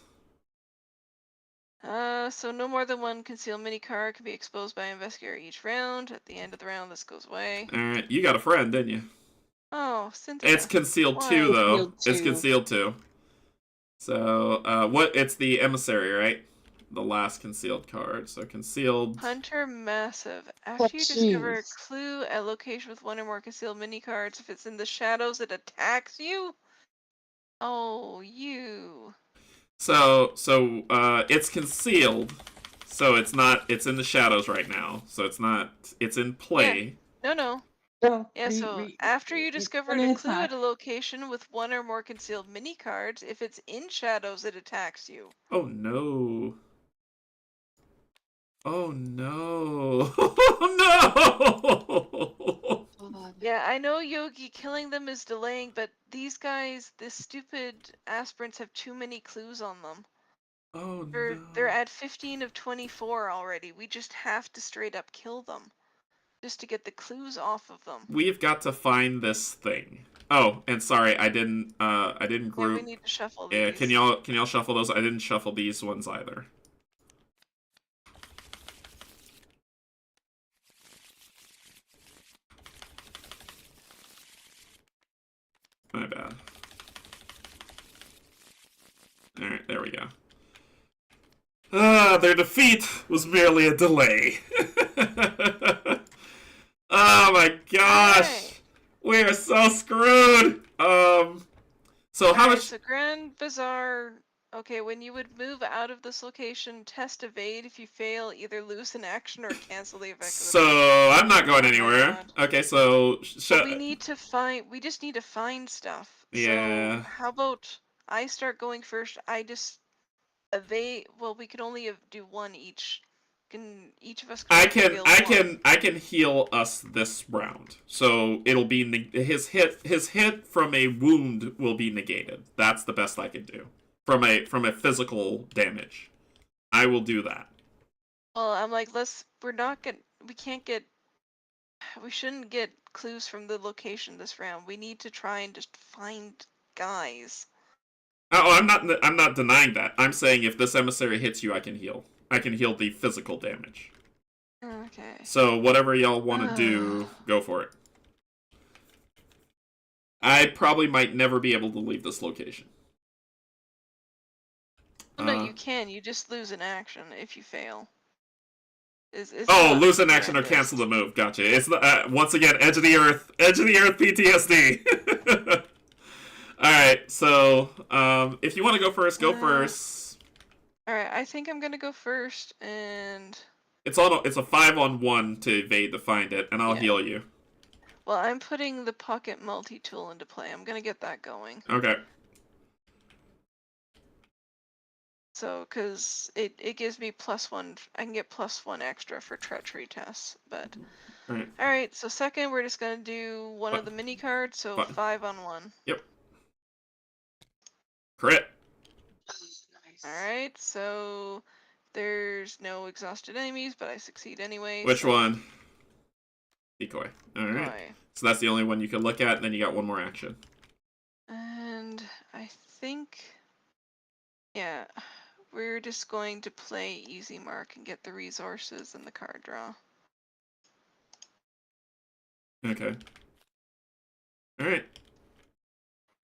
So no more than 1 concealed mini card can be exposed by investigator each round. At the end of the round, this goes away. Alright, you got a friend, didn't you? Oh, Cynthia. It's concealed Why? 2, though. Concealed It's 2. concealed 2. So, it's the emissary, right? The last concealed card. So concealed. Hunter Massive. After you discover a clue at location with 1 or more concealed mini cards, if it's in the shadows, it attacks you. Oh, you. So, it's concealed. So it's in the shadows right now. So it's in play. No. No, Yeah, so after you discover a clue at a location with 1 or more concealed mini cards, if it's in shadows, it attacks you. Oh no. Oh no. Oh no. Yeah, I know, Yogi, killing them is delaying, but these guys, the stupid aspirants, have too many clues on them. Oh They're at 15 of 24 already. We just have to straight up kill them. Just to get the clues off of them. We've got to find this thing. Oh, and sorry, I didn't group. Yeah, we need to shuffle these. Yeah, can y'all shuffle those? I didn't shuffle these ones either. My bad. Alright, there we go. Their defeat was merely a delay. Oh my gosh! Right. We are so screwed! So how much... So Grand Bazaar... Okay, when you would move out of this location, test evade. If you fail, either lose an action or cancel the effect. So, I'm not going anywhere. Okay, so... we need to find... We just need to find stuff. Yeah. So, how about I start going first? I just... evade... Well, we could only do 1 each. Can each of us... I can heal us this round. So, it'll be... His hit from a wound will be negated. That's the best I can do. From a physical damage. I will do that. Well, I'm like, we shouldn't get clues from the location this round. We need to try and just find guys. Oh, I'm not denying that. I'm saying if this emissary hits you, I can heal. I can heal the physical damage. Okay. So whatever y'all want to do, go for it. I probably might never be able to leave this location. No, you can. You just lose an action if you fail. Lose an action or cancel the move. Gotcha. It's once again edge of the earth PTSD. All right. So if you want to go first, go first. All right. I think I'm gonna go first, and it's a 5-on-1 to evade to find it, and I'll heal you. Well, I'm putting the pocket multi-tool into play. I'm gonna get that going. Okay. So, because it gives me +1, I can get +1 extra for treachery tests. But All right. all right, so second we're just gonna do one Fi- of the mini cards, so fi- 5 on 1. Yep. Crit. Nice. All right, so there's no exhausted enemies, but I succeed anyway. Which so one? Decoy. All right. decoy. So that's the only one you can look at, and then you got one more action. And I think, yeah, we're just going to play easy mark and get the resources and the card draw. Okay. All right.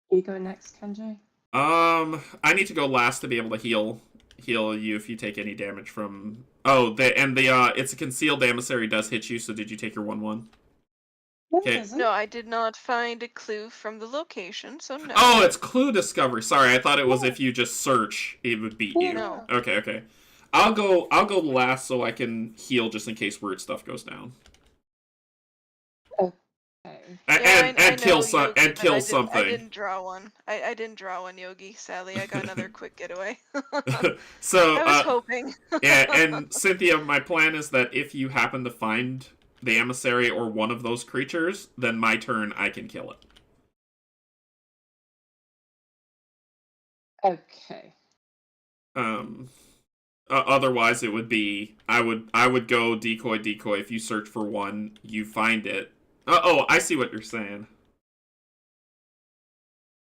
You go next, Canje. I need to go last to be able to heal you if you take any damage from. Oh, it's a concealed emissary does hit you. So did you take your 1/1? No, it Okay. doesn't. No, I did not find a clue from the location, so no. Oh, it's clue discovery. Sorry, I thought it was Yeah. if you just search, it would beat Yeah. you. No. Okay. I'll go last so I can heal just in case weird stuff goes down. Okay. And kill know, some Yogi, and but kill I something. didn't draw one. I didn't draw one, Yogi. Sadly, I got another quick getaway. So I was hoping. yeah, and Cynthia, my plan is that if you happen to find the emissary or one of those creatures, then my turn I can kill it. Okay. Otherwise it would be I would go decoy. If you search for one, you find it. Oh, I see what you're saying.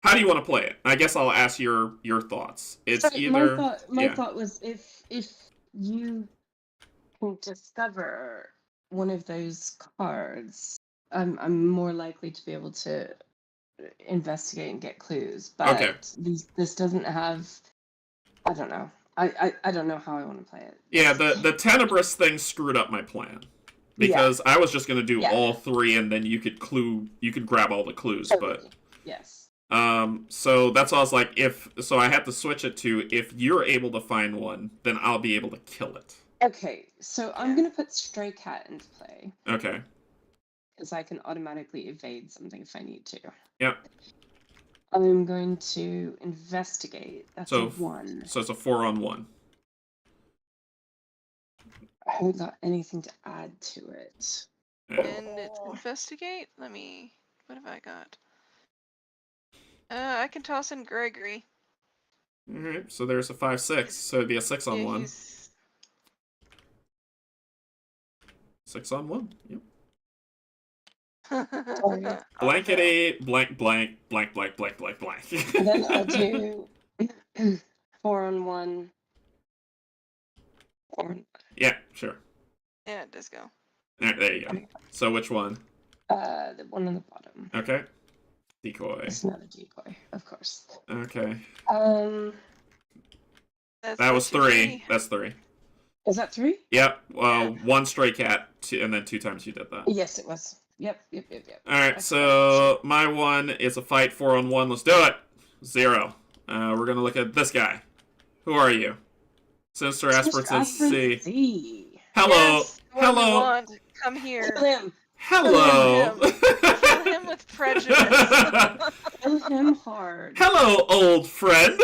How do you want to play it? I guess I'll ask your thoughts. It's So either my yeah. thought was if you can discover one of those cards, I'm more likely to be able to investigate and get clues. But Okay. this doesn't have. I don't know. I don't know how I want to play it. Yeah, the Tenebrous thing screwed up my plan. Because I was just gonna do all three and then you could grab all the clues, Totally. but Yes. so that's why I was like, so I had to switch it to if you're able to find one, then I'll be able to kill it. Okay, so I'm gonna put Stray Cat into play Okay. because I can automatically evade something if I need to. Yep. I'm going to investigate. That's So a 1. So it's a 4-on-1. I haven't got anything to add to it. And it's investigate. What have I got? I can toss in Gregory. Alright, so there's a 5/6, so it'd be a 6-on-1. 6-on-1, yep. Blankety blank. And then I'll do 4-on-1. Yeah, sure. Yeah, it does go. There you go. So which one? The one on the bottom. Okay. Decoy. It's not a decoy, of course. Okay. That was 3. That's 3. Is that 3? Yep. 1 stray cat, and then 2 times you did that. Yes, it was. Yep. Alright, so my one is a fight 4-on-1. Let's do it. 0. We're gonna look at this guy. Who are you? Sinister Aspirants and C. Hello. Yes, Hello. Want. Come here. Kill him. Hello. Kill him with prejudice. Kill him hard. Hello, old friend.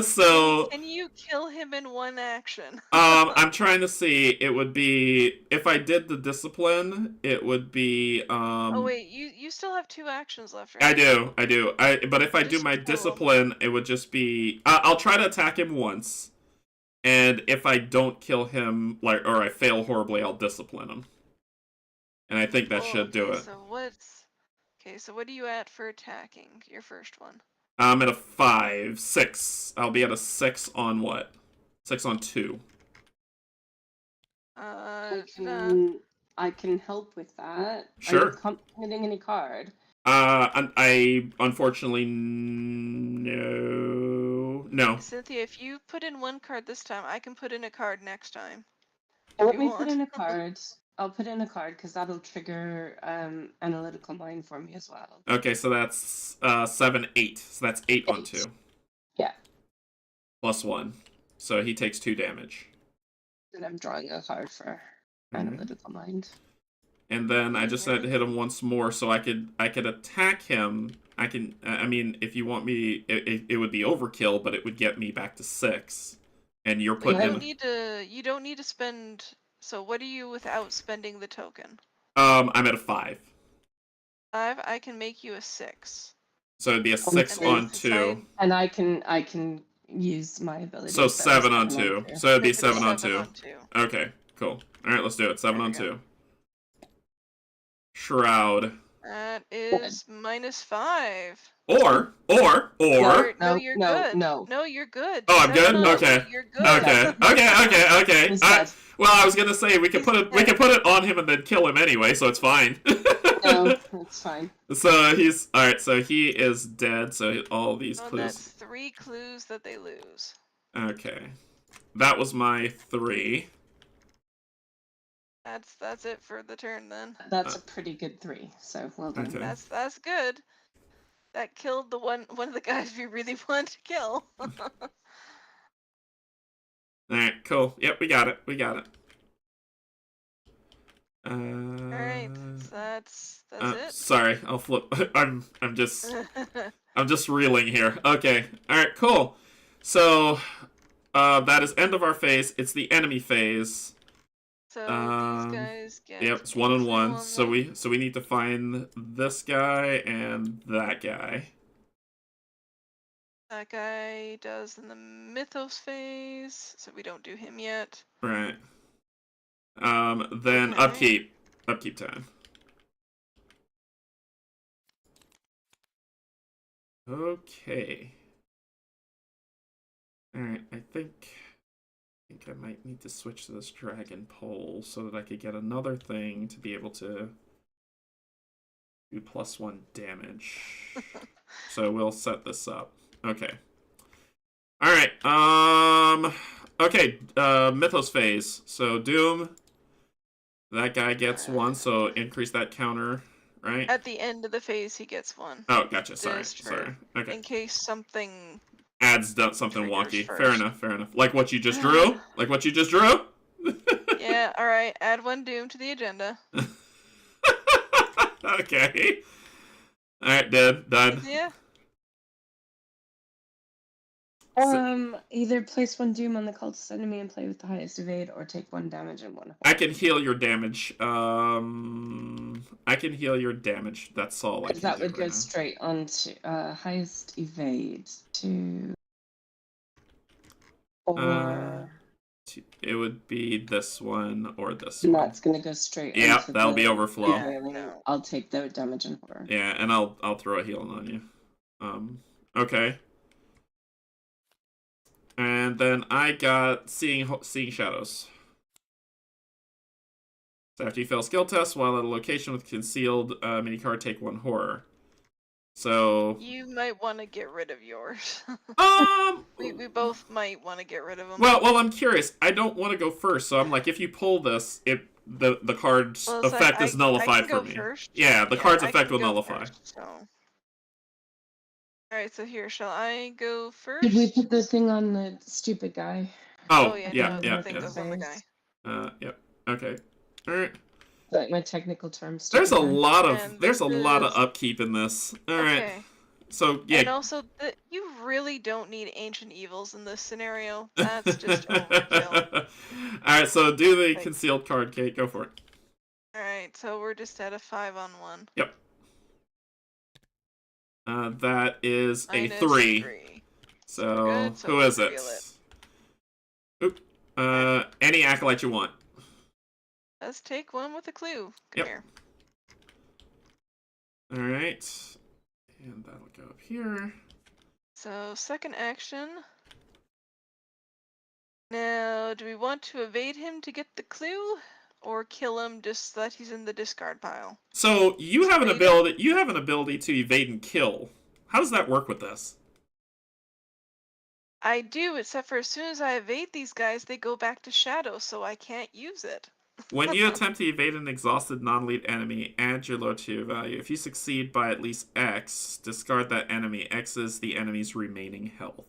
So Can you kill him in one action? I'm trying to see. It would be if I did the discipline. It would be. Oh wait, you still have 2 actions left, right? I do. But if I do Just my kill him. discipline, it would just be. I'll try to attack him once, and if I don't kill him, or I fail horribly, I'll discipline him. And I think that should do it. So what are you at for attacking your first one? I'm at a 5, 6. I'll be at a 6 on what? 6 on 2. I can help with that. Sure. Are you committing any card? I unfortunately no. Cynthia, if you put in 1 card this time, I can put in a card next time. Let You me want? put in a card. I'll put in a card because that'll trigger analytical mind for me as well. Okay, so that's 7, 8. So that's 8 on 2. Yeah. Plus 1. So he takes 2 damage. And I'm drawing a card for analytical mind. and then I just had to hit him once more, so I could attack him. I mean, if you want me, it would be overkill, but it would get me back to 6. And you're But putting you don't need to spend. So what are you without spending the token? I'm at a 5. 5. I can make you a 6. So it'd be a 6 And then on 2. And I can use my ability. So 7 on 2. So it'd be 7 on 2. on 2. Okay, cool. All right, let's do it. 7 There on we go. 2. Shroud. That is -5. Or. No, you're good. No, you're good. Oh, I'm good. Okay. You're good. Okay. He's dead. Well, I was gonna say we could put it on him and then kill him anyway, so it's fine. No, it's fine. So he's all right. So he is dead. So all these Oh, clues. that's 3 clues that they lose. Okay, that was my 3. That's it for the turn then. That's a pretty good 3. So well done. Okay. That's good. That killed the one of the guys we really wanted to kill. All right, cool. Yep, we got it. All right, so that's it. Sorry, I'll flip. I'm just reeling here. Okay. All right, cool. So that is end of our phase. It's the enemy phase. So these guys get. Yep, it's 1 and 1. So we need to find this guy and that guy. That guy does in the Mythos phase, so we don't do him yet. Right. Then Okay. upkeep time. Okay. All right, I think I might need to switch to this dragon pole so that I could get another thing to be able to do +1 damage. So we'll set this up. Okay. All right. Okay. Mythos phase. So Doom. That guy gets 1, so increase that counter, right? At the end of the phase, he gets 1. Oh, gotcha. Sorry. Destroy. Okay. In case something Adds something triggers wonky. first. Fair enough. Like what you just drew? Yeah, alright, add 1 Doom to the agenda. Okay. Alright, done. Yeah. Either place 1 doom on the cultist enemy and play with the highest evade, or take 1 damage and 1 I can heal your damage. I can heal your damage. That's all I can that do would right go now. straight on to highest evade to. Or It would be this one or this and one. that's gonna go straight. Yep, onto that'll the be overflow. wailing. No. I'll take the damage and horror. Yeah, and I'll throw a healing on you. Okay. And then I got seeing shadows. So after you fail skill tests while at a location with concealed mini card, take 1 horror. So You might want to get rid of yours. um we both might want to get rid of them. well I'm curious. I don't want to go first, so I'm like, if you pull this, the card's Well, it's effect like, is nullified I can for go me. First. Yeah, the Yeah, card's I effect can will go nullify. First, so. Alright, so here, shall I go first? Did we put the thing on the stupid guy? Oh, yeah, yeah, no, yeah, the thing yeah. goes on the guy. Yep. Okay. All right. Like my technical terms. There's a stupid guy. lot of And there's a lot of this- upkeep in this. All right. Okay. So yeah. And also, you really don't need ancient evils in this scenario. That's just overkill. All right. So do the Like- concealed card, Kate. Go for it. Alright, so we're just at a 5-on-1. Yep. That is a Minus 3. So Good, so who we'll is it? reveal it. Oop. Any acolyte you want. Let's take one with a clue. Come Yep. here. All right. And that'll go up here. So, second action. Now, do we want to evade him to get the clue? Or kill him just so that he's in the discard pile? So you have an Evade. ability. You have an ability to evade and kill. How does that work with this? I do, except for as soon as I evade these guys, they go back to shadow, so I can't use it. When you attempt to evade an exhausted non-elite enemy, add your low tier value. If you succeed by at least X, discard that enemy. X is the enemy's remaining health.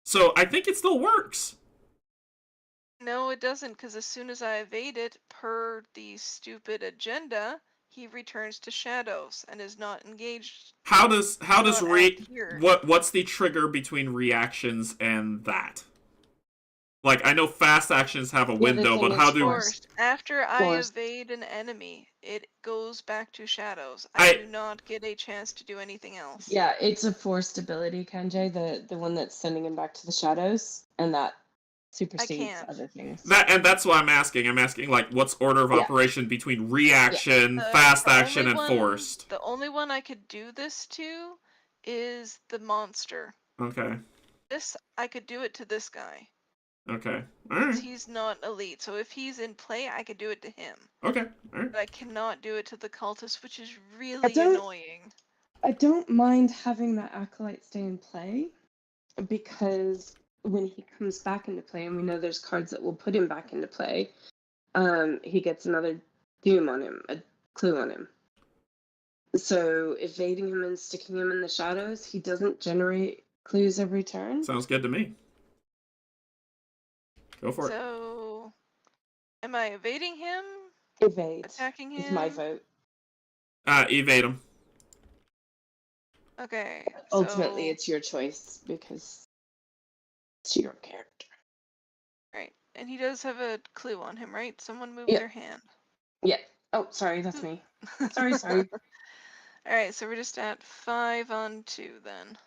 So I think it still works. No, it doesn't, because as soon as I evade it, per the stupid agenda, he returns to shadows and is not engaged. How does Not at here. what's the trigger between reactions and that? Like, I know fast actions have a The other window, thing but how is do Forced. After I Forced. evade an enemy, it goes back to shadows. I- I do not get a chance to do anything else. Yeah, it's a forced ability, Canje, the one that's sending him back to the shadows, and that supersedes can't. other things. that's why I'm asking. I'm asking, like, what's order of Yeah. operation between reaction, fast The action, only and one- forced? The only one I could do this to is the monster. Okay. This, I could do it to this guy. Okay. Because Alright. he's not elite. So if he's in play, I could do it to him. Okay. Alright. But I cannot do it to the cultist, which is really don't- annoying. I don't mind having that acolyte stay in play, because when he comes back into play, and we know there's cards that will put him back into play, he gets another doom on him, a clue on him. So evading him and sticking him in the shadows, he doesn't generate clues every turn. Sounds good to me. Go for it. So, am I evading him? Evade Attacking him? is my vote. Evade him. Okay. Ultimately, so, it's your choice because it's your character. right. And he does have a clue on him, right? Someone move Yeah. their hand. Yeah. Oh, sorry, that's me. Sorry. Alright, so we're just at 5 on 2 then.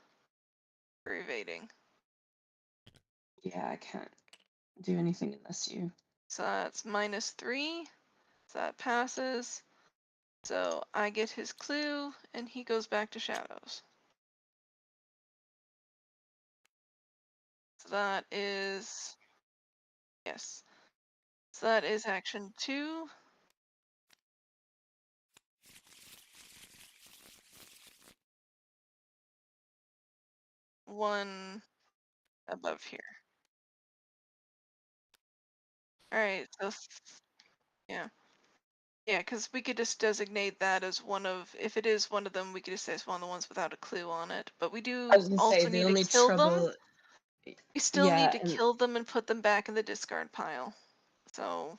For evading. Yeah, I can't do anything unless you. So that's -3. So that passes. So I get his clue, and he goes back to shadows. So that is... Yes. So that is action 2. One above here. Alright, so... Yeah. Yeah, because we could just designate that as one of... If it is one of them, we could just say it's one of the ones without a clue on it. But we do I was gonna also say the need only to kill trouble. them. We still Yeah, need to and kill them and put them back in the discard pile. So...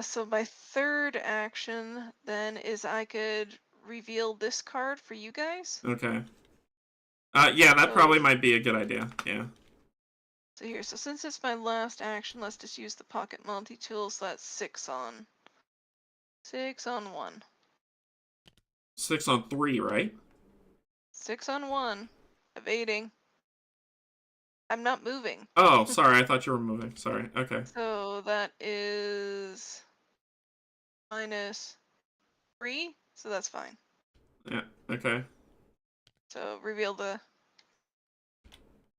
so my third action then is I could reveal this card for you guys. Okay. Yeah, that So- probably might be a good idea. Yeah. So here, so since it's my last action, let's just use the pocket multi-tool, so that's 6 on. 6 on 1. 6 on 3, right? 6 on 1. Evading. I'm not moving. Oh, sorry. I thought you were moving. Sorry. Okay. So that is -3, so that's fine. Yeah. Okay. So reveal the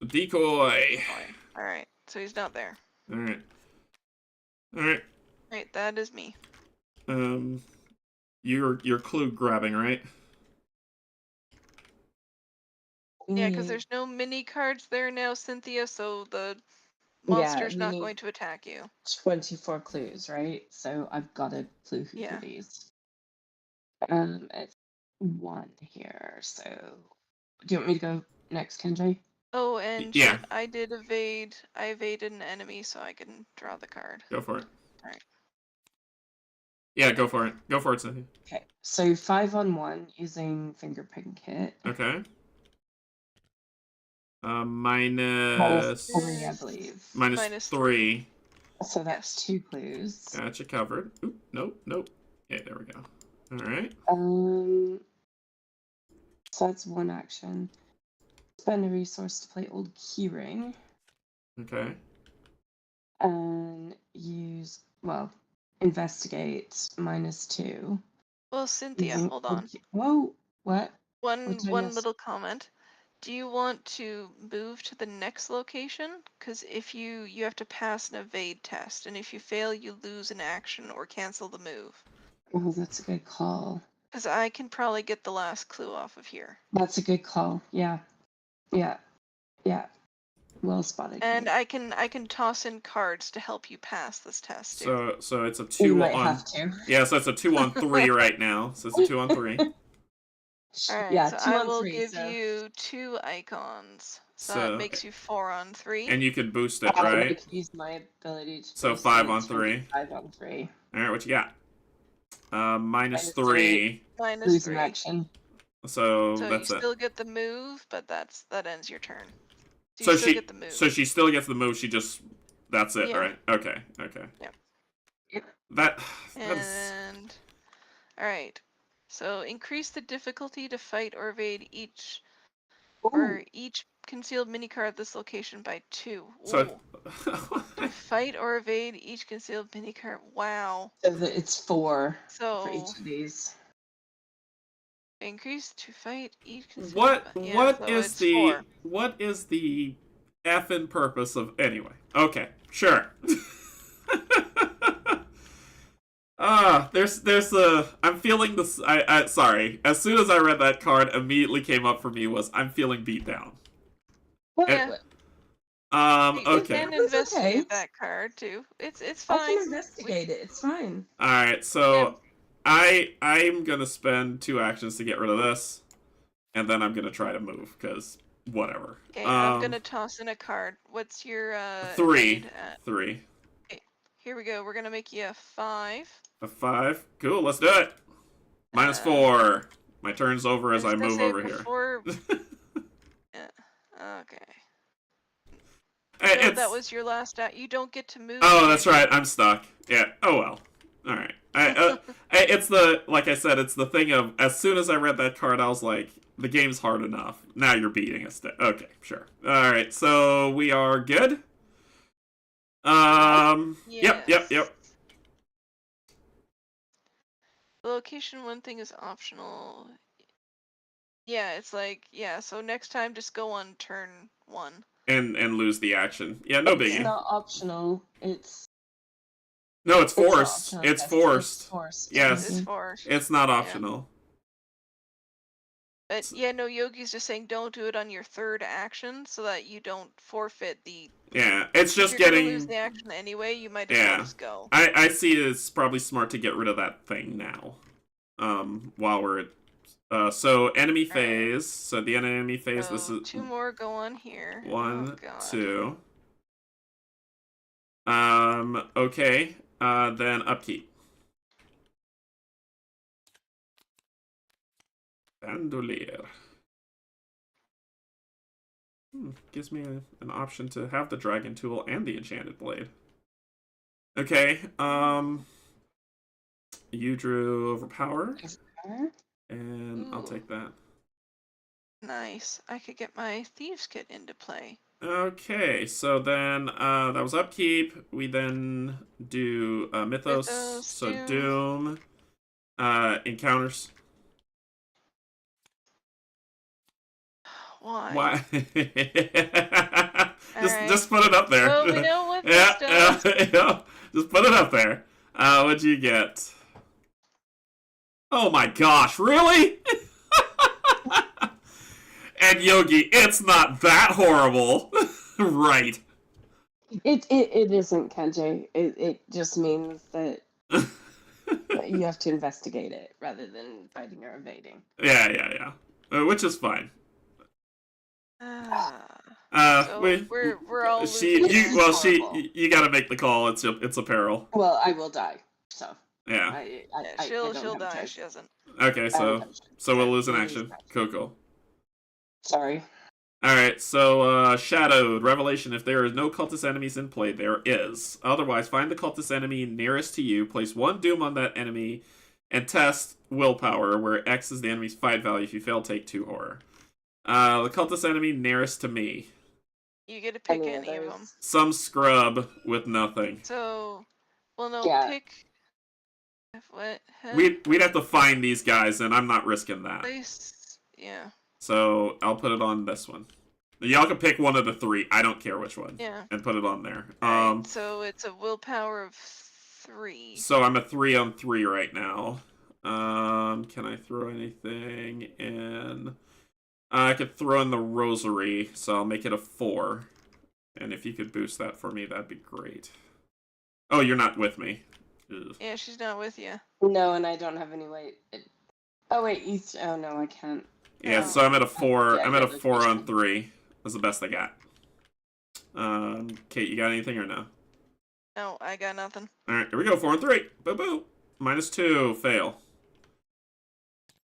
Decoy. coin. Alright, so he's not there. Alright. Alright. Right, that is me. You're clue grabbing, right? Yeah, because there's no mini cards there now, Cynthia, so the monster's we not need going to attack you. 24 clues, right? So I've got a clue who Yeah. it is. It's 1 here. So do you want me to go next, Kenji? Oh, and Yeah. shit, I did evade. I evaded an enemy, so I can draw the card. Go for it. Alright. Yeah, go for it. Go for it, Cynthia. Okay. So 5 on 1 using fingerprint kit. Okay. Minus 3, I believe. minus 3. So that's 2 clues. Gotcha, covered. Oop, nope. Yeah, there we go. Alright. So that's 1 action. Spend a resource to play Old Keyring. Okay. And use, investigate -2. Well, Cynthia, Using hold Old on. Whoa, what? One did I miss? little comment. Do you want to move to the next location? Because if you have to pass an evade test, and if you fail, you lose an action or cancel the move. Oh, that's a good call. Because I can probably get the last clue off of here. That's a good call. Yeah. Well spotted. And Kate. I can toss in cards to help you pass this test too. So it's a You 2 might on. have to. Yeah, so it's a 2 on 3 right now. So it's a 2 on 3. All right, Yeah, so 2 I on will 3. give So you 2 icons. So that makes you 4 on 3. And you can boost it, I right? could use my ability to So boost 5 and on it's gonna be 3. 5 on 3. Alright, what you got? Minus Minus 3. Minus Lose an 3. action. So So you that's it. still get the move, but that ends your turn. So So you still get the move. So she still gets the move, she just... That's it, Yeah. right? Okay, okay. Yep. That is... And alright. So increase the difficulty to fight or evade each concealed mini-card at this location by 2. So... To fight or evade each concealed mini-card. Wow. So it's 4 So for each of these. increase to fight each concealed. What is the 4. what is the effing purpose of anyway? Okay, sure. There's a I'm feeling this. I sorry. As soon as I read that card, immediately came up for me was I'm feeling beat down. Yeah. You Okay. can investigate that card too. It's fine. I can investigate it. It's fine. All right. So I'm gonna spend 2 actions to get rid of this, and then I'm gonna try to move because whatever. Okay, I'm gonna toss in a card. What's your 3. aid at? 3. Okay, here we go. We're gonna make you a 5. A 5. Cool. Let's do it. Minus 4. My turn's over as I move over here. Okay. So that was your last act. You don't get to move. Oh, that's right. I'm stuck. Yeah. Oh well. All right. It's the like I said. It's the thing of as soon as I read that card, I was like, the game's hard enough. Now you're beating us. Okay, sure. All right. So we are good. Yes. Yep. The location one thing is optional. Yeah, it's like so next time just go on turn 1. And lose the action. Yeah, no biggie. It's not optional. It's forced. It's forced. It's forced. Yes. It's forced. It's not optional. But no, Yogi's just saying don't do it on your 3rd action so that you don't forfeit the. Yeah, it's just if you're getting. Gonna lose the action anyway. You might as well just go. I see it's probably smart to get rid of that thing now. While we're at. So enemy phase. Right. So the enemy phase. So this is 2 more go on here. 1, 2. Okay. Then upkeep. Bandolier. Gives me an option to have the dragon tool and the enchanted blade. Okay, you drew overpower. And I'll take that. Nice. I could get my Thieves Kit into play. Okay, so then that was upkeep. We then do Mythos, so Doom, encounters. Why? just put it up there. Well, we know what yeah, just put it up there. What'd you get? Oh my gosh, really? And Yogi, it's not that horrible. Right. It isn't, Canje. It just means that you have to investigate it rather than fighting or evading. Yeah. Which is fine. So we're all you gotta make the call. It's a peril. Well, I will die. So yeah. She'll die. She doesn't. Okay, so we'll lose an action. Cool. Sorry. Alright, so Shadowed. Revelation. If there is no cultist enemies in play, there is. Otherwise, find the cultist enemy nearest to you, place 1 doom on that enemy, and test willpower, where X is the enemy's fight value. If you fail, take 2 horror. The cultist enemy nearest to me. You get to pick any of them. Some scrub with nothing. So, pick... What? We'd have to find these guys, and I'm not risking that. Yeah. So I'll put it on this one. Y'all can pick one of the 3. I don't care which one. Yeah. And put it on there. Right, so it's a willpower of 3. So I'm a 3 on 3 right now. Can I throw anything in? I could throw in the rosary, so I'll make it a 4. And if you could boost that for me, that'd be great. Oh, you're not with me. Ugh. Yeah, she's not with you. No, and I don't have any way. Oh wait, oh no, I can't. Yeah, No. so I'm at a 4. Yeah, I'm at a yeah, 4 on location. 3. That's the best I got. Kate, you got anything or no? No, I got nothing. Alright, here we go. 4 and 3. Boo boo. -2. Fail.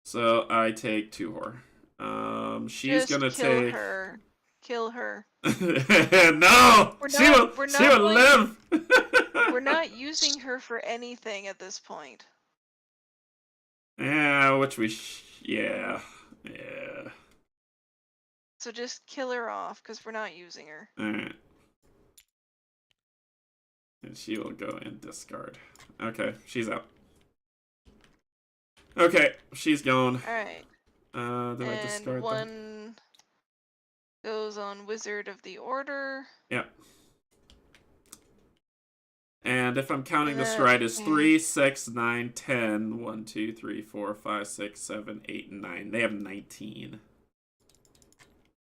So I take 2 horror. She's Just gonna kill take. her. Kill her. No! We're She not- will. we're She not will going- live. We're not using her for anything at this point. Yeah, which we. Yeah. Yeah. So just kill her off, because we're not using her. Alright. And she will go and discard. Okay, she's out. Okay, she's gone. Alright. Did I discard And one goes on Wizard of the Order. Yep. And if I'm counting this That- right, it's 3, 6, 9, 10. 1, 2, 3, 4, 5, 6, 7, 8, and 9. They have 19.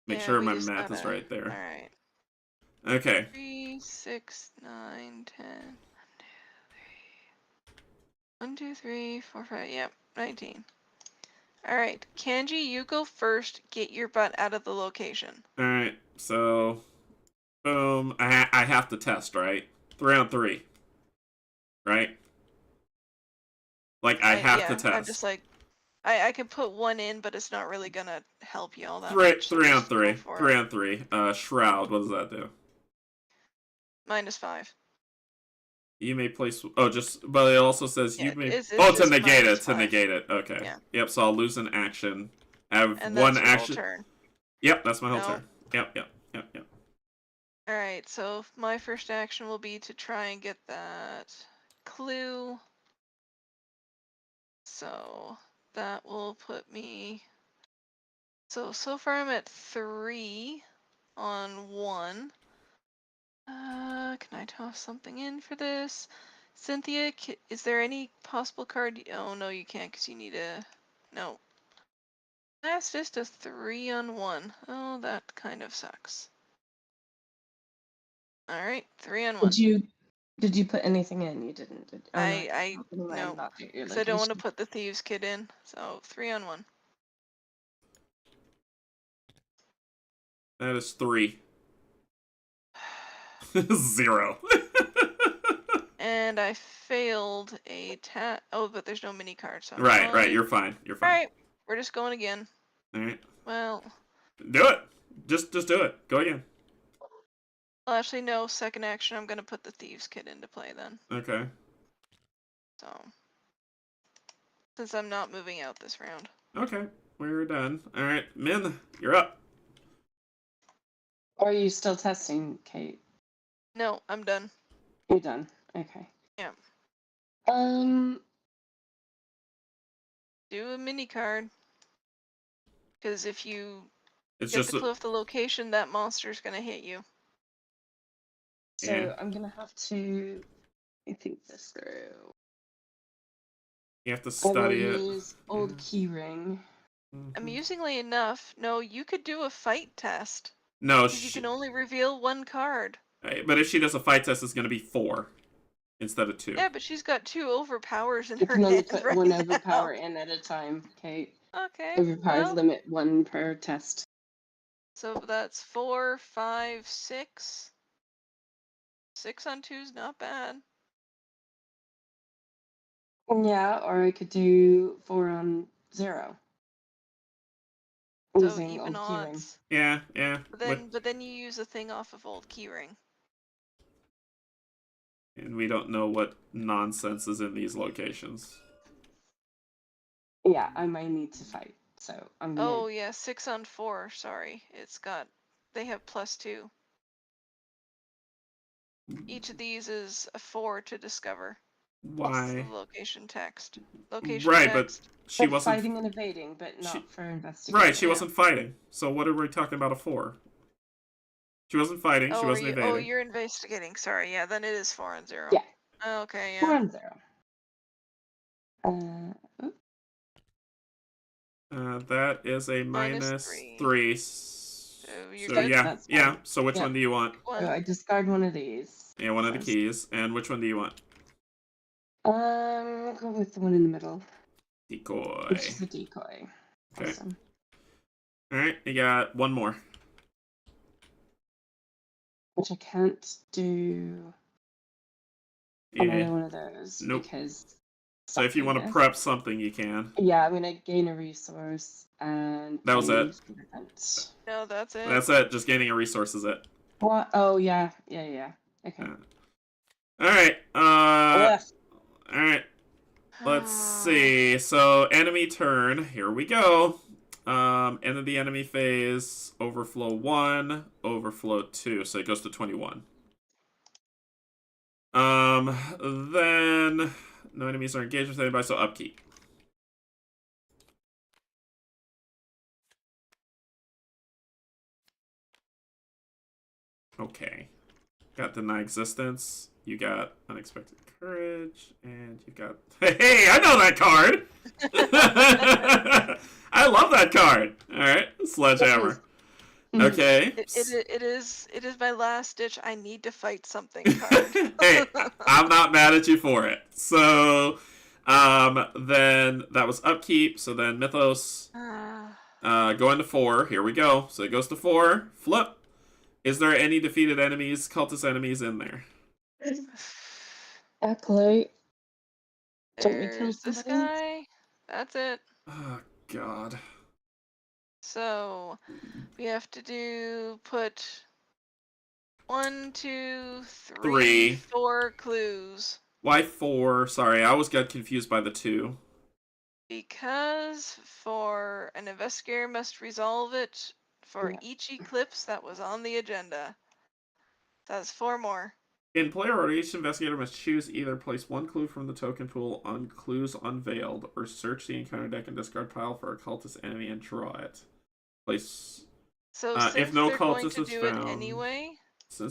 Make Yeah, sure we my just math is gotta- right there. Alright. Okay. 3, 6, 9, 10. 1, 2, 3, 4, 5. Yep, 19. Alright, Canje, you go first. Get your butt out of the location. Alright, so. Boom. I have to test, right? 3 on 3. Right? Like, I have yeah, to test. I'm just like, I can put one in, but it's not really gonna help you all that Three, much. So 3 on just go 3. for 3 it. on 3. Shroud, what does that do? -5. You may place. Oh, just. But it also says Yeah, you may. it's Oh, to just negate it. To -5. negate it. Okay. Yeah. Yep. So I'll lose an action. I have And one that's your action. whole turn. Yep, that's my whole No. turn. Yep. Alright, so my first action will be to try and get that clue. So that will put me. So far I'm at 3 on 1. Can I toss something in for this? Cynthia, is there any possible card? Oh, no, you can't because you need a. No. That's just a 3 on 1. Oh, that kind of sucks. Alright, 3 on 1. Did you put anything in? You didn't. Did, oh, I no. no, Not at your because I don't want to location. put the Thieves' Kit in. So 3 on 1. That is 3. 0. And I failed a Oh, but there's no mini card, so I'm Right. fine. You're fine. You're fine. Alright, we're just going again. All right. Well, Do it. Just do it. Go again. actually, no. Second action, I'm going to put the Thieves' Kit into play then. Okay. So, since I'm not moving out this round. Okay. We're done. All right, Min, you're up. Or are you still testing, Kate? No, I'm done. You're done. Okay. Yeah. Do a mini card. Because if you It's get just. the clue of the location, that monster's going to hit you. So Yeah. I'm gonna have to think this through. You have to I will study it. use old Yeah. keyring. Amusingly enough, no, you could do a fight test. No, Because you can only reveal one card. but if she does a fight test, it's going to be 4 instead of 2. Yeah, but she's got 2 overpowers in You her can only hand put right one now. overpower in at a time, Kate. Okay. Overpowers Well, limit 1 per test. so that's 4, 5, 6. 6 on 2's not bad. Yeah, or I could do 4 on 0. So Using even old keyring. odds. Yeah. But then you use a thing off of old keyring. And we don't know what nonsense is in these locations. Yeah, I might need to fight. So I'm gonna. Oh yeah, 6 on 4. Sorry, they have +2. Each of these is a 4 to discover. Why? The location text. Location Right, text. but she But wasn't. fighting and evading, but not she- for investigating. Right, she Yeah. wasn't fighting. So what are we talking about a 4? She wasn't fighting. She wasn't evading. Oh, you're investigating. Sorry, yeah, then it is 4 on 0. Yeah. Okay, 4 yeah. on 0. That is a Minus -3. So you're So good. yeah, That's yeah. fine. So which Yeah. one do you want? So I discard one of these. Yeah, one of the First. keys. And which one do you want? Go with the one in the middle. Decoy. Which is a decoy. Okay. Awesome. Alright, you got one more. Which I can't do another one of those Nope. because. So if you want to suckiness. prep something, you can. Yeah, I'm gonna gain a resource and. That was it. use the event. No, that's it. That's it. Just gaining a resource is it. What? Oh yeah. Okay. Alright. Ugh. Alright. Let's see. So enemy turn. Here we go. End of the enemy phase. Overflow 1. Overflow 2. So it goes to 21. Then no enemies are engaged with anybody, so upkeep. Okay. Got deny existence. You got unexpected courage, and you got. Hey, I know that card. I love that card. All right, sledgehammer. Okay. It is my last ditch. I need to fight something card. Hey, I'm not mad at you for it. So, then that was upkeep. So then Mythos, going to 4. Here we go. So it goes to 4. Flip. Is there any defeated enemies, cultist enemies in there? Acolyte. Don't we kill There's this somebody? guy. That's it. Oh God. So we have to put 1, 2, 3, 4 clues. Why 4? Sorry, I always got confused by the 2. Because for an investigator must resolve it for Yeah. each eclipse that was on the agenda. That's 4 more. In player order, each investigator must choose either place 1 clue from the token pool on clues unveiled, or search the encounter deck and discard pile for a cultist enemy and draw it. Place. So if since no they're going cultist to is do found, it anyway. If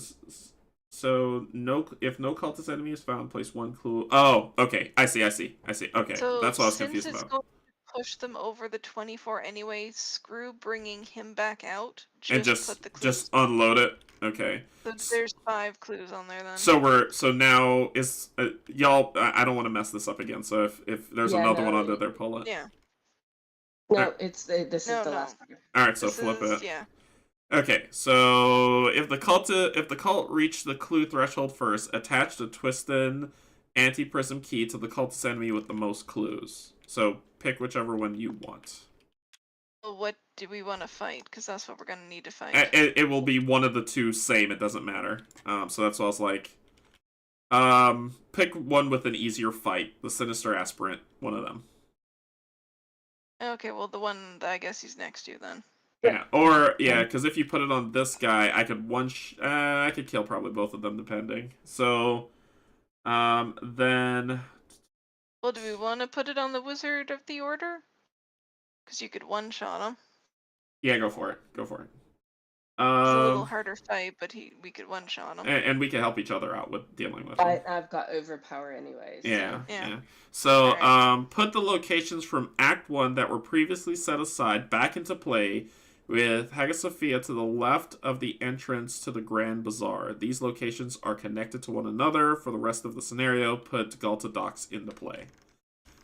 no cultist enemy is found, place 1 clue. Oh, okay. I see. Okay, So that's what I was since confused it's about. going to push them over the 24 anyway, screw bringing him back out. And Put the clues. just unload it. Okay. So there's 5 clues on there then. So now is y'all. I don't want to mess this up again. So if there's another one under there, pull it. Yeah. No, this is the last one. All right, so This flip is, it. Yeah. Okay, so if the cult reached the clue threshold first, attach the twisted anti-prism key to the cultist enemy with the most clues. So pick whichever one you want. Well, what do we want to fight? Because that's what we're gonna need to fight. It will be one of the 2 same. It doesn't matter. So that's what I was like. Pick one with an easier fight. The sinister aspirant, one of them. Okay, well the one that I guess he's next to then. Yeah, or because if you put it on this guy, I could I could kill probably both of them depending. So, then. Well, do we want to put it on the Wizard of the Order? Because you could one-shot him. Yeah, go for it. Go for it. It's a little harder fight, but we could one-shot him. And we can help each other out with dealing with I, him. I've got overpower anyways. So. Yeah. So, Alright. put the locations from Act 1 that were previously set aside back into play, with Hagia Sophia to the left of the entrance to the Grand Bazaar. These locations are connected to one another. For the rest of the scenario, put Galta Docks into play.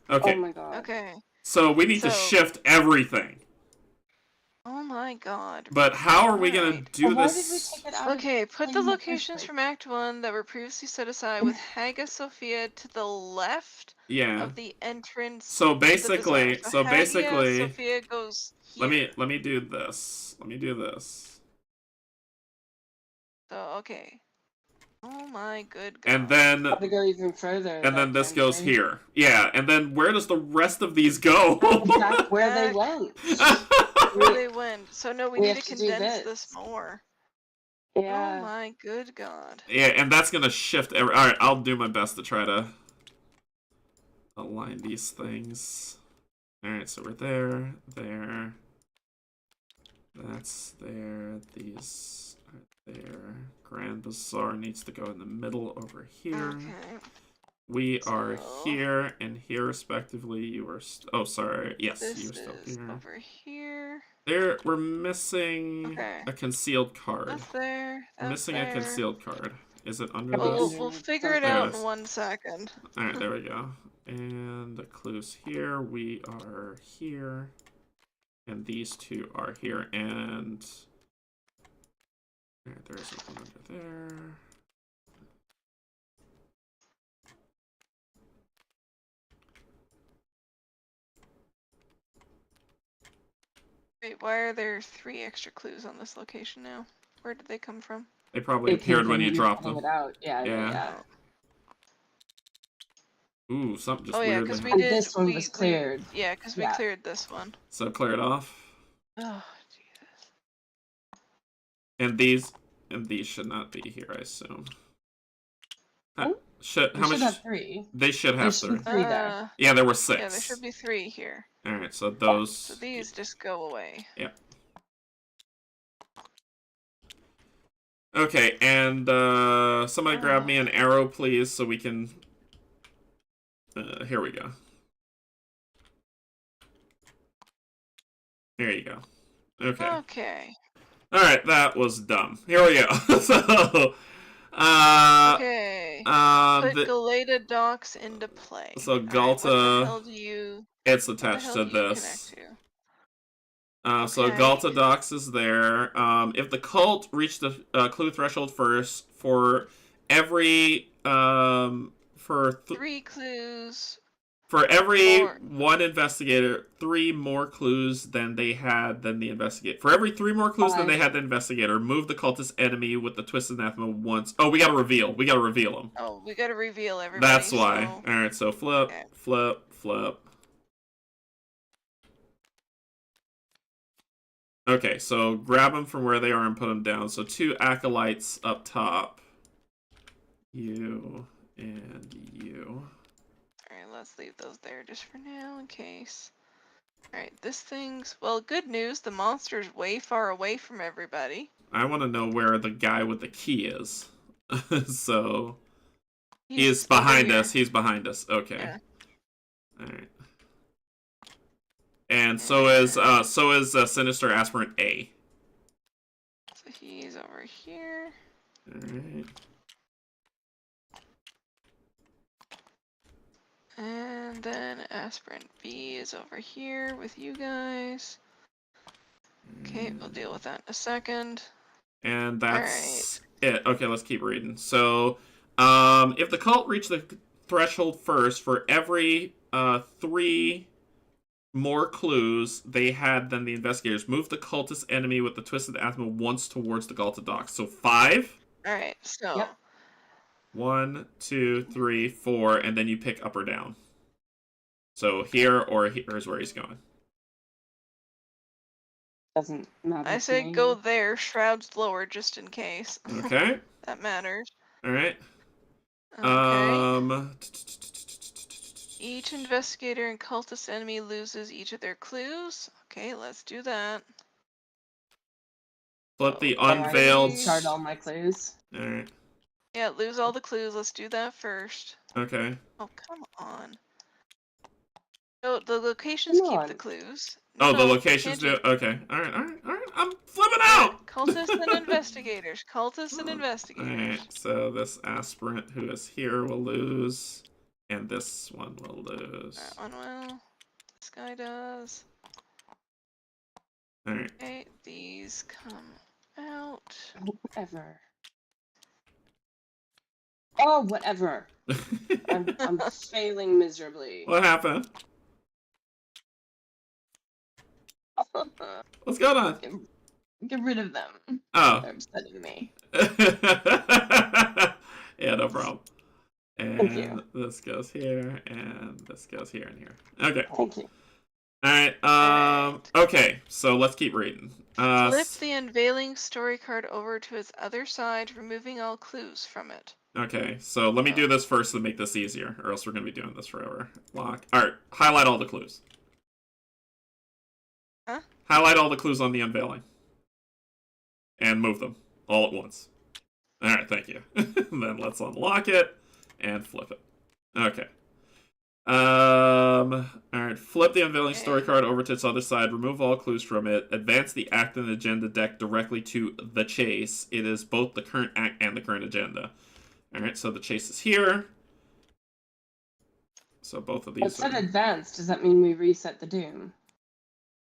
Okay. Oh my god. Okay. So we need to shift everything. Oh my god. But how are we going Alright. to do Why this? did we take it out? Okay, put the in the first locations place? from Act 1 that were previously set aside with Hagia Sophia to the left Yeah. of the entrance. So to the basically, bazaar. Hagia Sophia goes here. let me do this. Let me do this. So okay. Oh my good god. And then Probably go even further. and then like, this goes right? here. Yeah, and then where does the rest of these go? Back where they went. Where they went. So no, we need have to to do condense this. this more. Yeah. Oh my good god. Yeah, and that's gonna shift. All right, I'll do my best to try to align these things. All right, so we're there. That's there. These are there. Grand Bazaar needs to go in the middle over here. Okay. We are So- here and here respectively. You are. Oh, sorry. Yes, This you're still is here. over here. There, we're missing Okay. a concealed card. That's there. We're That's missing there. a concealed card. Is it under Well, this? We'll figure it There it out is. in 1 second. All right, there we go. And the clues here. We are here. And these two are here. And there's one under there. Wait, why are there 3 extra clues on this location now? Where did they come from? They probably appeared when you dropped them. It out. Yeah. Oh. Ooh, something just Oh yeah, weirdly because we And did. this one was cleared. Yeah, because we Yeah. cleared this one. So clear it off. Oh Jesus. And these should not be here, I assume. Oh, How we much? should have 3. They should There have should 3. be 3 there. Yeah, there were 6. Yeah, there should be 3 here. All right, so those. So these just go away. Yeah. Okay, and somebody grab me an arrow, please, so we can. Here we go. There you go. Okay. Okay. All right, that was dumb. Here we go. So, Okay. the, Put Galata docks into play. so Alright, Galta, what the hell do you? it's What the attached hell to do you this. connect to? So Okay. Galta Docks is there. If the cult reached the clue threshold first, for every 3 clues. for every More. 1 investigator, 3 more clues than they had than the investigator. For every 3 more clues than they had the investigator, move the cultist enemy with the twisted anathema once. Oh, we gotta reveal. We gotta reveal them. Oh, we gotta reveal everybody. That's why. So... All right, so flip, Okay. flip, flip. Okay, so grab them from where they are and put them down. So 2 acolytes up top. You and you. Alright, let's leave those there just for now in case. Alright, this thing's... Well, good news, the monster's way far away from everybody. I want to know where the guy with the key is. So... He is over behind here. us. He's behind us. Okay. Yeah. Alright. And so is Sinister Aspirant A. So he's over here. Alright. And then Aspirant B is over here with you guys. Okay, we'll deal with that in a second. And that's it. Okay, let's keep reading. So, if the cult reached the threshold first, for every 3 more clues they had than the investigators, move the cultist enemy with the twisted anathema once towards the Galta docks. So 5. Alright, so... Yep. 1, 2, 3, 4, and then you pick up or down. So here or here's where he's going. Doesn't matter. I to say me. go there, shrouds lower, just in case. Okay. That matters. All right. Okay. Each investigator and cultist enemy loses each of their clues. Okay, let's do that. Flip the Alright, unveiled. Discard all my clues. All right. Yeah, lose all the clues. Let's do that first. Okay. Oh, come on. No, the locations Come keep on. the clues. Oh, the No, locations can't do. you- Okay. All right. All right. All right. I'm flipping out. Cultists and investigators. Cultists and All investigators. right. So this aspirant who is here will lose, and this one will lose. That one will. This guy does. All right. Okay, these come out. Whatever. Oh, whatever. I'm failing miserably. What happened? What's going on? Get rid of them. Oh. They're upsetting me. Yeah, no problem. Thank you. And this goes here, and this goes here and here. Okay. Thank you. Alright, Alright. okay, so let's keep reading. Flip the unveiling story card over to its other side, removing all clues from it. Okay, so let me do this first to make this easier, or else we're going to be doing this forever. Lock. Alright, highlight all the clues. Huh? Highlight all the clues on the unveiling. And move them all at once. Alright, thank you. Then let's unlock it and flip it. Okay. Alright, flip the unveiling story card over to its other side, remove all clues from it, advance the act and agenda deck directly to the chase. It is both the current act and the current agenda. Alright, so the chase is here. So both of It these said are... advanced. Does that mean we reset the doom?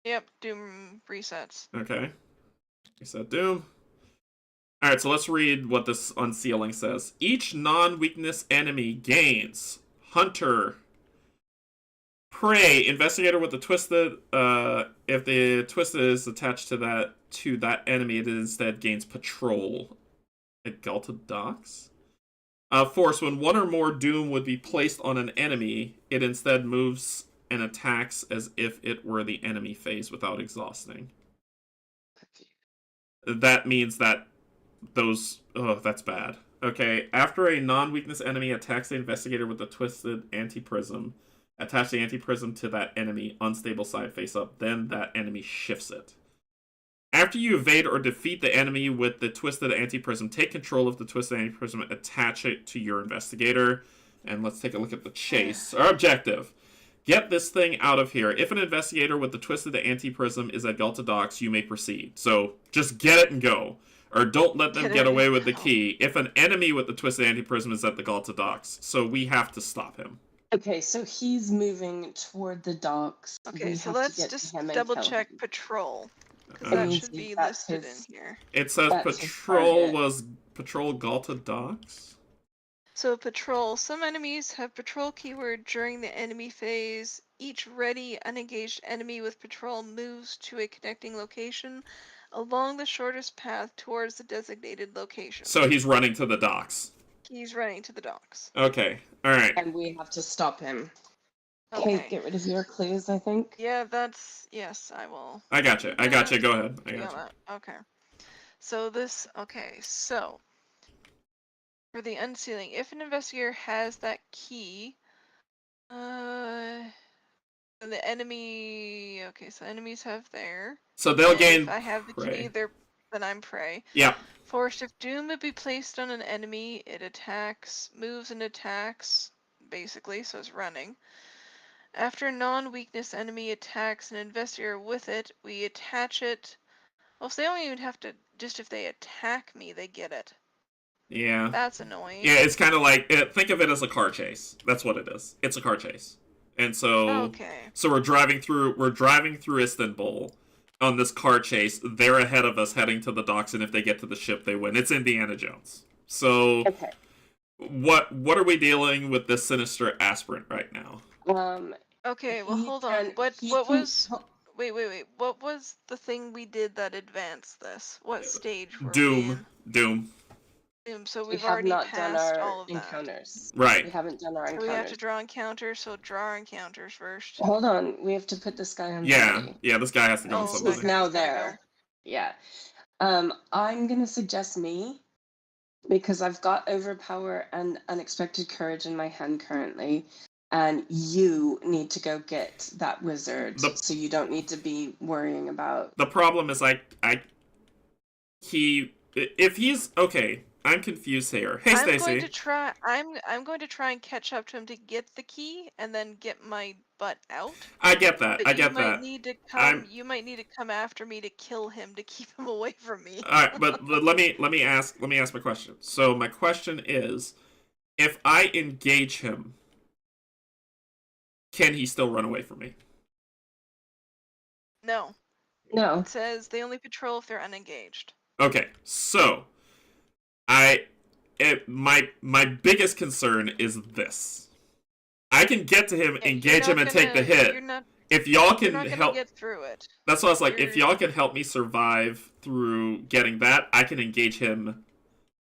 Yep, Doom resets. Okay. Reset Doom. Alright, so let's read what this unsealing says. Each non-weakness enemy gains Hunter, Prey, Investigator with the Twisted. If the Twisted is attached to that enemy, it instead gains Patrol. At Galta Docks? Force, when one or more Doom would be placed on an enemy, it instead moves and attacks as if it were the enemy phase without exhausting. That means that those... Oh, that's bad. Okay, after a non-weakness enemy attacks the Investigator with the Twisted Anti-Prism, attach the Anti-Prism to that enemy, unstable side face up, then that enemy shifts it. After you evade or defeat the enemy with the Twisted Anti-Prism, take control of the Twisted Anti-Prism and attach it to your Investigator. And let's take a look at the chase. Our objective. Get this thing out of here. If an Investigator with the Twisted Anti-Prism is at Galta Docks, you may proceed. So, just get it and go. Or don't let them get away with the key. If an enemy with the Twisted Anti-Prism is at the Galta Docks, so we have to stop him. Okay, so he's moving toward the docks. Okay, We so have to let's get to just him and double kill check him. patrol. Because Okay. that means should be that's listed his- in here. It says That's his patrol target. was Patrol Galta Docks? So patrol. Some enemies have patrol keyword during the enemy phase. Each ready, unengaged enemy with patrol moves to a connecting location along the shortest path towards the designated location. So he's running to the docks. He's running to the docks. Okay, alright. And we have to stop him. Okay, Okay. get rid of your clues, I think. Yeah, that's... Yes, I will. I gotcha. Go ahead. I Yeah, gotcha. okay. So this... Okay, so... For the unsealing, if an investigator has that key... then the enemy... Okay, so enemies have there. So they'll And gain if I have the prey. key, then I'm prey. Yeah. Forced, if Doom would be placed on an enemy, it attacks, moves and attacks, basically, so it's running. After a non-weakness enemy attacks an investigator with it, we attach it. Well, so they don't even have to, just if they attack me, they get it. Yeah. That's annoying. Yeah, it's kind of like, think of it as a car chase. That's what it is. It's a car chase. And so... Okay. So we're driving through Istanbul on this car chase. They're ahead of us heading to the docks, and if they get to the ship, they win. It's Indiana Jones. So... Okay. What are we dealing with this sinister aspirant right now? Okay, well, he hold can- on. What he was... can- Wait. What was the thing we did that advanced this? What stage were we Doom. in? Doom, so We we've have already not done passed our all of that. encounters. Right. We haven't done our So we have encounters. to draw encounters, so draw our encounters first. Hold on, we have to put this guy on Yeah. somebody. Yeah, this guy has to go on Oh, somebody. He's now He's gotta there. Yeah. I'm gonna suggest me because I've got overpower and unexpected courage in my hand currently, and you need to go get that wizard, so you don't need to be worrying about. The problem is, if he's okay, I'm confused here. Hey, I'm going Stacy. to try. I'm going to try and catch up to him to get the key and then get my butt out. I get that. But I you get might that. need to come. I'm- You might need to come after me to kill him to keep him away from me. All right, but let me ask my question. So my question is, if I engage him, can he still run away from me? No, No. it says they only patrol if they're unengaged. Okay, so my biggest concern is this. I can get to him, Yeah, engage him, and take the hit. You're not. If y'all You're can not gonna help, get through it. that's what I was like. If you're- y'all can help me survive through getting that, I can engage him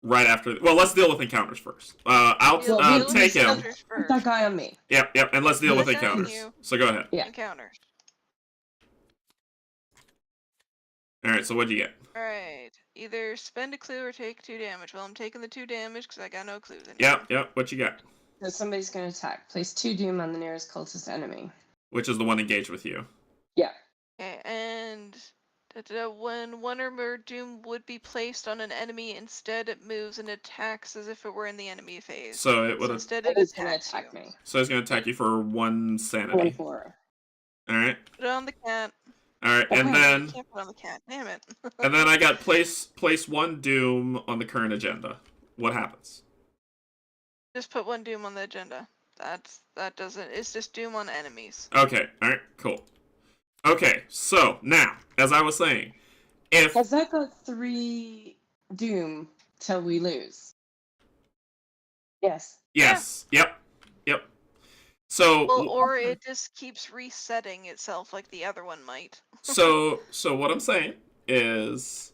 right after. Well, let's deal with encounters first. I'll We'll deal with take him. encounters Put first. that guy on me. Yep, and let's deal with Thank encounters. you. So go ahead. Yeah. Encounters. All right. So what'd you get? All right. Either spend a clue or take 2 damage. Well, I'm taking the 2 damage because I got no clues in here. Yep. What you got? So somebody's going to attack. Place 2 doom on the nearest cultist enemy. Which is the one engaged with you? Yeah. Okay, and when one or more doom would be placed on an enemy, instead it moves and attacks as if it were in the enemy phase. So it would. So instead It it is going to attacks attack you. me. So it's gonna attack you for 1 sanity. 1-4. All right. Put it on the cat. All right, and Okay. then Can't put it on the cat. Damn it. I got place 1 doom on the current agenda. What happens? Just put 1 doom on the agenda. That doesn't. It's just doom on enemies. Okay, alright, cool. Okay, so now, as I was saying, if Has that got 3 doom till we lose? Yes. yes, yep. So Well, or it just keeps resetting itself like the other one might. so what I'm saying is,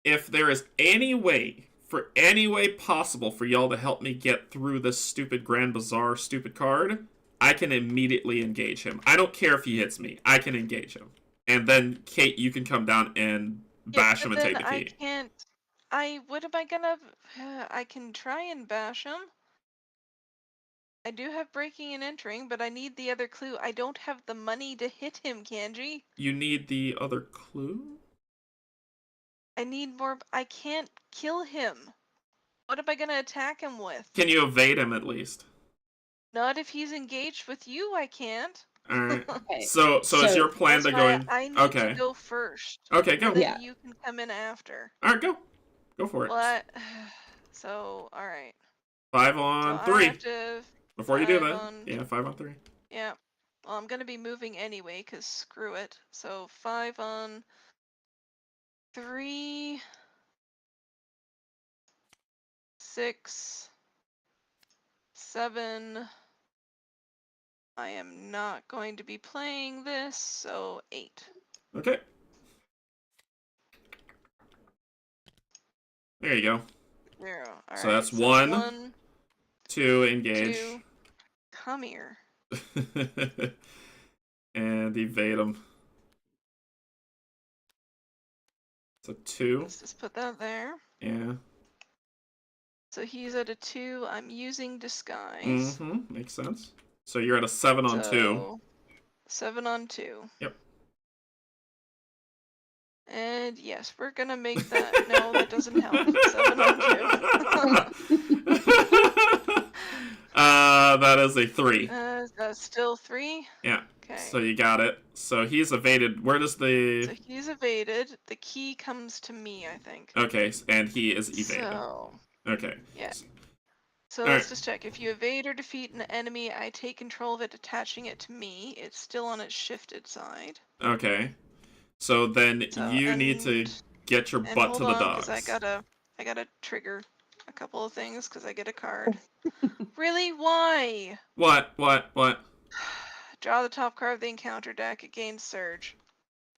if there is any way possible for y'all to help me get through this stupid Grand Bazaar stupid card, I can immediately engage him. I don't care if he hits me. I can engage him. And then, Kate, you can come down and bash him and take the key. I can't. What am I gonna? I can try and bash him. I do have breaking and entering, but I need the other clue. I don't have the money to hit him, Canje. You need the other clue? I need more. I can't kill him. What am I gonna attack him with? Can you evade him at least? Not if he's engaged with you. I can't. Alright. Okay. So is your plan to go in? I need Okay. to go first. Okay, go. And then Yeah. you can come in after. Alright, go. Go for it. What? So, all right. 5 So on I 3. have to. Before you do 5 that. on- Yeah, 5 on 3. Yeah. Well, I'm gonna be moving anyway, cause screw it. So 5 on 3, 6, 7. I am not going to be playing this, so 8. Okay. There you go. 0. All So right, that's 1. 1, 2, engage. 2. Come here. And evade him. So 2. Let's just put that there. Yeah. So he's at a 2. I'm using disguise. Mm-hmm. Makes sense. So you're at a 7 on 2. So, 7 on 2. Yep. And yes, we're gonna make that. No, that doesn't help. 7 on 2. That is a 3. That's still 3. Yeah. Okay. So you got it. So he's evaded. Where does the... So he's evaded. The key comes to me, I think. Okay, and he is evaded. So Okay. yeah. So Alright. let's just check. If you evade or defeat an enemy, I take control of it, attaching it to me. It's still on its shifted side. Okay. So then So, you need to get your And butt to hold the on, 'cause dogs. I gotta trigger a couple of things because I get a card. Really? Why? What? Draw the top card of the encounter deck. It gains surge.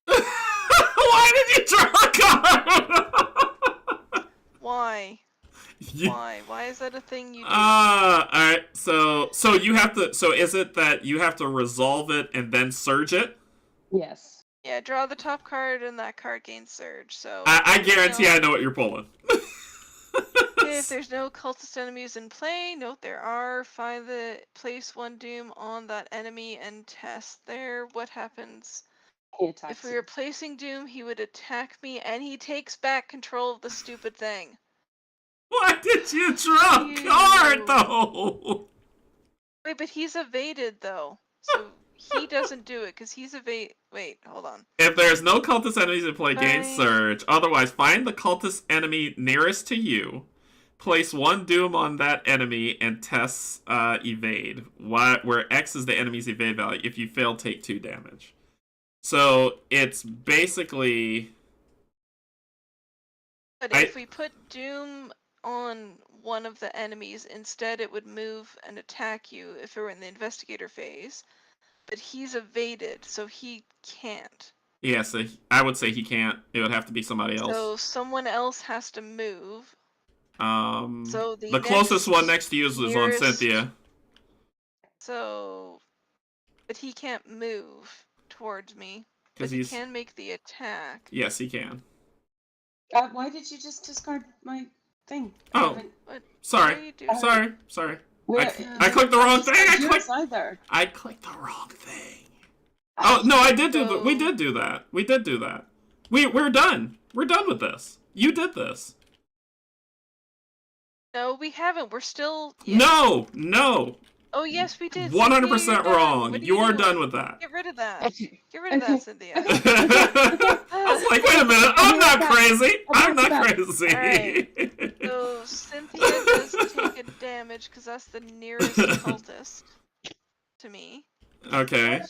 Why did you draw a card? Why? You- Why is that a thing you do? Alright, so you have to, so is it that you have to resolve it and then surge it? Yes. Yeah, draw the top card and that card gains surge. So I guarantee I know what you're pulling. if there's no cultist enemies in play, note there are. Find the place 1 doom on that enemy and test there. What happens? He attacks If we you. were placing doom, he would attack me and he takes back control of the stupid thing. Why did you draw a card, though? Wait, but he's evaded though. So he doesn't do it because he's evade. Wait, hold on. If there's no cultist enemies in play, gain Fine. surge. Otherwise, find the cultist enemy nearest to you. Place 1 doom on that enemy and test evade. Where X is the enemy's evade value. If you fail, take 2 damage. So it's basically... But if we put doom on one of the enemies, instead it would move and attack you if it were in the investigator phase. But he's evaded, so he can't. Yeah, so I would say he can't. It would have to be somebody else. So someone else has to move. So the closest one next to you is on nearest- Cynthia. So, but he can't move towards me. But 'Cause he he's... can make the attack. Yes, he can. Why did you just discard my thing? Oh, What sorry. do you do? Sorry. Where- I clicked the wrong thing. It's not yours either. I clicked the wrong thing. Oh no, I did do that. We So- did do that. We're done. We're done with this. You did this. No, we haven't. We're still. No. Oh yes, we did. 100% Cynthia, you're done. wrong. What are You are doing? done with that. Get rid of that. Okay. Get rid of Okay. that, Cynthia. I was like, wait a minute. I'm not crazy. I'm not crazy. Alright. So Cynthia does take a damage damage because that's the nearest cultist to me. Okay.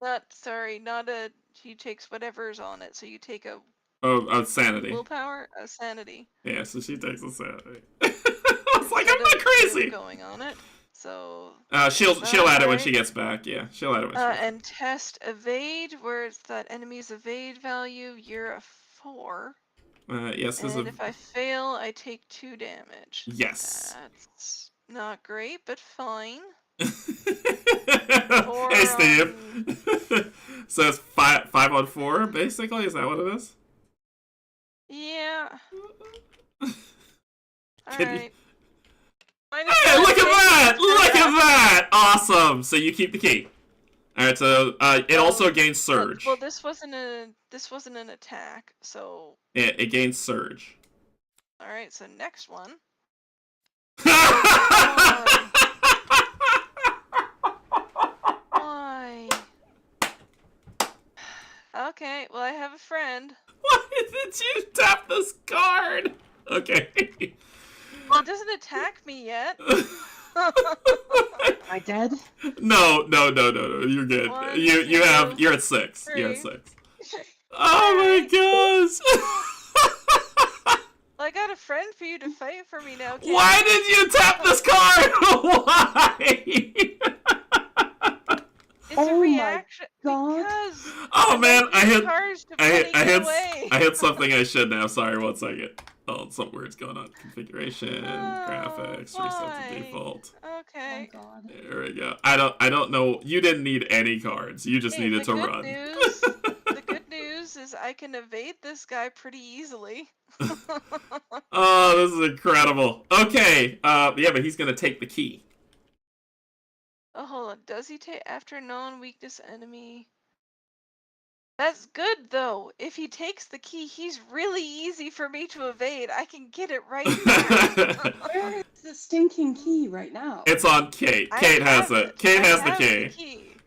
Not a. He takes whatever's on it, so you take a Oh, sanity. willpower, a sanity. Yeah, so she takes a sanity. I was like, I'm not crazy. Going on it, so. She'll add it when she gets back. Yeah, she'll add it when she gets back. And test evade, where it's that enemy's evade value. You're a 4. Yes, and if I fail, I take 2 damage. Yes. That's not great, but fine. Hey, Steve. So it's 5 on 4, basically? Is that what it is? Yeah. Can Alright. Hey, look at that! Look at that! Awesome! So you keep the key. Alright, so it also gains surge. Well, this wasn't an attack, so. It gains surge. Alright, so next one. Why? Okay, well I have a friend. Why did you tap this card? Okay. Well, it doesn't attack me yet. Am I dead? No. You're good. 1, You're at 6. 3. You're at 6. Oh my gosh. Well, I got a friend for you to fight for me now. Why did you tap this card? Why? It's a reaction because Oh man, I hit hit something I shouldn't have. Sorry, 1 second. Oh, some words going on. Configuration, graphics, reset to default. Okay. Oh my god. There we go. I don't know. You didn't need any cards. You just needed to run. The good news is I can evade this guy pretty easily. Oh, this is incredible. Okay. Yeah, but he's gonna take the key. Oh, hold on. Does he take after non-weakness enemy? That's good though. If he takes the key, he's really easy for me to evade. I can get it right there. Where is the stinking key right now? It's on Kate. Kate has it. Kate has the key.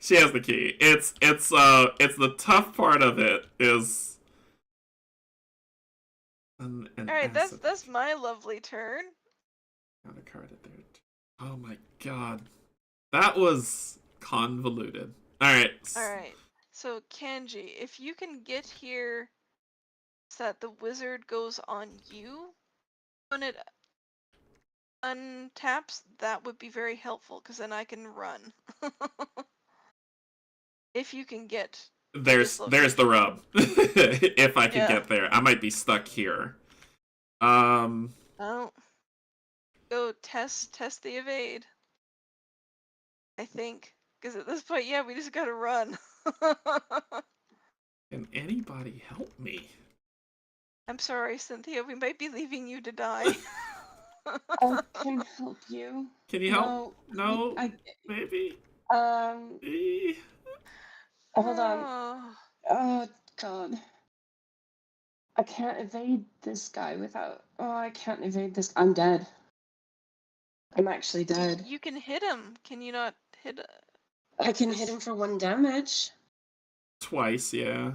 She has the key. It's the tough part of it is. All right, that's my lovely turn. Got a card at there. Oh my god, that was convoluted. All right. All right. So Canje, if you can get here so that the wizard goes on you when it untaps, that would be very helpful because then I can run. If you can get there's the rub. If I can get there, I might be stuck here. Oh, go test the evade. I think because at this point, yeah, we just gotta run. Can anybody help me? I'm sorry, Cynthia. We might be leaving you to die. I can help you. Can you help? No, maybe. Hold on. Oh god. I can't evade this guy without. Oh, I can't evade this. I'm dead. I'm actually dead. You can hit him. Can you not hit? I can hit him for 1 damage. Twice, yeah.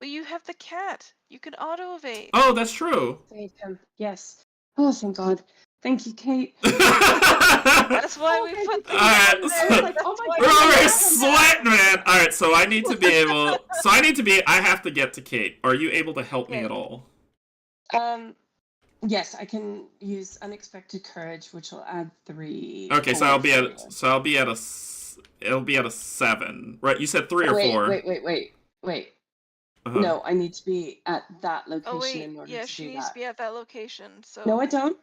Well, you have the cat. You can auto evade. Oh, that's true. Evade him. Yes. Oh, thank God. Thank you, Kate. That's why we put the Alright, like, oh my we're God. over sweat, man. Alright, so I need to be able. I have to get to Kate. Are you able to help me at all? Yes, I can use unexpected courage, which will add 3. Okay, so I'll be at a. It'll be at a 7, right? You said 3 or 4. Wait. Uh-huh. No, I need to be at that location Oh wait, in order yeah, to she do needs that. to be at that location. So No, I don't.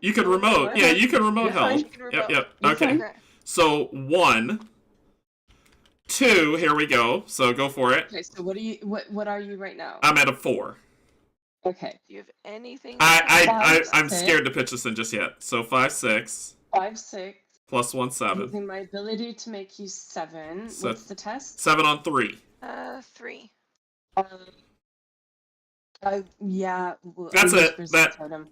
You can remote. Yeah, you can remote help. Yep. You're Okay. fine. So 1, 2. Here we go. So go for it. Okay, so what are you right now? I'm at a 4. Okay. Do you have anything? I'm scared to pitch this in just yet. So 5, 6. 5, 6. Plus 1, 7. Using my ability to make you 7. So- What's the test? 7 on 3. 3. Yeah. Well, That's I use it. Berserk Totem.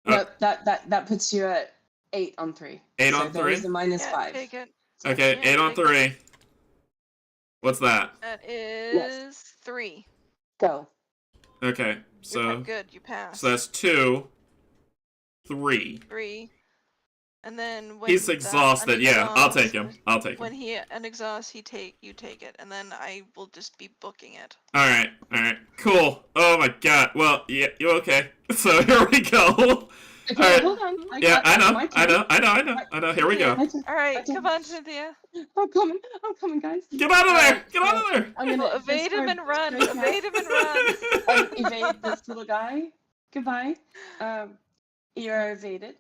No, that puts you at 8 on 3. 8 so on there 3. is a minus Yeah, 5. take it. Okay, Yeah, 8 on take 3. What's that? That is 3. Go. Okay, so Good. You passed. that's 2. 3. 3. And then when He's exhausted. Yeah, I'll take him. When he unexhausts, you take it, and then I will just be booking it. All right, cool. Oh my god. Well, yeah, you okay? So here we go. Okay, All right. hold on. Yeah, I my turn. know. Here we go. My turn. All right, My turn. come on, Cynthia. I'm coming, guys. Get out of there! Alright, Get out of there! I'm gonna Evade him and run. discard Evade him and run. evade this little guy. Goodbye. You're evaded.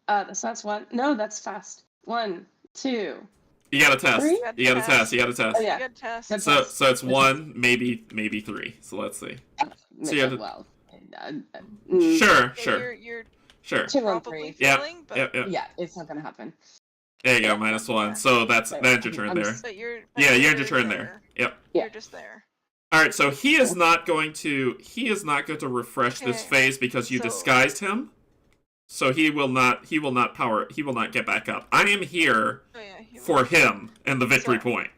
So that's one. No, that's fast. 1, 2. You gotta test. 3? You gotta test. Oh yeah. Good test. Good So test. it's 1, maybe 3. So let's see. So you have to- Well. Sure. You're 2 and probably 3. Yeah. failing, but Yep. Yeah, it's not gonna happen. There you go, -1. So that's your turn there. but you're Yeah, you had your turn there. Yep. Yeah. You're just there. All right. So he is not going to refresh this Okay. phase because you So- disguised him. So he will not get back up. I am here Oh yeah. He for will. him and the victory point.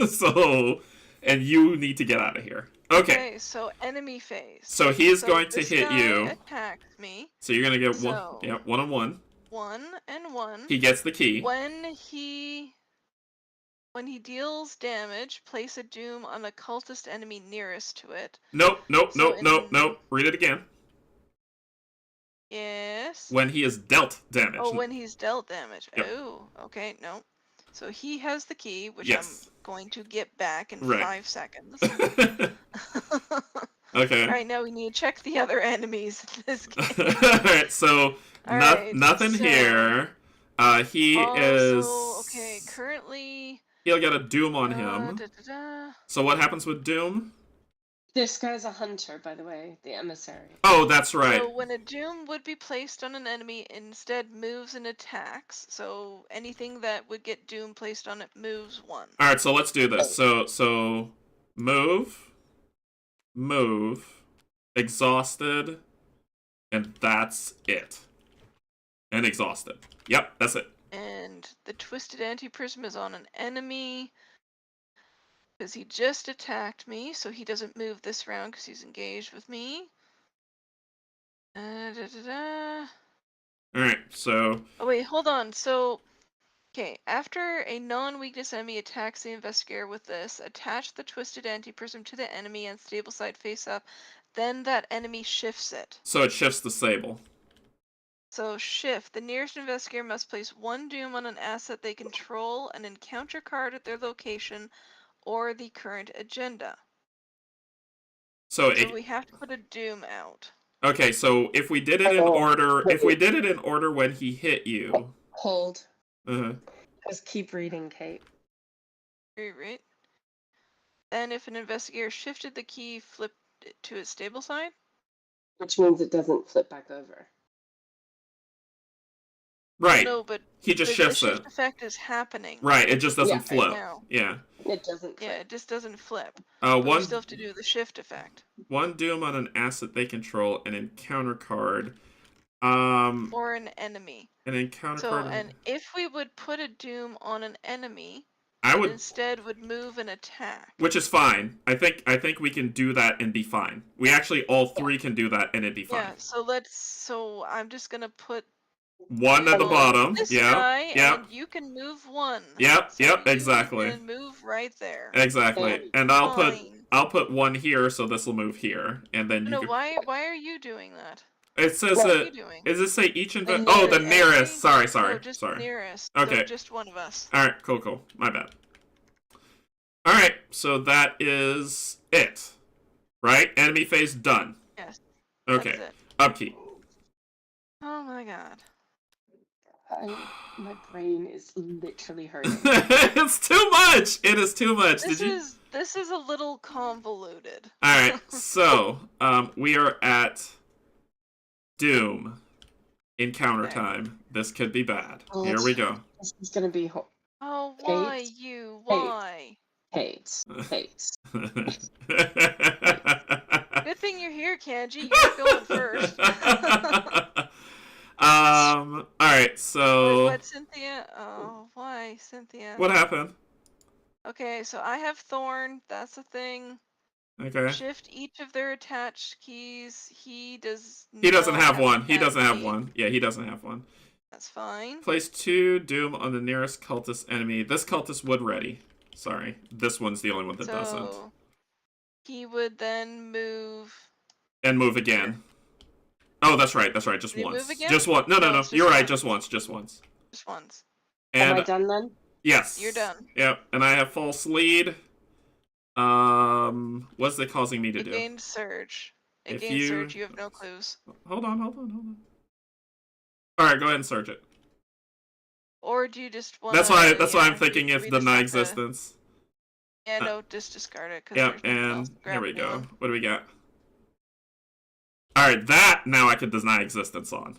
So, and you need to get out of here. Okay. So enemy phase. So he is going to this hit guy you. Attacked me. So you're gonna get one. So- Yeah, 1-on-1. 1 and 1. He gets the key. When he deals damage, place a doom on a cultist enemy nearest to it. Nope. So in- Read it again. Yes. When he is dealt damage. Oh, when he's dealt damage. Yep. Oh, okay, no. So he has the key, which Yes. I'm going to get back in Right. 5 seconds. Okay. Alright, now we need to check the other enemies in this game. Alright, so Alright, nothing so- here. He is. Okay, currently. He'll get a doom on him. Da-da-da. So what happens with doom? This guy's a hunter, by the way, the emissary. Oh, that's right. So when a doom would be placed on an enemy, instead moves and attacks. So anything that would get doom placed on it moves 1. All right, so let's do this. So move, exhausted, and that's it. And exhausted. Yep, that's it. And the twisted anti-prism is on an enemy. Because he just attacked me, so he doesn't move this round because he's engaged with me. Da-da-da. All right, so Oh wait, hold on. So, okay, after a non-weakness enemy attacks the investigator with this, attach the twisted anti-prism to the enemy and stable side face up. Then that enemy shifts it. it shifts the sable. So shift. The nearest investigator must place 1 doom on an asset they control, an encounter card at their location, or the current agenda. So We have to put a doom out. okay, so if we did it in order, when he hit you, Hold. uh-huh. Just keep reading, Kate. Right. Then if an investigator shifted the key, flipped it to its stable side. Which means it doesn't flip back over. Right. No, but He just the shifts shift it. effect is happening. Right, it just doesn't Yeah. flip. Right now. Yeah. It doesn't Yeah, flip. it just doesn't flip. But we One still have to do the shift effect. doom on an asset they control, an encounter card. An Or an enemy. encounter So, card. and if we would put a doom on an enemy, I it would, instead would move and attack. which is fine. I think we can do that and be fine. We actually all 3 can do that and it'd be fine. Yeah, so I'm just gonna put 1 at the on bottom. this Yeah. guy, Yep. and you can move 1. Yep. So Yep. you Exactly. can move right there. Exactly. And I'll Fine. put 1 here, so this will move here, and then you No, can. why are you doing that? It says What are that. you doing? Does it say each The Oh, the nearest. nearest. Sorry. No, just Sorry. nearest. Okay. So just one of us. All right. Cool. My bad. All right. So that is it. Right? Enemy phase done. Yes. Okay. That's it. Upkeep. Oh my god. My brain is literally hurting. It's too much. It is too much. This is a little convoluted. All right. So, we are at Doom. Encounter Okay. time. This could be bad. Oh, Here we go. This is gonna be Oh, Kate? why you? Why? Kate. Good thing you're here, Canje. You're going first. All right. So, What, Cynthia? Oh, why, Cynthia? what happened? Okay, so I have Thorn. That's a thing. Okay. Shift each of their attached keys. He He doesn't have have one. a He doesn't have key. one. Yeah, he doesn't have one. That's fine. Place 2 doom on the nearest cultist enemy. This cultist would ready. Sorry. This one's the only one that doesn't. He would then move. And move again. Oh, that's right. That's right. Just Did he once. move again? Just one. No. it's You're right. once. Just once. Just once. Just once. And Am I done then? yes. You're done. Yep. And I have false lead. What's it causing me to do? Gained surge. It If gained you- surge. You have no clues. Hold on. All right, go ahead and search it. Or do you just want? That's why I'm thinking if deny existence. Yeah, no, just discard it. Yep, and here we go. What do we got? All right, that now I can deny existence on.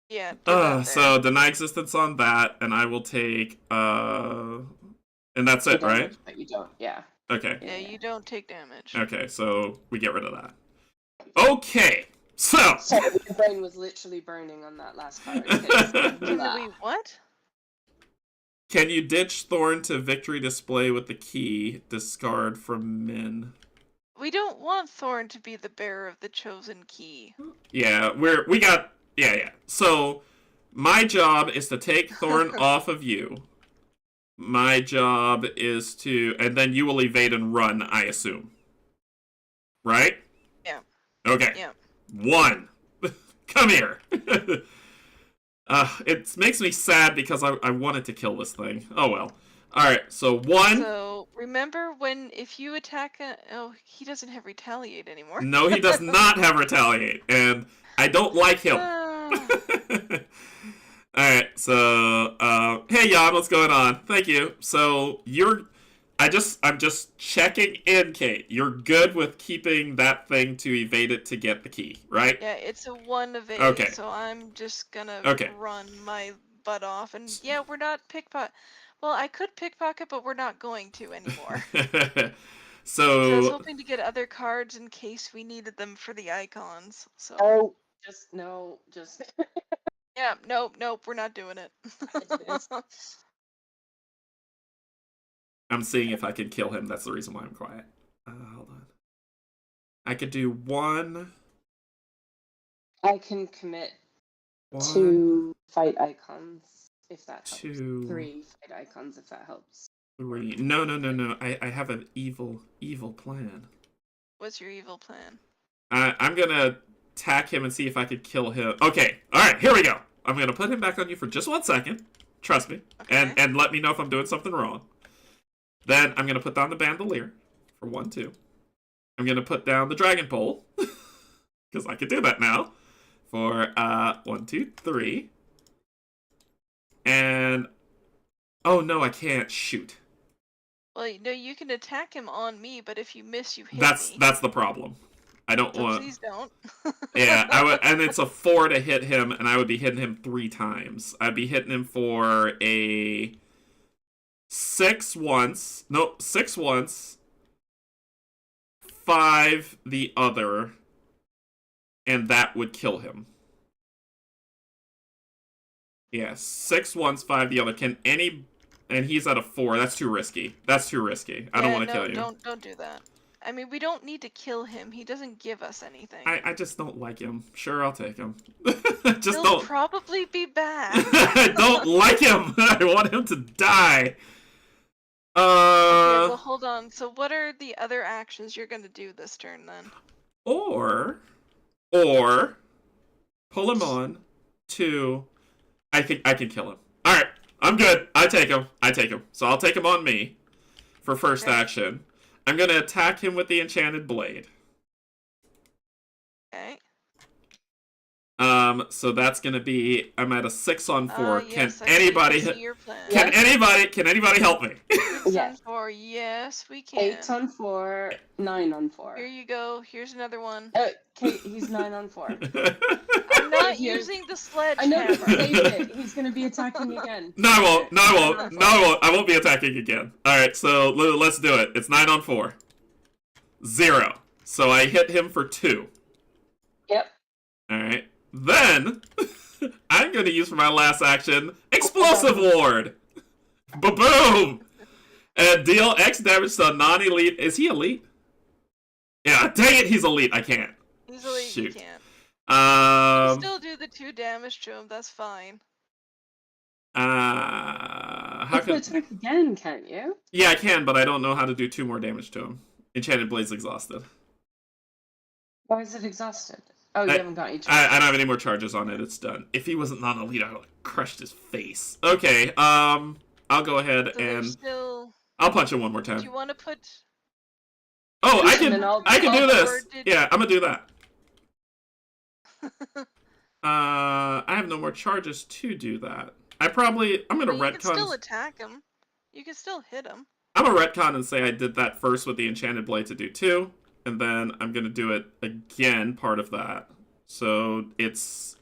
Yeah. So deny existence on that, and I will take and that's it, right? But you don't. Yeah. Okay. Yeah, you don't take damage. Okay, so we get rid of that. Okay, so. Sorry, your brain was literally burning on that last card. Wait, what? Can you ditch Thorn to victory display with the key? Discard from Min. We don't want Thorn to be the bearer of the chosen key. Yeah, yeah. So my job is to take Thorn off of you. My job is to, and then you will evade and run, I assume. Right? Yeah. Okay. Yeah. 1. Come here. It makes me sad because I wanted to kill this thing. Oh well. Alright, so 1. So, remember if you attack he doesn't have retaliate anymore. No, he does not have retaliate, and I don't like him. Alright, so, hey Jan, what's going on? Thank you. So, I'm just checking in, Kate. You're good with keeping that thing to evade it to get the key, right? Yeah, it's a 1 evade, Okay. so I'm just gonna Okay. run my butt off, and yeah, we're not pickpocket. Well, I could pickpocket, but we're not going to anymore. So I was So, hoping to get other cards in case we needed them for the icons. So Oh, just yeah, nope, we're not doing it. I'm seeing if I can kill him. That's the reason why I'm quiet. Hold on. I could do 1. I can commit 1, 2 fight icons if that helps. 2, 3 fight icons if that helps. 3. No. I have an evil plan. What's your evil plan? I'm gonna attack him and see if I could kill him. Okay, alright, here we go. I'm gonna put him back on you for just 1 second. Trust me. Okay. And let me know if I'm doing something wrong. Then I'm gonna put down the bandolier for 1, 2. I'm gonna put down the dragon pole. Because I can do that now. For 1, 2, 3. And oh no, I can't. Shoot. Well, no, you can attack him on me, but if you miss, you hit me. That's the problem. I don't So want. please don't. Yeah, I would, and it's a 4 to hit him, and I would be hitting him 3 times. I'd be hitting him for a 6 once. Nope, 6 once. 5 the other, and that would kill him. Yeah, 6 once, 5 the other. Can any... And he's at a 4. That's too risky. That's too risky. I don't want to kill you. Don't do that. I mean, we don't need to kill him. He doesn't give us anything. I just don't like him. Sure, I'll take him. Just He'll don't... probably be bad. I don't like him. I want him to die. Okay, well, hold on. So what are the other actions you're going to do this turn, then? Or pull him on to... I think I can kill him. Alright, I'm good. I take him. So I'll take him on me for first action. I'm going to attack him with the enchanted blade. Okay. So that's going to be... I'm at a 6 on 4. Yes, Can anybody... see your plan. Can anybody help me? 6 Yeah. on 4, yes, we can. 8 on 4, 9 on 4. Here you go. Here's another one. Kate, he's 9 on 4. I'm not Here. using the I know, sledgehammer. but save it. He's going to be attacking again. No, I won't. I won't be attacking again. Alright, so let's do it. It's 9 on 4. 0. So I hit him for 2. Yep. Alright. Then, I'm going to use for my last action, Explosive Ward! Ba-boom! And deal X damage to a non-elite. Is he elite? dang it, he's elite. I can't. He's elite. You Shoot. can't. You Um. still do the 2 damage to him. That's fine. How You can can? attack again, can't you? Yeah, I can, but I don't know how to do 2 more damage to him. Enchanted Blade's exhausted. Why is it exhausted? Oh, you I- haven't got any I don't have any more charges on it. It's done. If he wasn't non-elite, I would have crushed his face. Okay. I'll go ahead So and there's still. I'll punch him one more Do time. you want to put? Oh, I And can. then I can do I'll this. forward it. Yeah, I'm gonna do that. I have no more charges to do that. I'm gonna You can still retcon. attack him. You can still hit him. I'm gonna retcon and say I did that first with the Enchanted Blade to do 2, and then I'm gonna do it again, part of that. So it's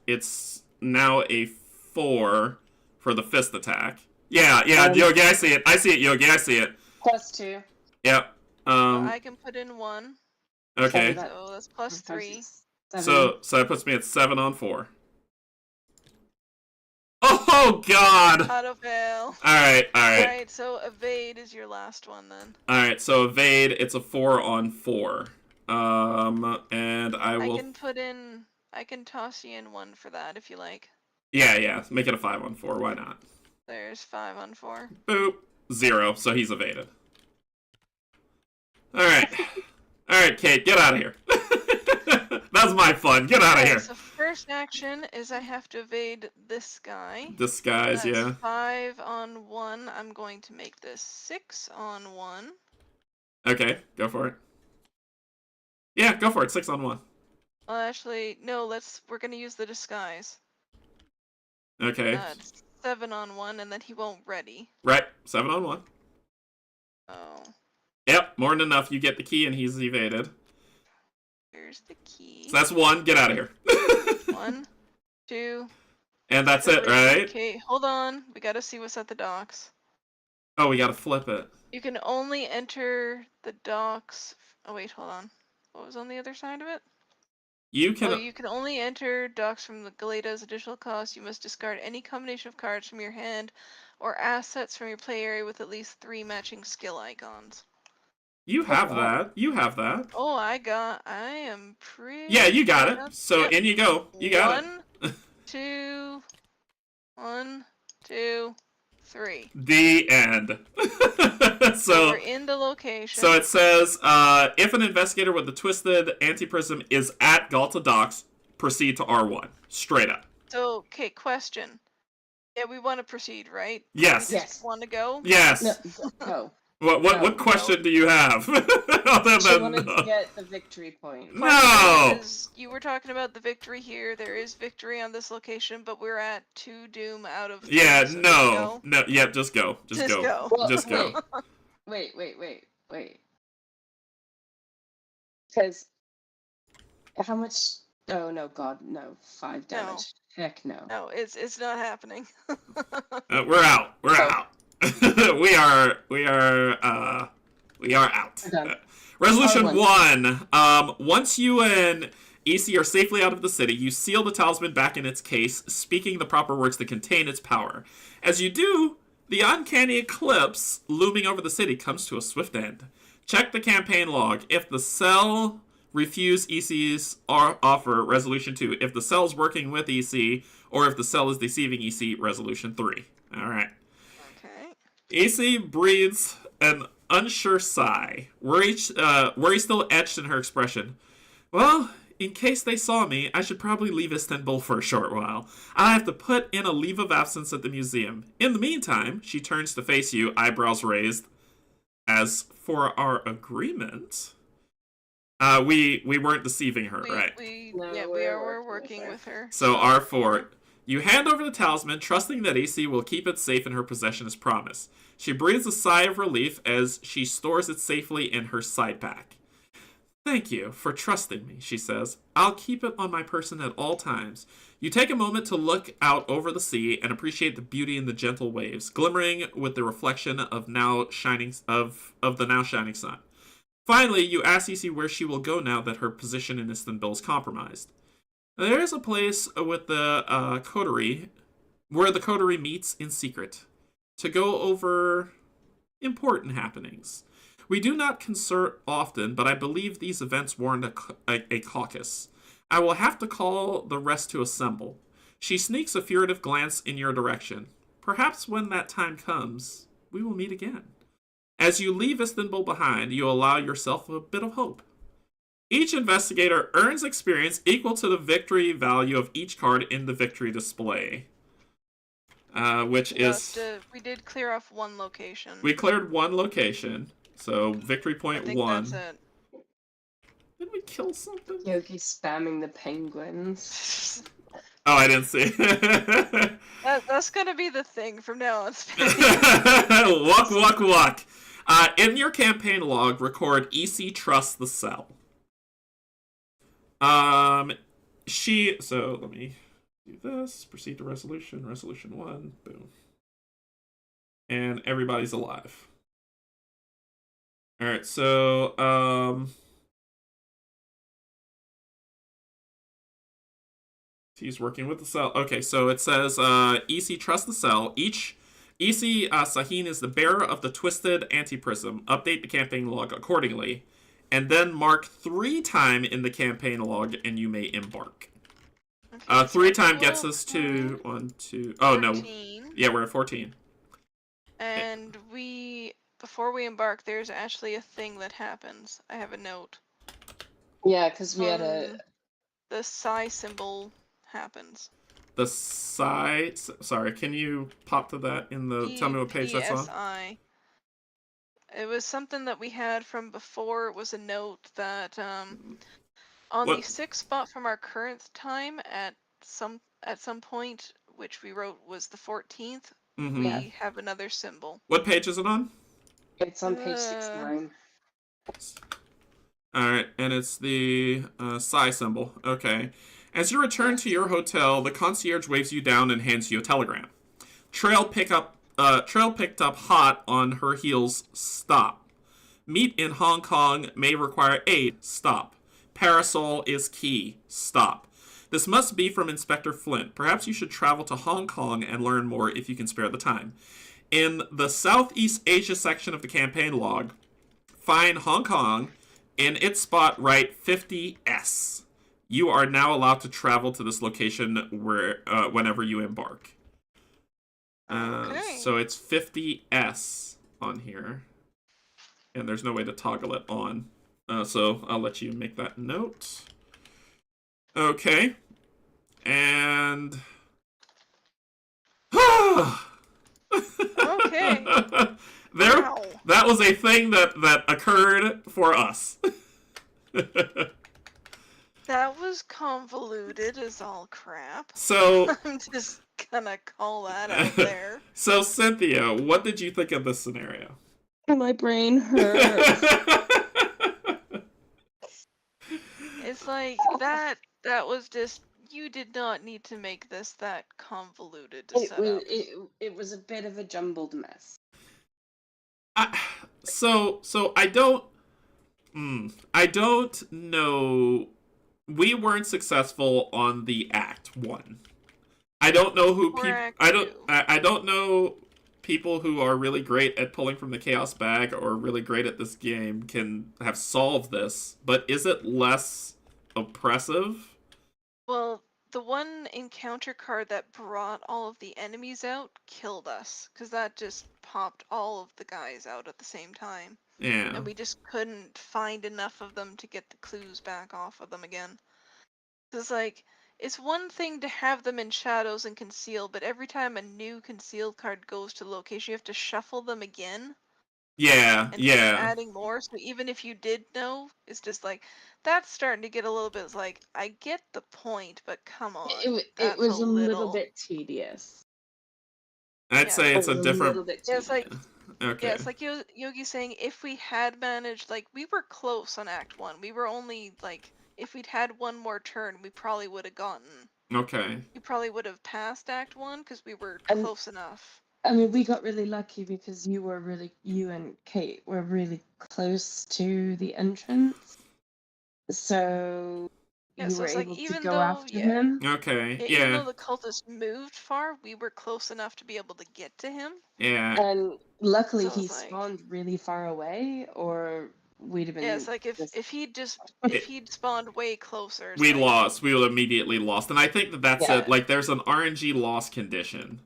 now a 4 for the fist attack. Yeah, Yogi, I see it. I see it, Yogi, I see it. +2. Yep. I can put in 1. Okay. So that's +3. So that puts me at 7 on 4. Oh God! Auto fail. Alright. Alright, so evade is your last one then. Alright, so evade, it's a 4 on 4. And I will... I can toss you in 1 for that if you like. Yeah, make it a 5 on 4, why not? There's 5 on 4. Boop. 0, so he's evaded. Alright, Kate, get out of here. That's my fun, get out of here. So first action is I have to evade this guy. Disguise, That's yeah. 5 on 1. I'm going to make this 6 on 1. Okay, go for it. Yeah, go for it, 6 on 1. Well, actually, no, we're gonna use the disguise. Okay. It's 7 on 1, and then he won't ready. Right, 7 on 1. Oh. Yep, more than enough. You get the key and he's evaded. Here's the key. So that's 1. Get out of here. 1, 2. And that's it, right? Okay, hold on. We gotta see what's at the docks. Oh, we gotta flip it. You can only enter the docks. Oh, wait, hold on. What was on the other side of it? You can... Oh, you can only enter docks from the Galeta as additional cost. You must discard any combination of cards from your hand or assets from your play area with at least 3 matching skill icons. You have that. You have that. Oh, I am pretty... Yeah, you got up. it. So Yep. in you go. You got 1, 2, 1, 2, 3. The end. So we're in the location. So it says, if an investigator with the twisted anti-prism is at Galta Docks, proceed to R1. Straight up. So, okay, question. Yeah, we want to proceed, right? Yes. We just want to go? Yes. No, go. What question do you have? Other She than wanted to get the victory point. no. You were talking about the victory here. There is victory on this location, but we're at 2 doom out of 3. Yeah, so no. Yep, just go. Just go. Go. Just go. Wait. Because how much? Oh no, God, no. 5 damage. Heck no. No, it's not happening. We're out. We're out. we are out. Okay. Resolution R1. 1. Once you and EC are safely out of the city, you seal the talisman back in its case, speaking the proper words to contain its power. As you do, the uncanny eclipse looming over the city comes to a swift end. Check the campaign log. If the cell refuse EC's offer, Resolution 2. If the cell's working with EC, or if the cell is deceiving EC, Resolution 3. Alright. Okay. EC breathes an unsure sigh, worry still etched in her expression. Well, in case they saw me, I should probably leave Istanbul for a short while. I'll have to put in a leave of absence at the museum. In the meantime, she turns to face you, eyebrows raised. As for our agreement... we weren't deceiving her, right? We're working with her. So R4... You hand over the talisman, trusting that AC will keep it safe in her possession as promised. She breathes a sigh of relief as she stores it safely in her side pack. Thank you for trusting me, she says. I'll keep it on my person at all times. You take a moment to look out over the sea and appreciate the beauty in the gentle waves, glimmering with the reflection of the now shining sun. Finally, you ask EC where she will go now that her position in Istanbul is compromised. There is a place with the coterie where the coterie meets in secret to go over important happenings. We do not concert often, but I believe these events warrant a caucus. I will have to call the rest to assemble. She sneaks a furtive glance in your direction. Perhaps when that time comes, we will meet again. As you leave Istanbul behind, you allow yourself a bit of hope. Each investigator earns experience equal to the victory value of each card in the victory display. Which is... we did clear off one location. We cleared one location, so victory point I think 1. that's it. Did we kill something? Yogi spamming the penguins. Oh, I didn't see. That's gonna be the thing from now on. Walk, walk, walk. In your campaign log, record EC trusts the cell. So let me do this. Proceed to resolution. Resolution 1. Boom. And everybody's alive. All right. So he's working with the cell. Okay, so it says EC trust the cell. Each EC Sahin is the bearer of the twisted antiprism. Update the campaign log accordingly. And then mark 3 times in the campaign log and you may embark. Okay, 3 times gets us to 1, 2... Oh, 14. no. Yeah, we're at 14. And before we embark, there's actually a thing that happens. I have a note. Yeah, because we had a... The psi symbol happens. The psi... Sorry, can you pop to that in the... Tell me what page that's on? PSI. It was something that we had from before. It was a note that on the 6th spot from our current time at some point, which we wrote was the 14th, Mm-hmm. we have another symbol. What page is it on? It's on page 69. Alright, and it's the psi symbol. Okay. As you return to your hotel, the concierge waves you down and hands you a telegram. Trail picked up hot on her heels. Stop. Meet in Hong Kong may require aid. Stop. Parasol is key. Stop. This must be from Inspector Flint. Perhaps you should travel to Hong Kong and learn more if you can spare the time. In the Southeast Asia section of the campaign log, find Hong Kong. In its spot, write 50S. You are now allowed to travel to this location whenever you embark. Okay. So it's 50S on here. And there's no way to toggle it on. So I'll let you make that note. Okay. And... Okay. Wow. That was a thing that occurred for us. That was convoluted as all crap. So I'm just gonna call that out there. So Cynthia, what did you think of this scenario? My brain hurts. It's like that was just, you did not need to make this that convoluted to set up. It was a bit of a jumbled mess. So I don't know. We weren't successful on the Act 1. I don't know who people. I don't know people who are really great at pulling from the chaos bag or really great at this game can have solved this. But is it less oppressive? Well, the one encounter card that brought all of the enemies out killed us, because that just popped all of the guys out at the same time. Yeah. And we just couldn't find enough of them to get the clues back off of them again. It's like, it's one thing to have them in shadows and concealed, but every time a new concealed card goes to location, you have to shuffle them again. Yeah, And keep adding more. So even if you did know, it's just like, that's starting to get a little bit like, I get the point, but come on. It was a little bit tedious. I'd say it's a different. It's like, okay. yeah, it's like Yogi's saying, if we had managed, like, we were close on Act 1. We were only, like, if we'd had one more turn, we probably would have gotten. Okay. We probably would have passed Act 1 because we were close enough. I mean, we got really lucky because you and Kate were really close to the entrance. So Yeah, you so were it's like able to even go though, after him. Okay, yeah, even yeah, though the cultist moved far, we were close enough to be able to get to him. yeah. And luckily So he it's like, spawned really far away, or we'd have yeah, it's been like just if he'd spawned way closer, it's We like, lost. We would immediately lost, and I think that that's Yeah. it. Like, there's an RNG loss condition,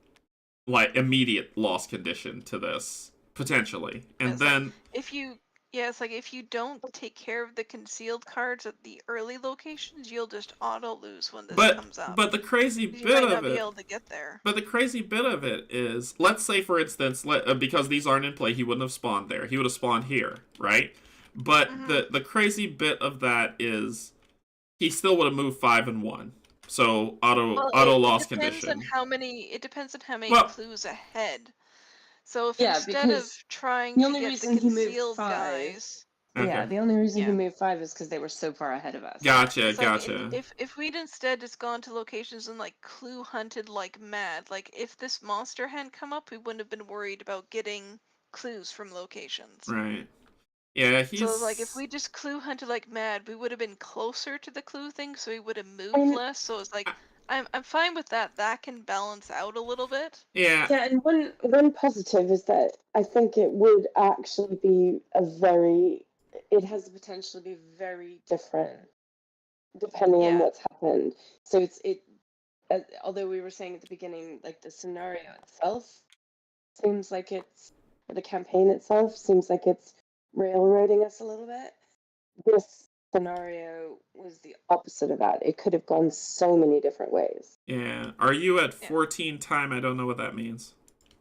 like immediate loss condition to this potentially, and it's like, then if you it's like if you don't take care of the concealed cards at the early locations, you'll just auto lose when this comes up. but the crazy 'Cause you bit might not of be it. able to get there. But the crazy bit of it is, let's say for instance, because these aren't in play, he wouldn't have spawned there. He would have spawned here, right? But the crazy bit of that is, he still would have moved 5 and 1. So auto loss it depends condition. on how many. It depends on how many Well- clues ahead. So if Yeah, instead of because trying the to only get the reason he moved concealed 5 guys, Okay. Yeah, the only reason he Yeah. moved 5 is because they were so far ahead of us. Gotcha, it's like gotcha. if we'd instead just gone to locations and like clue hunted like mad, like if this monster hadn't come up, we wouldn't have been worried about getting clues from locations. Right. Yeah, he's... So like if we just clue hunted like mad, we would have been closer to the clue thing, so we would have moved mean, less. So it's like I'm fine with that. That can balance out a little bit. Yeah. Yeah, and one positive is that I think it would actually be it has the potential to be very different depending on Yeah. what's happened. So although we were saying at the beginning, like the scenario itself seems like the campaign itself seems like it's railroading us a little bit. This scenario was the opposite of that. It could have gone so many different ways. Yeah. Are you at 14 time? I don't know what that means.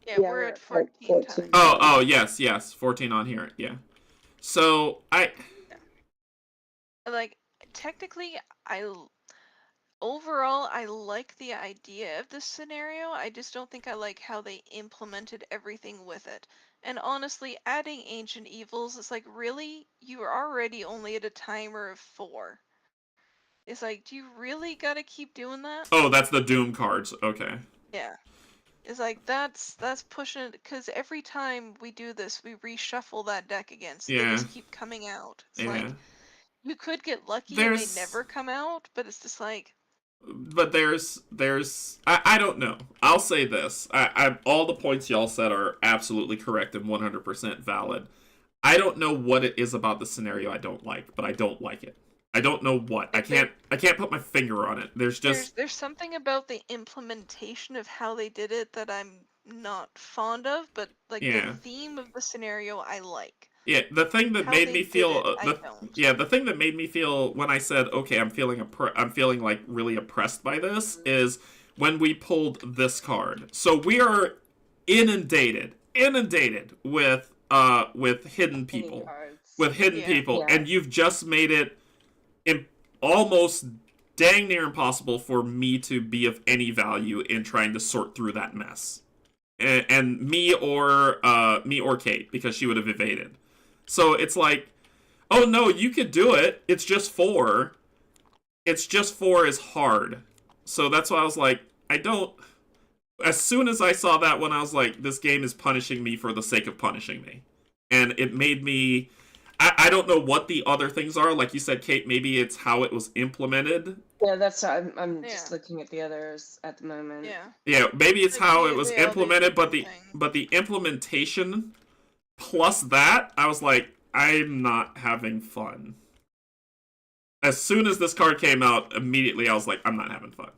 Yeah, we're at 14 times. Oh, yes. 14 on here. Yeah. So, Like, technically, overall, I like the idea of this scenario. I just don't think I like how they implemented everything with it. And honestly, adding Ancient Evils, it's like, really? You are already only at a timer of 4. It's like, do you really gotta keep doing that? Oh, that's the Doom cards. Okay. Yeah. It's like, that's pushing it, because every time we do this, we reshuffle that deck again, so they just keep coming out. It's like, you could get lucky and they never come out, but it's just like... But there's I don't know. I'll say this. I all the points y'all said are absolutely correct and 100% valid. I don't know what it is about the scenario I don't like, but I don't like it. I don't know what. I can't put my finger on it. There's something about the implementation of how they did it that I'm not fond of, but like the theme of the scenario I like. Yeah, the thing that made me feel the thing that made me feel when I said, okay, I'm feeling like really oppressed by this is when we pulled this card. So we are inundated with hidden people. With hidden people, and you've just made it almost dang near impossible for me to be of any value in trying to sort through that mess. And me or Kate, because she would have evaded. So it's like, oh no, you could do it. It's just 4. It's just 4 is hard. So that's why I was like, as soon as I saw that one, I was like, this game is punishing me for the sake of punishing me. And it made me... I don't know what the other things are. Like you said, Kate, maybe it's how it was implemented. Yeah, that's I'm just looking at the others at the moment. Yeah, maybe it's how it was implemented, but the implementation plus that, I was like, I'm not having fun. As soon as this card came out, immediately I was like, I'm not having fun.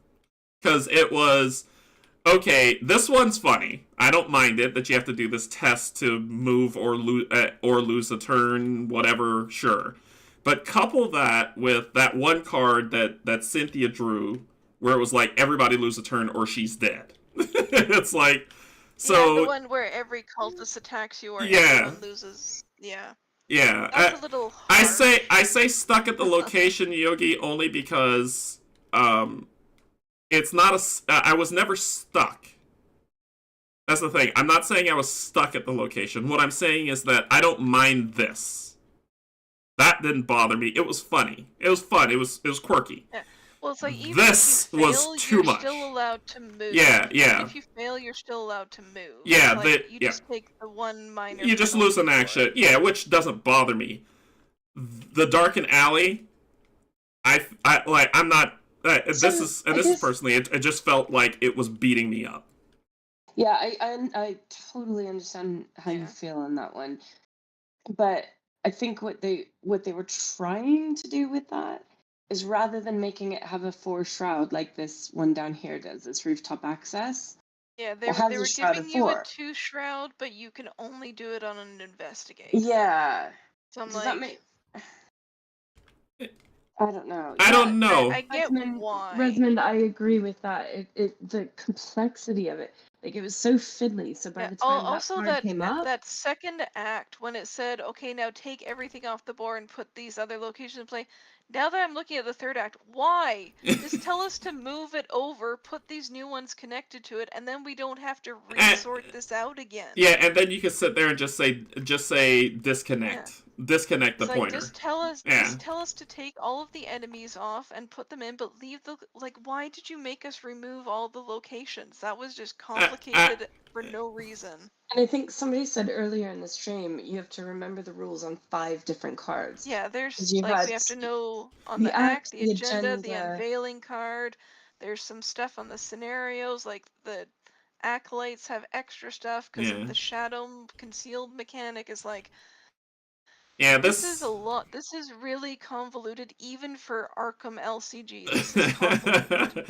Because it was, okay, this one's funny. I don't mind it that you have to do this test to move or lose a turn, whatever, sure. But couple that with that one card that Cynthia drew, where it was like, everybody lose a turn or she's dead. It's like, so... Yeah, the one where every cultist attacks you or everyone loses. Yeah. Yeah. That's a little harsh. I say stuck at the location, Yogi, only because it's not I was never stuck. That's the thing. I'm not saying I was stuck at the location. What I'm saying is that I don't mind this. That didn't bother me. It was funny. It was fun. It was quirky. Yeah. Well, it's like even this if you fail, was too much. You're still allowed to move. Yeah. Even if you fail, you're still allowed to move. Yeah, like, you just take the one minor. You just lose an action. Yeah, which doesn't bother me. The Darken Alley, I'm not. This So, is I this is guess- personally. It just felt like it was beating me up. Yeah, I totally understand how you Yeah. feel on that one, but I think what they were trying to do with that is rather than making it have a 4 shroud like this one down here does, this rooftop access, Yeah, it has they a were shroud giving of you a 4. 2 shroud, but you can only do it on an investigate. Yeah. So I'm Does that like, make? I don't know. I Yeah, don't know. I get why. Resmond, I agree with that. The complexity of it, like it was so fiddly. So by Yeah, the time that also card came up, that second act when it said, okay, now take everything off the board and put these other locations in play. Now that I'm looking at the third act, why? Just tell us to move it over, put these new ones connected to it, and then we don't have to resort this out again. Yeah, and then you can sit there and just say disconnect. Disconnect the It's like, pointer. just tell us to take all of the enemies off and put them in, but leave the, like, why did you make us remove all the locations? That was just complicated for no reason. and I think somebody said earlier in the stream, you have to remember the rules on 5 different cards. Yeah, there's 'Cause you like had we have to know on the the act, the the agenda, the agenda. unveiling card. There's some stuff on the scenarios, like the acolytes have extra stuff because Yeah. of the shadow concealed mechanic. Is like, Yeah, this is a lot. This is really convoluted, even for Arkham LCG. This is convoluted.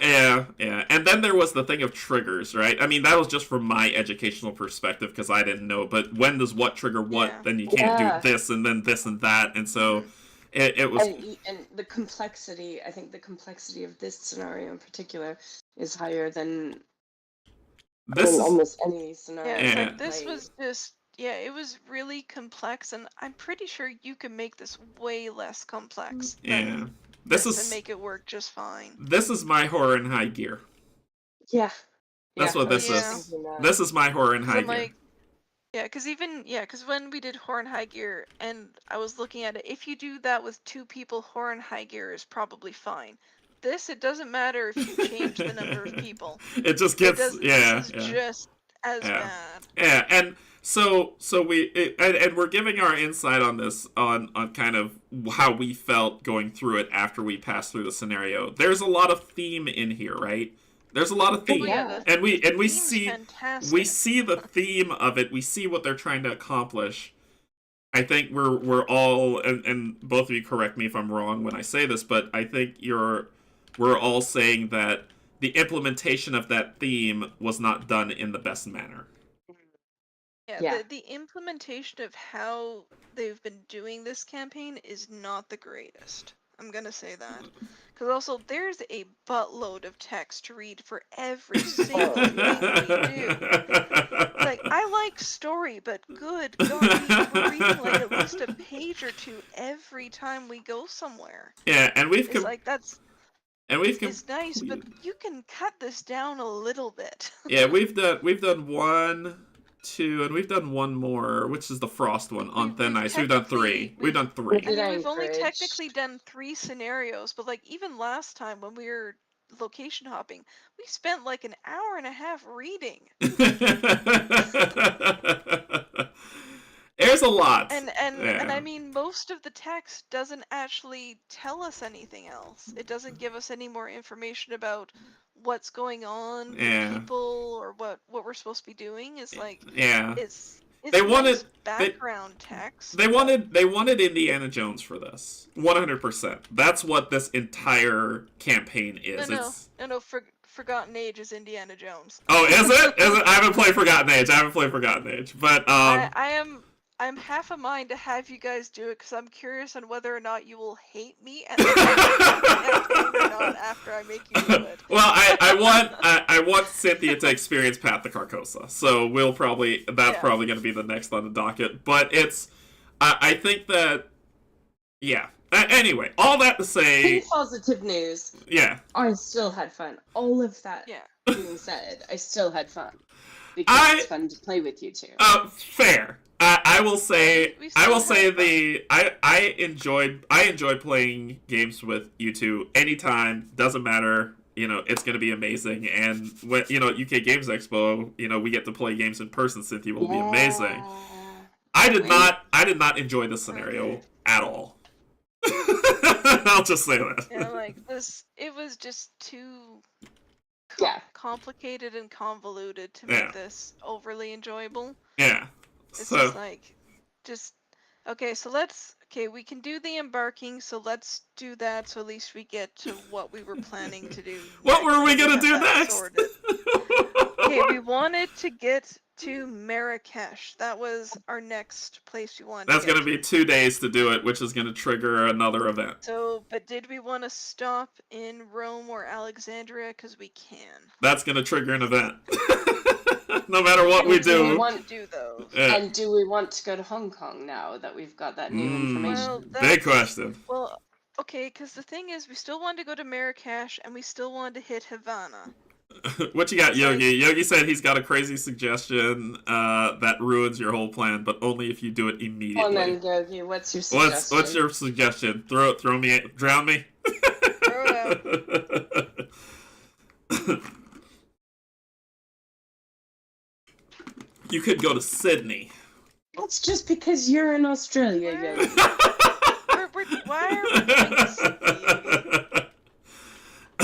yeah. And then there was the thing of triggers, right? I mean, that was just from my educational perspective because I didn't know. But when does what trigger what? Yeah. Then you can't Yeah. do this and then this and that. And so it was. And the complexity, I think the complexity of this scenario in particular is higher than This is, almost any scenario. Yeah, it's Yeah. like this was just, yeah, it was really complex, and I'm pretty sure you can make this way less complex. yeah. This And is make it work just fine. this is my horror in high gear. Yeah. That's what this Yeah. is. This is my horror in So high I'm gear. like, yeah, because when we did Horn High Gear and I was looking at it, if you do that with 2 people, Horn High Gear is probably fine. This, it doesn't matter if you change the number of people. It just It gets doesn't, yeah. this is just as bad. Yeah, and so and we're giving our insight on this on kind of how we felt going through it after we passed through the scenario. There's a lot of theme in here, right? There's a lot of theme, yeah. and we theme's see fantastic. the theme of it. We see what they're trying to accomplish. I think we're all and both of you correct me if I'm wrong when I say this, but I think we're all saying that the implementation of that theme was not done in the best manner. Yeah. The implementation of how they've been doing this campaign is not the greatest. I'm gonna say that. Because also, there's a buttload of text to read for every single thing we do. Like, I like story, but good God, we're reading like at least a page or 2 every time we go somewhere. Yeah, and we've It's like, it's nice, but you can cut this down a little bit. Yeah, we've done 1, 2, and we've done one more, which is the frost one on Thin Ice. We've done 3. We've done 3. I mean, we've only technically done 3 scenarios, but like even last time when we were location hopping, we spent like an hour and a half reading. There's a lot. And I mean, most of the text doesn't actually tell us anything else. It doesn't give us any more information about what's going on with people or what we're supposed to be doing. It's like it's they wanted nice background text. They wanted Indiana Jones for this. 100%. That's what this entire campaign is. No, Forgotten Age is Indiana Jones. Oh, is it? I haven't played Forgotten Age, but I'm half a mind to have you guys do it because I'm curious on whether or not you will hate me and or not after I make you do it. Well, I want Cynthia to experience Path to Carcosa, so probably going to be the next on the docket. But it's I think that anyway, all that to say, positive news. Yeah, I still had fun. All of that being said, I still had fun because it's fun to play with you two. Fair. I will say I enjoyed playing games with you two anytime. Doesn't matter. It's going to be amazing. And when UK Games Expo, we get to play games in person. Cynthia will be amazing. I did not enjoy this scenario at all. I'll just say that. Yeah, like this, it was just too Yeah. complicated and convoluted to Yeah. make this overly enjoyable. Yeah. It's So just like, just okay. So we can do the embarking. So let's do that. So at least we get to what we were planning to do. what next, were we so gonna have do that next? sorted. Okay, we wanted to get to Marrakesh. That was our next place we wanted That's to get gonna be 2 days to do it, which is gonna trigger another event. So, but did we want to stop in Rome or Alexandria? Because we can. That's gonna trigger an event. No matter what we Do we do. want to do those. And do we want to go to Hong Kong now that we've got that new information? Well, Big question. Well, okay, because the thing is, we still wanted to go to Marrakesh, and we still wanted to hit Havana. What you got, It's Yogi? Yogi said he's got a crazy suggestion that ruins your whole plan, but only if you do it immediately. Well, then, Yogi, what's your suggestion? What's your suggestion? Throw me, drown me. Throw it out. You could go to Sydney. It's just because you're in Australia, Yogi. Why are we going to Sydney,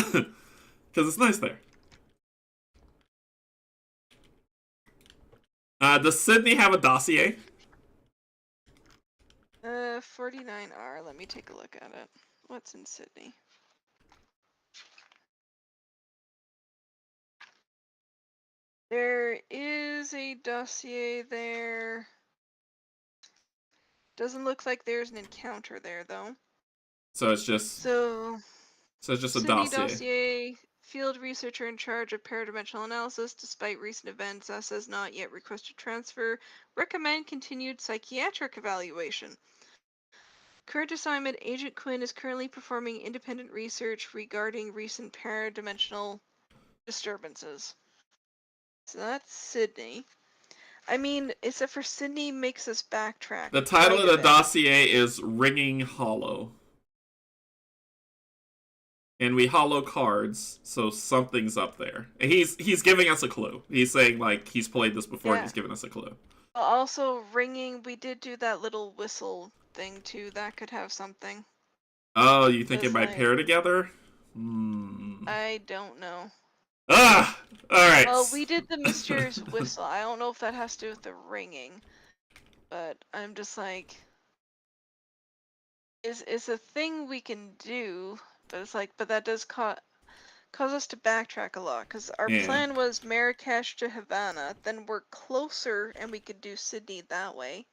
Yogi? Because it's nice there. Does Sydney have a dossier? 49R. Let me take a look at it. What's in Sydney? There is a dossier there. Doesn't look like there's an encounter there, though. So it's just it's just a Sydney dossier. Field researcher in charge of paradimensional analysis, despite recent events, us has not yet requested transfer. Recommend continued psychiatric evaluation. Current assignment, Agent Quinn is currently performing independent research regarding recent paradimensional disturbances. So that's Sydney. I mean, except for Sydney makes us backtrack. The title of the dossier is Ringing Hollow. And we hollow cards, so something's up there. He's giving us a clue. He's saying, like, he's played this before and he's giving us a clue. Also, ringing, we did do that little whistle thing, too. That could have something. Oh, you think it might like, pair together? I don't know. Ah! Alright. Well, we did the mysterious whistle. I don't know if that has to do with the ringing. But I'm just like... It's a thing we can do, but it's like, but that does cause us to backtrack a lot, because our plan was Marrakesh to Havana, then we're closer and we could do Sydney that way.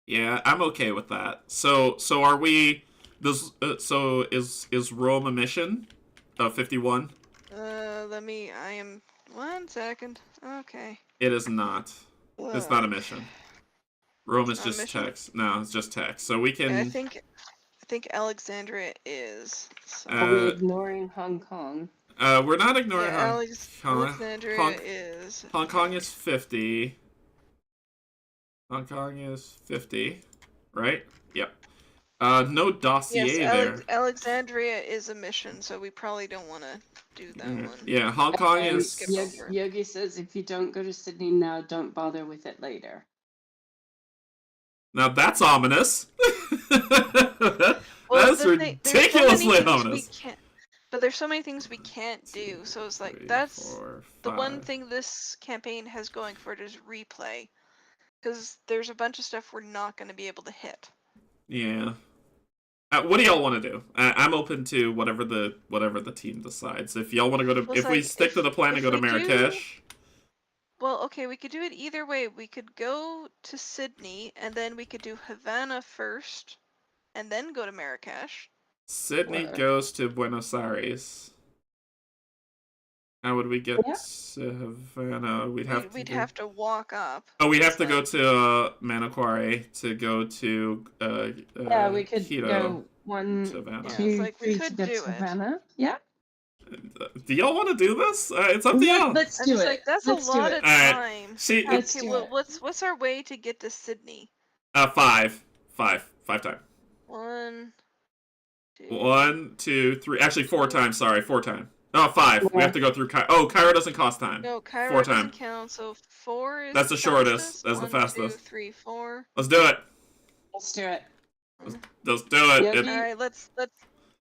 Yeah, I'm okay with that. So are we? So is Rome a mission? 51. I am 1 second. Okay. It is not. It's not a mission. Rome is just text. No, it's just text. So we can. Yeah, I think Alexandria is. So. Are we ignoring Hong Kong? We're not ignoring Hong Kong. Alexandria is. Hong Kong is 50. Hong Kong is 50, right? Yep. No dossier there. Alexandria is a mission, so we probably don't want to do that one. Yeah, Hong Kong is. Yogi says if you don't go to Sydney now, don't bother with it later. Now that's ominous. That's ridiculously ominous. But there's so many things we can't do, so it's like 3, that's 4, the one thing this campaign has going for it is replay, because there's a bunch of stuff we're not going to be able to hit. Yeah. What do y'all want to do? I'm open to whatever the team decides. If y'all want to go to, we stick to the plan and go to Marrakesh. Well, okay, we could do it either way. We could go to Sydney, and then we could do Havana first, and then go to Marrakesh. Sydney goes to Buenos Aires. How would we get to Havana? We'd have to walk up. Oh, we'd have to go to Manokwari to go to yeah, we could Quito go 1, 2, 3 to get to Havana. Yeah. Do y'all want to do this? It's up to y'all. Let's do it. Like, that's let's a lot of time. Right. Okay, what's our way to get to Sydney? 5 time. 1, 2. 1, 2, 3. Actually, 4 times. Sorry, 4 time. No, 5. Yeah. We have to go through Cairo. Oh, Cairo doesn't cost time. No, Cairo 4 doesn't time. count. So 4 is. That's the shortest. Fastest. That's 1, the fastest. 2, 3, 4. Let's do it. Let's do it. Just do it. Yogi? All right, let's.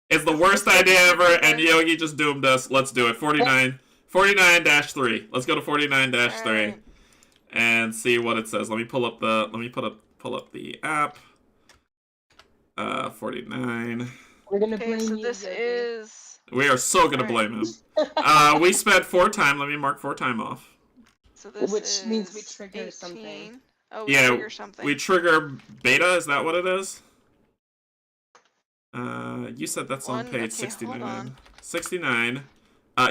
It's the worst idea ever, and Yogi just doomed us. Let's do it. 49-3. Let's go to 49-3 Alright. and see what it says. Let me pull up the app. 49. We're gonna Okay, blame so you, this Yogi. is. We are so gonna Alright. blame him. We spent 4 time. Let me mark 4 time off. So this Which is means we trigger 18. something. Oh, we Yeah, trigger something. we trigger beta. Is that what it is? You said that's on page Okay, 69. hold on. 69.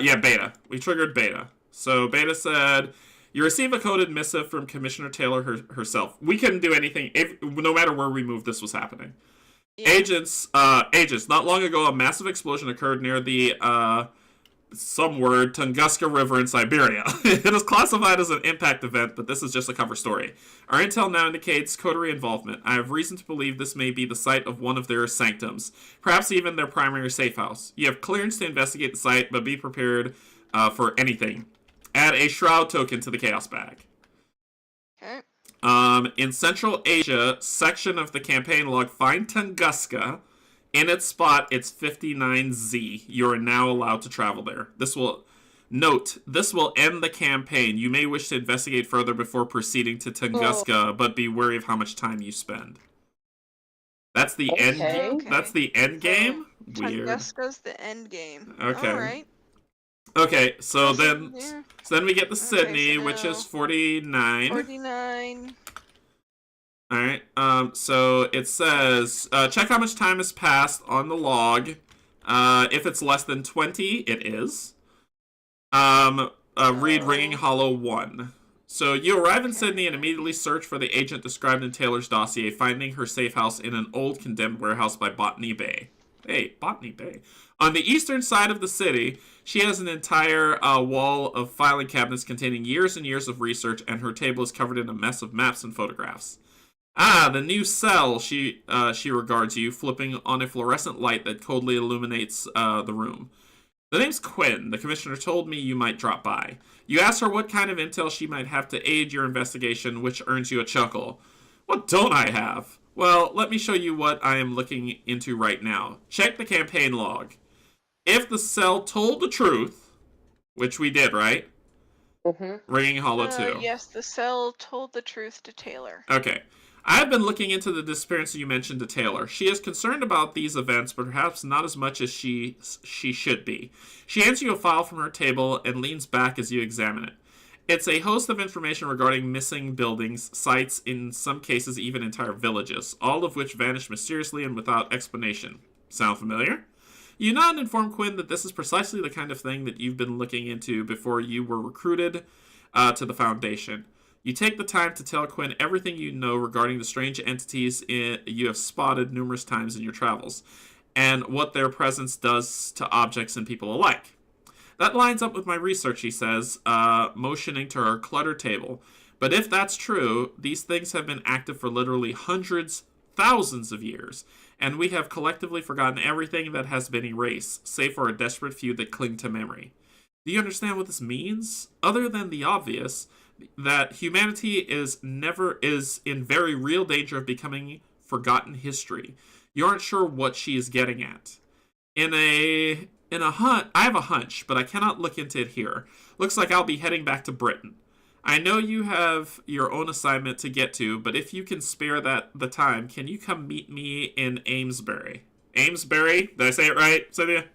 Yeah, beta. We triggered beta. So beta said, you receive a coded missive from Commissioner Taylor herself. We couldn't do anything, no matter where we moved, this was happening. Yeah. Agents, not long ago, a massive explosion occurred near the, Tunguska River in Siberia. It is classified as an impact event, but this is just a cover story. Our intel now indicates coterie involvement. I have reason to believe this may be the site of one of their sanctums, perhaps even their primary safe house. You have clearance to investigate the site, but be prepared for anything. Add a shroud token to the chaos bag. Okay. In Central Asia, section of the campaign log, find Tunguska. In its spot, it's 59Z. You are now allowed to travel there. This will end the campaign. You may wish to investigate further before proceeding to Tunguska, but be wary of how much time you spend. That's the end. Okay. That's the end game. Weird. Tunguska's the end game. Okay. All right. Okay, so Yeah. then we get the Sydney, so which now- is 49. 49. Alright, so it says, check how much time has passed on the log. If it's less than 20, it is. Read Ringing Hollow 1. So you arrive in Sydney and immediately search for the agent described in Taylor's dossier, finding her safe house in an old condemned warehouse by Botany Bay. Hey, Botany Bay. On the eastern side of the city, she has an entire wall of filing cabinets containing years and years of research, and her table is covered in a mess of maps and photographs. Ah, the new cell, she regards you, flipping on a fluorescent light that coldly illuminates the room. The name's Quinn. The commissioner told me you might drop by. You ask her what kind of intel she might have to aid your investigation, which earns you a chuckle. What don't I have? Well, let me show you what I am looking into right now. Check the campaign log. If the cell told the truth, which we did, right? Mm-hmm. Ringing Hollow 2. Yes, the cell told the truth to Taylor. Okay. I've been looking into the disappearances you mentioned to Taylor. She is concerned about these events, but perhaps not as much as she should be. She hands you a file from her table and leans back as you examine it. It's a host of information regarding missing buildings, sites, in some cases even entire villages, all of which vanish mysteriously and without explanation. Sound familiar? You nod and inform Quinn that this is precisely the kind of thing that you've been looking into before you were recruited to the Foundation. You take the time to tell Quinn everything you know regarding the strange entities you have spotted numerous times in your travels, and what their presence does to objects and people alike. That lines up with my research, he says, motioning to her cluttered table. But if that's true, these things have been active for literally hundreds, thousands of years, and we have collectively forgotten everything that has been erased, save for a desperate few that cling to memory. Do you understand what this means? Other than the obvious, that humanity is in very real danger of becoming forgotten history. You aren't sure what she is getting at. I have a hunch, but I cannot look into it here. Looks like I'll be heading back to Britain. I know you have your own assignment to get to, but if you can spare the time, can you come meet me in Amesbury? Amesbury? Did I say it right, Cynthia?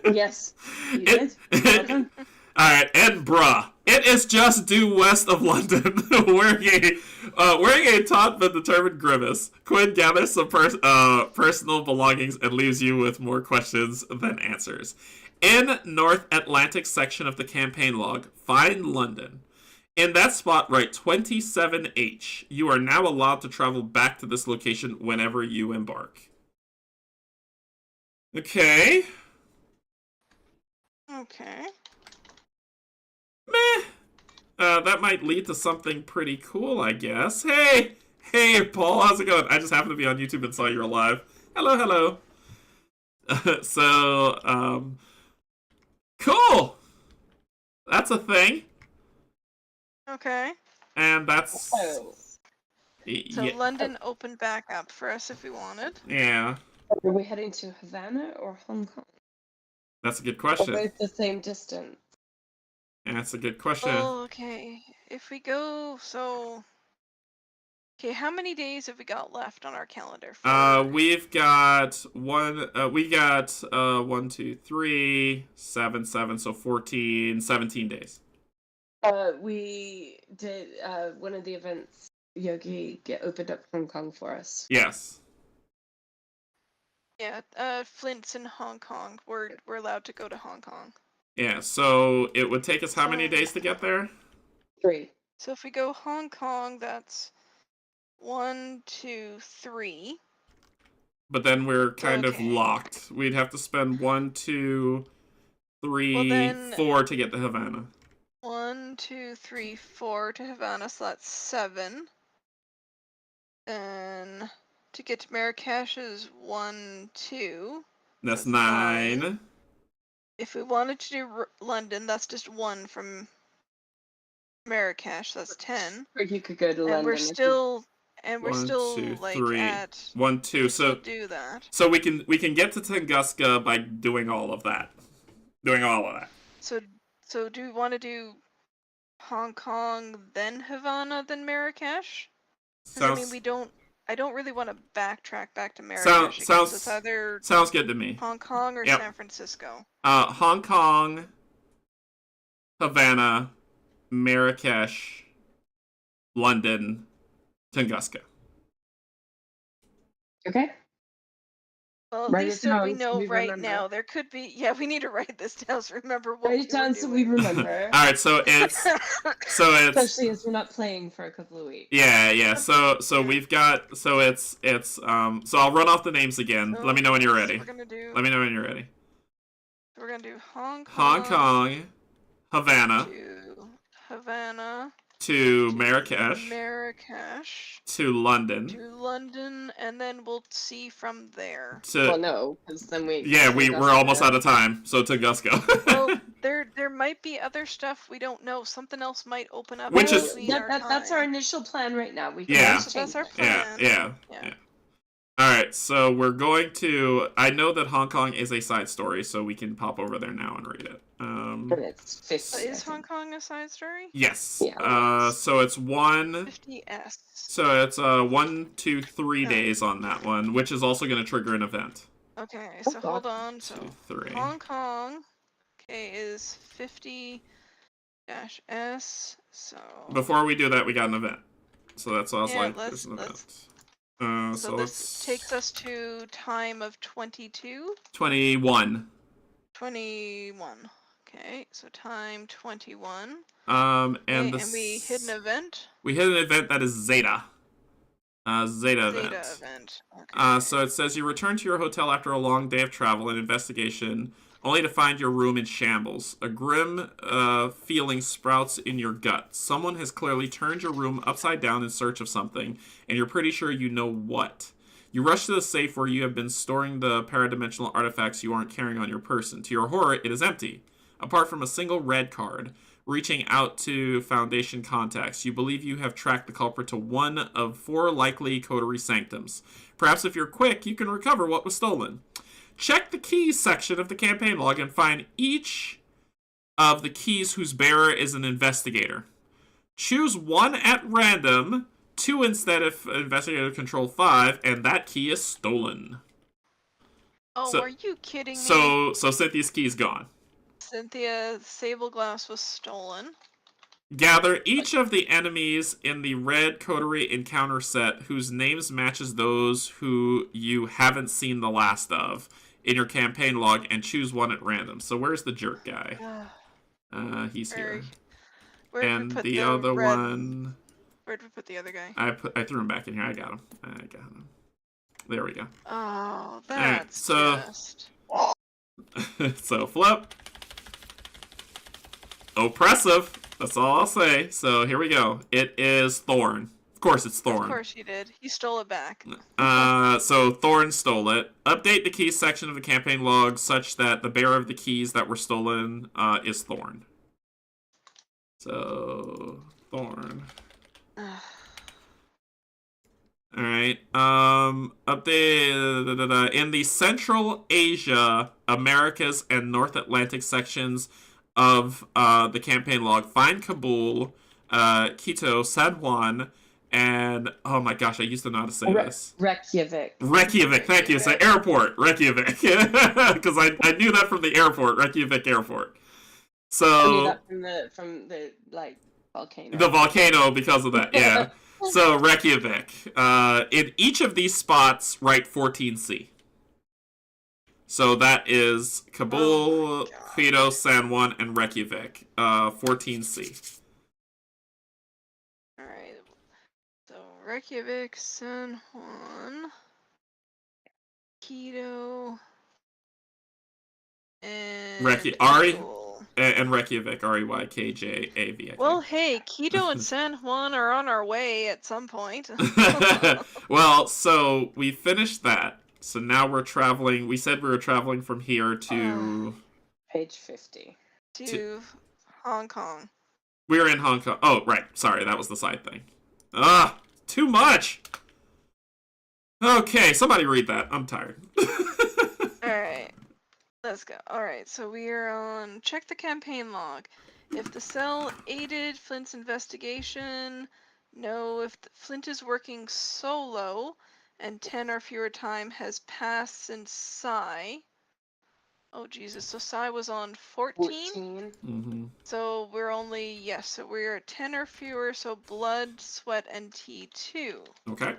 Yes, you did. Well done. Alright, Edinburgh. It is just due west of London. wearing a taut but determined grimace, Quinn gathers some personal belongings and leaves you with more questions than answers. In North Atlantic section of the campaign log, find London. In that spot, write 27H. You are now allowed to travel back to this location whenever you embark. Okay. Okay. Meh. That might lead to something pretty cool, I guess. Hey, Paul, how's it going? I just happened to be on YouTube and saw you were live. Hello. Cool. That's a thing. Okay. And that's, Oh, So Yeah. London opened back up for us if we wanted. Yeah. Are we heading to Havana or Hong Kong? That's a good Or question. both the same distance? That's a good question. Oh, okay. If we go, so... Okay, how many days have we got left on our calendar? We've got we got 1, 2, 3, 7, 7, so 14, 17 days. We did one of the events. Yogi opened up Hong Kong for us. Yes. Yeah, Flint's in Hong Kong. We're allowed to go to Hong Kong. Yeah, so it would take us how many So- days to get there? 3. So if we go Hong Kong, that's 1, 2, 3. But then we're kind of Okay. locked. We'd have to spend 1, 2, 3, Well, then- 4 to get to Havana. 1, 2, 3, 4 to Havana, so that's 7. And to get to Marrakesh is 1, 2. That's That's 9. 9. If we wanted to do London, that's just 1 from Marrakesh. That's 10. Or you could go to London. And we're if you- still, 1, 2, like 3. at. 1, 2. We can still So do that. so we can get to Tunguska by doing all of that. Doing all of that. So do we want to do Hong Kong, then Havana, then Marrakesh? Because I mean, I don't really want to backtrack back to Marrakesh. again, so it's either sounds good to me. Hong Kong or Yep. San Francisco. Hong Kong, Havana, Marrakesh, London, Tunguska. Okay. Well, at Write least it that we down so know we right remember. now. There could be. Yeah, we need to write this down so remember what Write it down so we remember. All right, so it's Especially as we're not playing for a couple of weeks. yeah. So we've got it's so I'll run off the names again. So Let me know when you're ready. We're gonna do. Let me know when you're ready. We're gonna do Hong Hong Kong, Havana, to Havana to to Marrakesh, to London, and then we'll see from there. Well, no, because then we're almost out of time. So Tunguska. Well, there might be other stuff we don't know. Something else might open up. Which is- between our that's our time. initial plan right now. We can Yeah. always change That's our it. plan. Yeah. All right, so we're going to. I know that Hong Kong is a side story, so we can pop over there now and read it. And it's 50. Is Hong Kong a side story? Yes. Yeah. So it's 50S. So it's 1, 2, 3 days on that one, which is also going to trigger an event. Okay, Oh, so God. hold on. So 2, 3. Hong Kong, okay, is 50-S. So Before we do that, we got an event. So that's all I was Yeah, like. let's- There's an let's- event. so let's this takes us to time of 22. 21. 21. Okay, so time 21. And Okay, and we hit an event. We hit an event that is Zeta. Zeta event. Okay. So it says you return to your hotel after a long day of travel and investigation, only to find your room in shambles. A grim feeling sprouts in your gut. Someone has clearly turned your room upside down in search of something, and you're pretty sure you know what. You rush to the safe where you have been storing the paradimensional artifacts you aren't carrying on your person. To your horror, it is empty. Apart from a single red card. Reaching out to Foundation contacts, you believe you have tracked the culprit to one of 4 likely coterie sanctums. Perhaps if you're quick, you can recover what was stolen. Check the keys section of the campaign log and find each of the keys whose bearer is an investigator. Choose 1 at random, 2 instead if investigator control 5, and that key is stolen. Oh, so- are you kidding me? So Cynthia's key's gone. Cynthia, Sable Glass was stolen. Gather each of the enemies in the Red Coterie encounter set whose names matches those who you haven't seen the last of in your campaign log and choose 1 at random. So where's the jerk guy? He's here. Where'd we And put the other red- one, Where'd we put the other guy? I threw him back in here. I got him. There we go. Oh, Alright, that's so- just... So flip. Oppressive. That's all I'll say. So here we go. It is Thorn. Of course it's Thorn. Of course you did. He stole it back. So Thorn stole it. Update the keys section of the campaign log such that the bearer of the keys that were stolen is Thorn. So Thorn. All right. Up there in the Central Asia, Americas, and North Atlantic sections of the campaign log, find Kabul, Quito, San Juan, and oh my gosh, I used to know how to say this. Reykjavik. Reykjavik. Thank you. So airport, Reykjavik, because I knew that from the airport, Reykjavik Airport. So I knew that from the like volcano. The volcano because of that, yeah. So Reykjavik. In each of these spots, write 14C. So that is Kabul, Quito, San Juan, and Reykjavik. 14C. Alright. So Reykjavik, San Juan, Quito, and Kabul. And Reykjavik, REYKJAVIK. Well, hey, Quito and San Juan are on our way at some point. Well, so we finished that. So now we're traveling. We said we were traveling from here to... Page 50. To Hong Kong. We were in Hong Kong. Oh, right. Sorry, that was the side thing. Too much! Okay, somebody read that. I'm tired. Alright. Let's go. Alright, so we are on check the campaign log. If the cell aided Flint's investigation, no. If Flint is working solo, and 10 or fewer time has passed since Psy. Oh Jesus, so Psy was on 14? 14. Mm-hmm. So we're only, yes, so we're at 10 or fewer, so blood, sweat, and T2. Okay.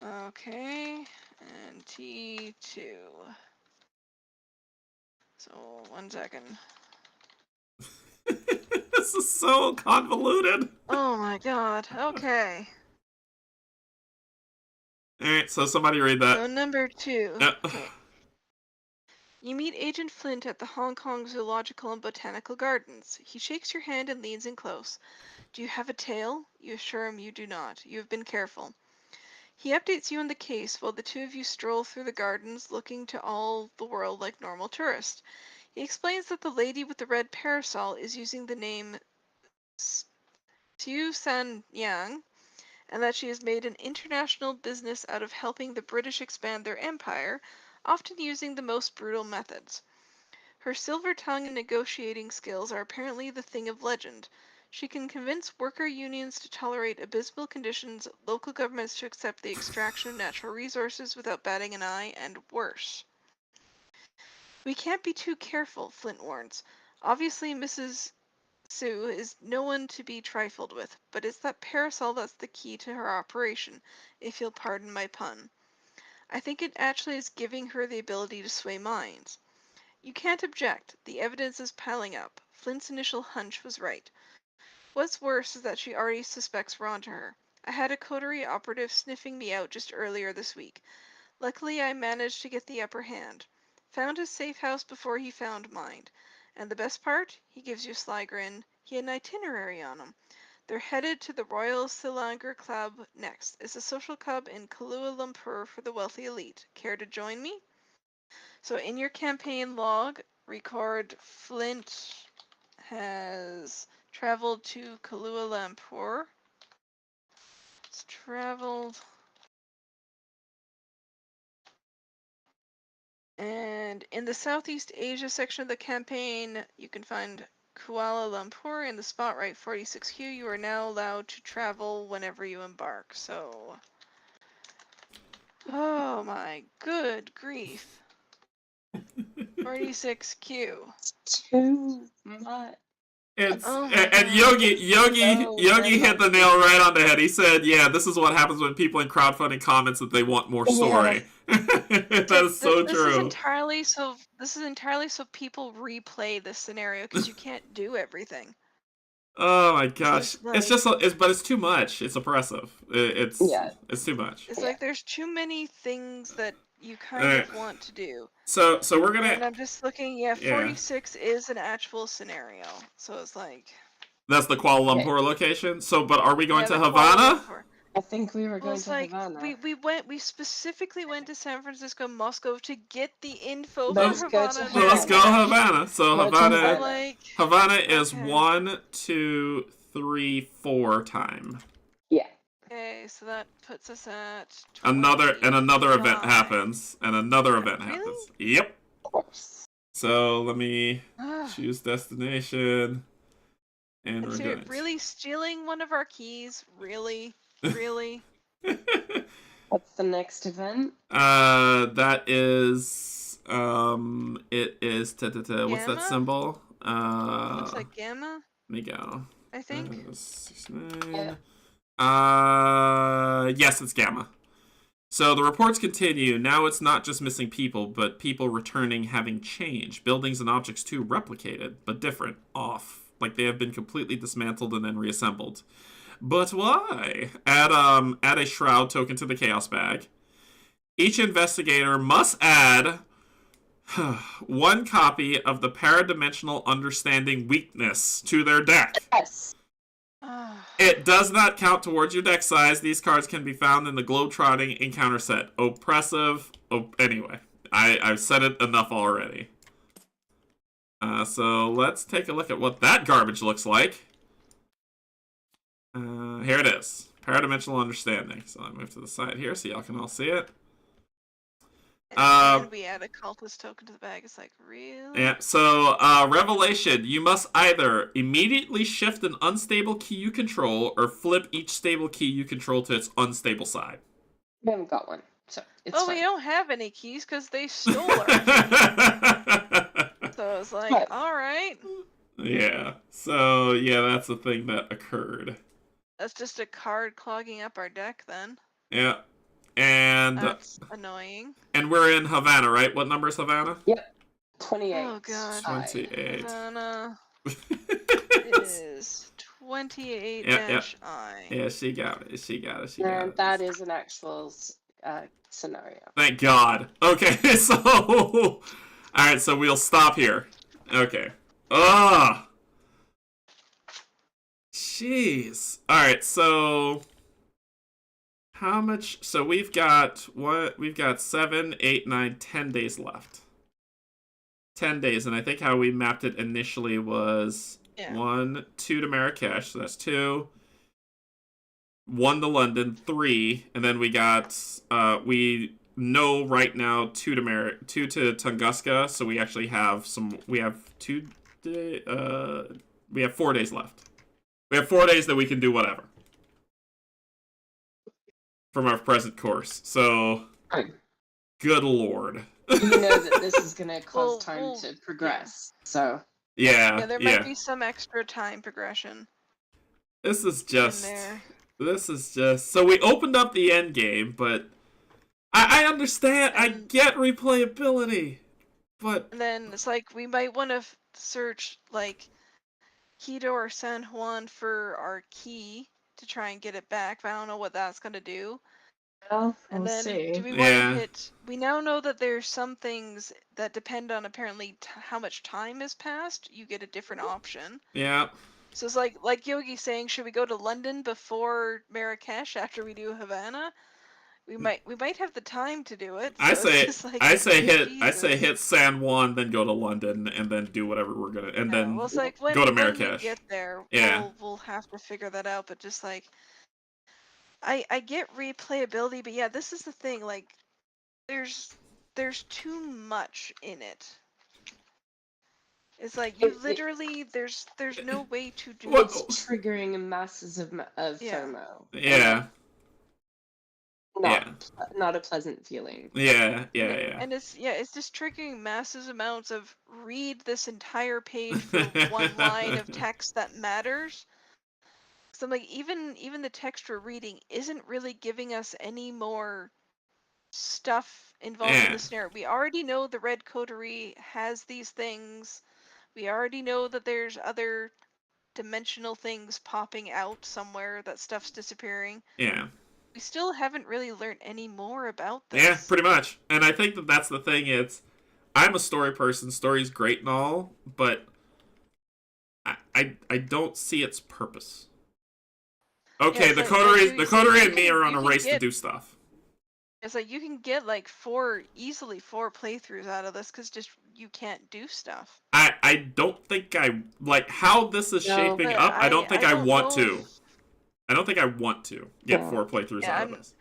Okay, and T2. So, 1 second. This is so convoluted. Oh my god, okay. Alright, so somebody read that. So, number 2. Yeah. Okay. You meet Agent Flint at the Hong Kong Zoological and Botanical Gardens. He shakes your hand and leans in close. Do you have a tail? You assure him you do not. You have been careful. He updates you on the case while the two of you stroll through the gardens looking to all the world like normal tourists. He explains that the lady with the red parasol is using the name Xiu San Yang, and that she has made an international business out of helping the British expand their empire, often using the most brutal methods. Her silver tongue and negotiating skills are apparently the thing of legend. She can convince worker unions to tolerate abysmal conditions, local governments to accept the extraction of natural resources without batting an eye, and worse. We can't be too careful, Flint warns. Obviously, Mrs. Sue is no one to be trifled with, but it's that parasol that's the key to her operation, if you'll pardon my pun. I think it actually is giving her the ability to sway minds. You can't object. The evidence is piling up. Flint's initial hunch was right. What's worse is that she already suspects we're onto her. I had a coterie operative sniffing me out just earlier this week. Luckily, I managed to get the upper hand. Found his safe house before he found mine. And the best part? He gives you a sly grin. He had an itinerary on him. They're headed to the Royal Silanger Club next. It's a social club in Kuala Lumpur for the wealthy elite. Care to join me? So in your campaign log, record Flint has traveled to Kuala Lumpur. It's traveled. And in the Southeast Asia section of the campaign, you can find Kuala Lumpur in the spotlight 46Q. You are now allowed to travel whenever you embark. So, oh my good grief. 46Q. Too much. It's Oh my and God. Yogi hit the nail right on the head. He said, "Yeah, this is what happens when people in crowdfunding comments that they want more story." That is so This true. is entirely so people replay this scenario because you can't do everything. Oh my gosh, It's it's just but it's too much. It's oppressive. It's too much. It's like there's too many things that you kind of want to do. So we're And gonna. I'm just looking. Yeah, 46 is an actual scenario. So it's like. That's the Kuala Lumpur location. So, but are we going to the Kuala Havana? Lumpur. I think we were Well, going it's to like Havana. we specifically went to San Francisco, Moscow to get the info Let's for go Havana. to So let's go Havana. So Go to Havana. Havana. Like, Havana is okay. 1, 2, 3, 4 time. Yeah. Okay, so that puts us at Another event 29. happens, and another event Really? happens. Yep. So let me Ah, choose destination, and we're going. really stealing one of our keys? Really? Really? What's the next event? That is it is what's that Gamma? symbol? Looks like gamma, Let me go. I think. 69. Yes, it's Gamma. So the reports continue. Now it's not just missing people, but people returning having changed. Buildings and objects too replicated, but different, off. Like they have been completely dismantled and then reassembled. But why? Add a shroud token to the chaos bag. Each investigator must add one copy of the paradimensional understanding weakness to their deck. Yes. Ah, It does not count towards your deck size. These cards can be found in the Globetrotting encounter set. Oppressive. Anyway, I've said it enough already. So let's take a look at what that garbage looks like. Here it is. Paradimensional understanding. So I move to the side here so y'all can all see it. and we add a cultist token to the bag. It's like, really? Yeah, so revelation. You must either immediately shift an unstable key you control or flip each stable key you control to its unstable side. We haven't got one, so it's Well, fine. we don't have any keys because they stole our keys. So it's like, But- alright. Yeah, so yeah, that's the thing that occurred. That's just a card clogging up our deck then. Yeah, and That's annoying. we're in Havana, right? What number is Havana? 28. Oh, God. 28. Havana is 28 Yep. I. Yeah, she got it. She got it. And that is an actual scenario. Thank God. Okay, so all right, so we'll stop here. Okay. Ugh. Jeez. All right, so how much? So we've got what? We've got 7, 8, 9, 10 days left. 10 days, and I think how we mapped it initially was 1, 2 to Marrakesh, so that's 2. 1 to London, 3, and then we got we know right now 2 to Tunguska, so we actually have we have 4 days left. We have 4 days that we can do whatever from our present course. So, good lord. You know that this is going to cause time Well, to progress. So Yeah, there might be some extra time progression This is in just. there. This is just. So we opened up the end game, but I understand. I get replayability, but And then it's like we might want to search like Quito or San Juan for our key to try and get it back, but I don't know what that's gonna do. well, And we'll then see. do we want Yeah. to hit? We now know that there's some things that depend on apparently how much time has passed. You get a different option. yeah. So it's like Yogi saying, should we go to London before Marrakesh after we do Havana? We might have the time to do it. So I it's say just like, hit Jesus. San Juan, then go to London, and then do whatever we're gonna, and then Well, it's like when, go to when we Marrakesh. get there, Yeah. we'll have to figure that out. But just like, I get replayability, but yeah, this is the thing. Like, there's too much in it. It's like you literally there's no way to do What- it. It's triggering masses of Yeah. FOMO. Yeah. Not a pleasant feeling. Yeah. And it's just triggering massive amounts of read this entire page for one line of text that matters. So I'm like, even the text we're reading isn't really giving us any more stuff involved in Yeah. the scenario. We already know the Red Coterie has these things. We already know that there's other dimensional things popping out somewhere, that stuff's disappearing. Yeah. We still haven't really learned any more about this. Yeah, pretty much. And I think that's the thing. I'm a story person. Story's great and all, but I don't see its purpose. Okay, Yeah, the it's like Coterie you said, and you me can- are on you a can race to get- do stuff. It's like you can get like easily four playthroughs out of this because just you can't do stuff. I don't think I like how this is No, shaping But up. I don't think I don't want know to. if- I don't think I want to get No. 4 playthroughs Yeah, out of this.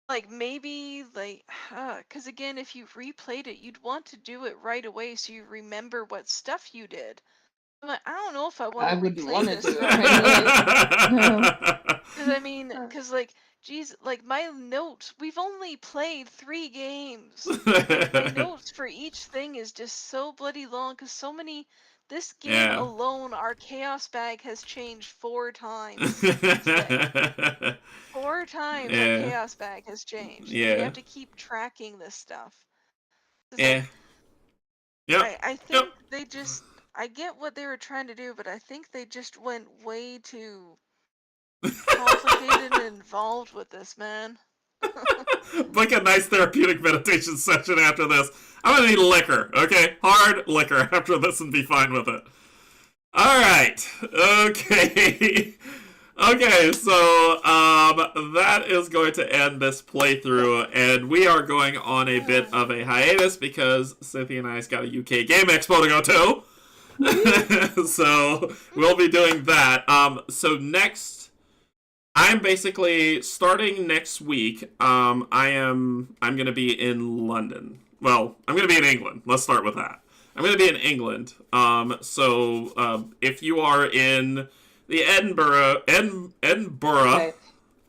Like maybe like, because again, if you replayed it, you'd want to do it right away so you remember what stuff you did. I'm like, I don't know if I want I to wouldn't replay want to this do it right right away. away. Because I mean, because like, geez, like my notes, we've only played 3 games. Like my notes for each thing is just so bloody long. Because so many, this game Yeah. alone, our chaos bag has changed 4 times today. 4 times our Yeah. chaos bag has changed. And we Yeah. have to keep tracking this stuff. It's Yeah. like, Yep. I think they just, I get what they were trying to do, but I think they just went way too complicated and involved with this, man. Like a nice therapeutic meditation session after this. I'm gonna need liquor, okay? Hard liquor after this and be fine with it. Alright. Okay. Okay, so that is going to end this playthrough, and we are going on a bit of a hiatus because Cynthia and I's got a UK Game Expo to go to. So we'll be doing that. So next, I'm basically starting next week. I'm gonna be in London. Well, I'm gonna be in England. Let's start with that. I'm gonna be in England. So if you are in the Edinburgh.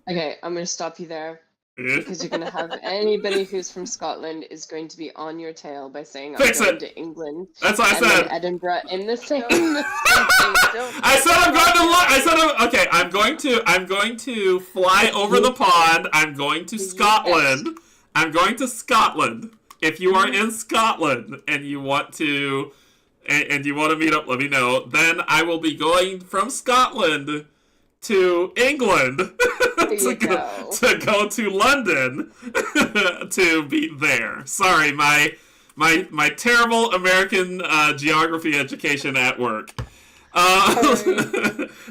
Okay, I'm going to stop you there. Because you're going to have anybody who's from Scotland is going to be on your tail by saying, I'm going to England. That's what I and said. then Edinburgh in the same. I said I'm going to look. I said okay. I'm going to fly over the pond. I'm going to Scotland. I'm going to Scotland. If you are in Scotland and you want to. And you want to meet up, let me know. Then I will be going from Scotland to England to go to London to be there. Sorry, my terrible American geography education at work.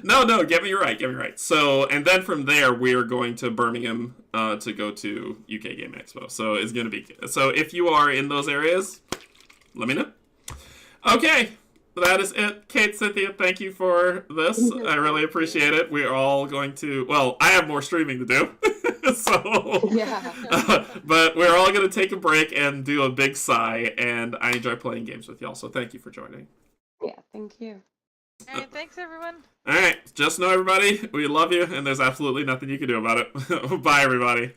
No, get me right. So, and then from there, we're going to Birmingham to go to UK Game Expo. So it's going to be... So if you are in those areas, let me know. Okay, that is it. Kate, Cynthia, thank you for this. I really appreciate it. We're all going to... Well, I have more streaming to do. So... Yeah. But we're all going to take a break and do a big sigh, and I enjoy playing games with y'all, so thank you for joining. Yeah, thank you. Alright, thanks everyone. Alright, just know everybody, we love you, and there's absolutely nothing you can do about it. Bye, everybody.